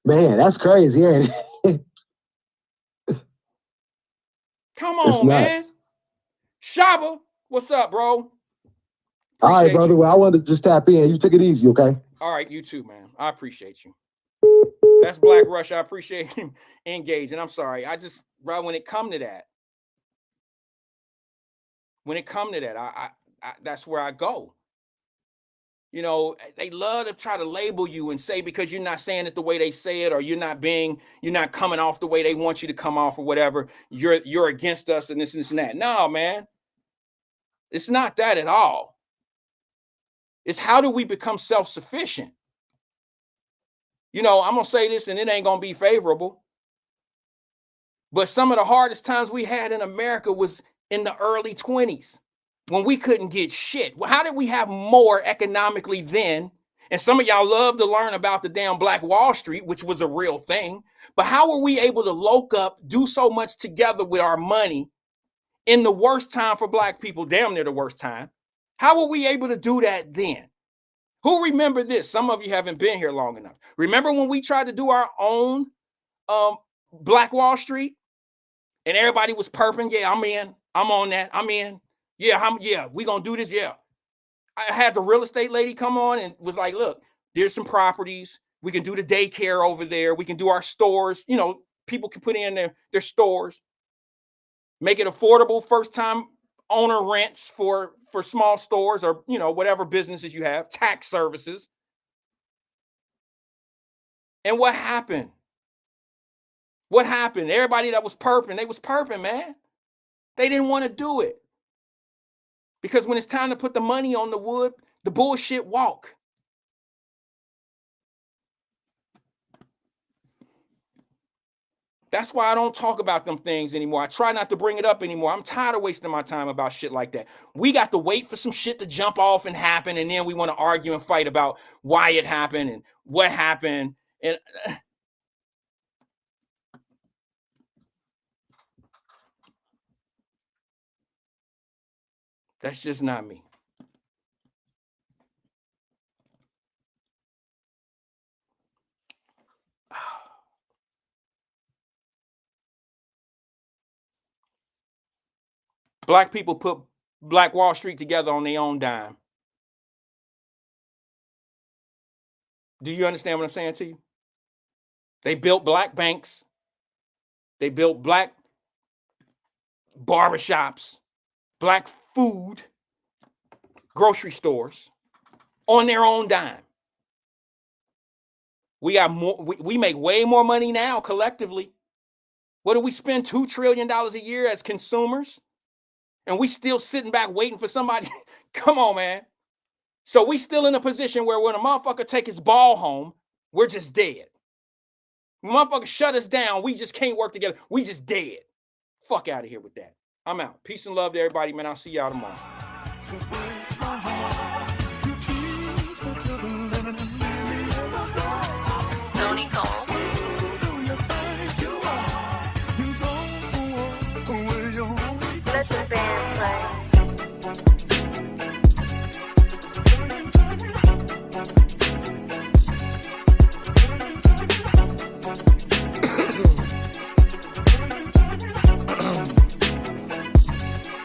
Man, that's crazy, ain't it? Come on, man. Shaba, what's up, bro? All right, brother. Well, I wanted to just tap in. You took it easy, okay? All right, you too, man. I appreciate you. That's Black Rush. I appreciate him engaging. I'm sorry. Bro, when it come to that, I that's where I go. They love to try to label you and say because you're not saying it the way they say it, or you're not coming off the way they want you to come off, or whatever. You're against us and this and that. No, man. It's not that at all. It's how do we become self-sufficient? I'm going to say this and it ain't going to be favorable. But some of the hardest times we had in America was in the early 20s when we couldn't get shit. Well, how did we have more economically then? And some of y'all love to learn about the damn Black Wall Street, which was a real thing. But how were we able to lock up, do so much together with our money in the worst time for Black people, damn near the worst time? How were we able to do that then? Who remember this? Some of you haven't been here long enough. Remember when we tried to do our own Black Wall Street and everybody was perping? Yeah, I'm in. I'm on that. I'm in. Yeah, we gonna do this. Yeah. I had the real estate lady come on and was like, look, there's some properties. We can do the daycare over there. We can do our stores. People can put in their stores. Make it affordable first-time owner rents for small stores or, whatever businesses you have, tax services. And what happened? What happened? Everybody that was perping, they was perping, man. They didn't want to do it. Because when it's time to put the money on the wood, the bullshit walk. That's why I don't talk about them things anymore. I try not to bring it up anymore. I'm tired of wasting my time about shit like that. We got to wait for some shit to jump off and happen, and then we want to argue and fight about why it happened and what happened. And that's just not me. Black people put Black Wall Street together on their own dime. Do you understand what I'm saying to you? They built black banks. They built black barbershops, black food, grocery stores on their own dime. We got more. We make way more money now collectively. What do we spend $2 trillion a year as consumers? And we still sitting back waiting for somebody. Come on, man. So we still in a position where when a motherfucker take his ball home, we're just dead. When motherfucker shut us down, we just can't work together. We just dead. Fuck out of here with that. I'm out. Peace and love to everybody, man. I'll see y'all tomorrow. Tony Combs. Let the band play.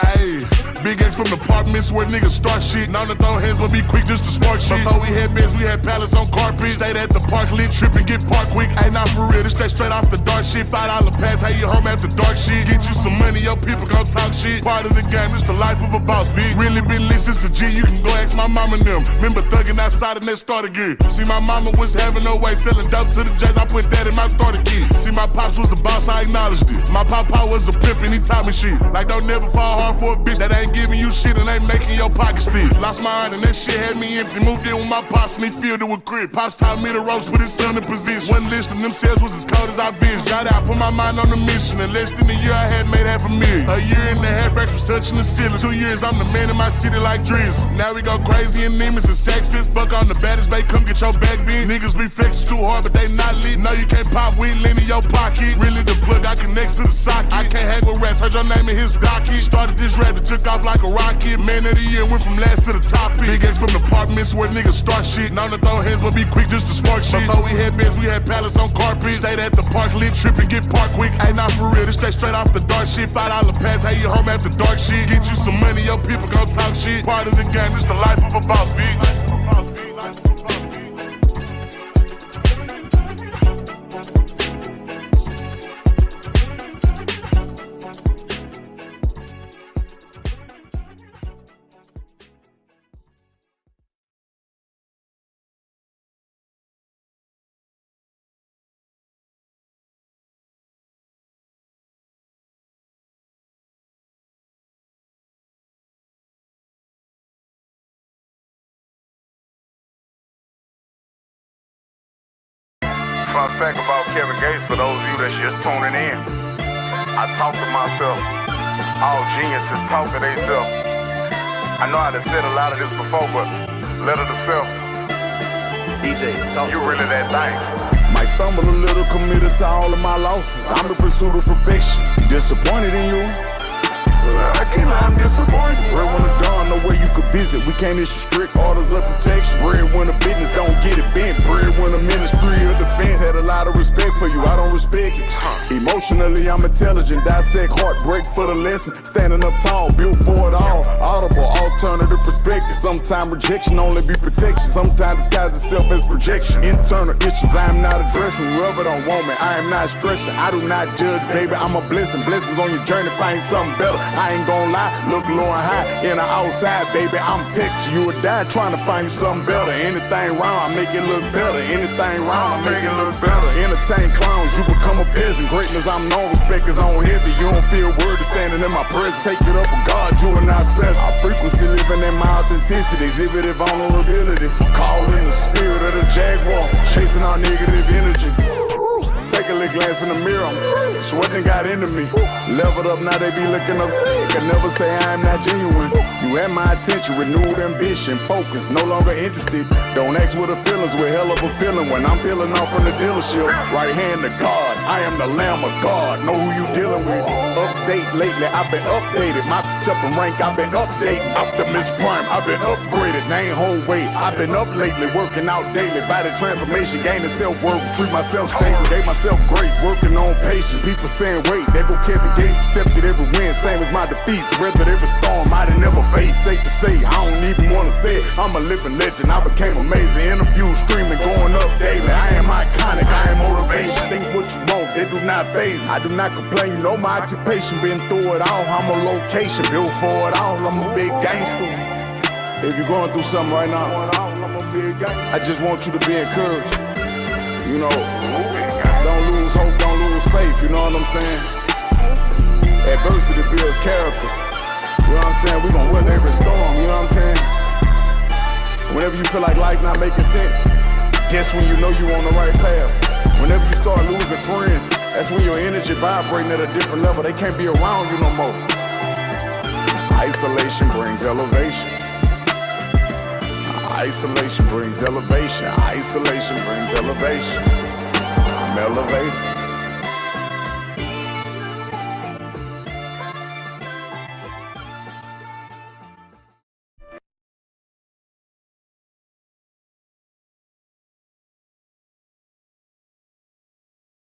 Ayy, big X from the apartments where niggas start shit. Known to throw hands, but be quick just to spark shit. Before we had beds, we had pallets on carpet. Stayed at the park, lit, trip and get parked quick. Ain't not for real, this straight off the dark shit. $5 pass, how you home after dark shit. Get you some money, your people gon' talk shit. Part of the game, it's the life of a boss, big. Really been lit since a G, you can go ask my mama and them. Remember thugging outside and that started gear. See, my mama was having no way, selling dope to the J's. I put that in my starter kit. See, my pops was the boss, I acknowledged it. My papa was a pimp and he taught me shit. Like, don't never fall hard for a bitch that ain't giving you shit and ain't making your pockets thick. Lost my aunt and that shit had me empty. Moved in with my pops and he filled it with grit. Pops taught me to roast, put his son in position. One list and them sales was as cold as I vision. Got out, put my mind on the mission. In less than a year, I had made $500,000. A year and a half, Rex was touching the ceiling. 2 years, I'm the man in my city like Drizzy. Now we go crazy in Nemus and sex fits. Fuck on the baddest, babe, come get your back bent. Niggas be flexing too hard, but they not lit. No, you can't pop weed, lean in your pocket. Really the plug, I connects to the socket. I can't hang with rats, heard your name in his docket. Started this rap, it took off like a rocket. Man of the year, went from last to the top. Big X from the apartments where niggas start shit. Known to throw hands, but be quick just to spark shit. Before we had beds, we had pallets on carpet. Stayed at the park, lit, trip and get parked quick. Ain't not for real, this straight off the dark shit. $5 pass, how you home after dark shit. Get you some money, your people gon' talk shit. Part of the game, it's the life of a boss, big. Fun fact about Kevin Gates, for those of you that's just tuning in, I talk to myself. All geniuses talk to themselves. I know I done said a lot of this before, but letter to self. DJ, talk You really that thing. Might stumble a little, committed to all of my losses. I'm in pursuit of perfection. Disappointed in you? I'm disappointed. Breadwinner Dawn, know where you could visit. We can't issue strict orders of protection. Breadwinner business, don't get it bent. Breadwinner ministry of defense. Had a lot of respect for you, I don't respect it. Emotionally, I'm intelligent. Dissect heartbreak for the lesson. Standing up tall, built for it all. Audible, alternative perspective. Sometimes rejection only be protection. Sometimes disguise itself as projection. Internal issues I am not addressing. Whoever don't want me, I am not stressing. I do not judge, baby, I'm a blessing. Blessings on your journey, find something better. I ain't gon' lie, look low and high. In the outside, baby, I'm texting. You would die trying to find you something better. Anything wrong, I make it look better. Anything wrong, I make it look better. Entertain clowns, you become a peasant. Greatness, I'm known, respect is on heavy. You don't feel worthy standing in my presence. Take it up with God, you are not special. Our frequency living in my authenticity. Exhibited vulnerability. Call in the spirit of the jaguar. Chasing our negative energy. take a little glance in the mirror. So what they got into me? Leveled up, now they be looking up sick. Can never say I am not genuine. You had my attention, renewed ambition, focus, no longer interested. Don't ask what the feelings, with hell of a feeling when I'm peeling off from the dealership. Right hand to God, I am the Lamb of God. Know who you dealing with. Update lately, I've been updated. My jumping rank, I've been updating. Optimus Prime, I've been upgraded. They ain't whole weight, I've been up lately, working out daily. Body transformation, gaining self-worth, treat myself stable, gave myself grace, working on patience. People saying wait, they go Kevin Gates, accepted every win, same as my defeats. Weathered every storm I done never faced. Safe to say, I don't even wanna say it. I'm a living legend, I became amazing. Interviews streaming, going up daily. I am iconic, I am motivation. Think what you want, they do not phase. I do not complain, you know my occupation. Been through it all, I'm a location, built for it all. I'm a big gangster. If you're going through something right now, I just want you to be encouraged. You know, don't lose hope, don't lose faith, you know what I'm saying? Adversity builds character. You know what I'm saying? We gon' weather every storm, you know what I'm saying? Whenever you feel like life not making sense, that's when you know you on the right path. Whenever you start losing friends, that's when your energy vibrating at a different level. They can't be around you no more. Isolation brings elevation. Isolation brings elevation. Isolation brings elevation. I'm elevated.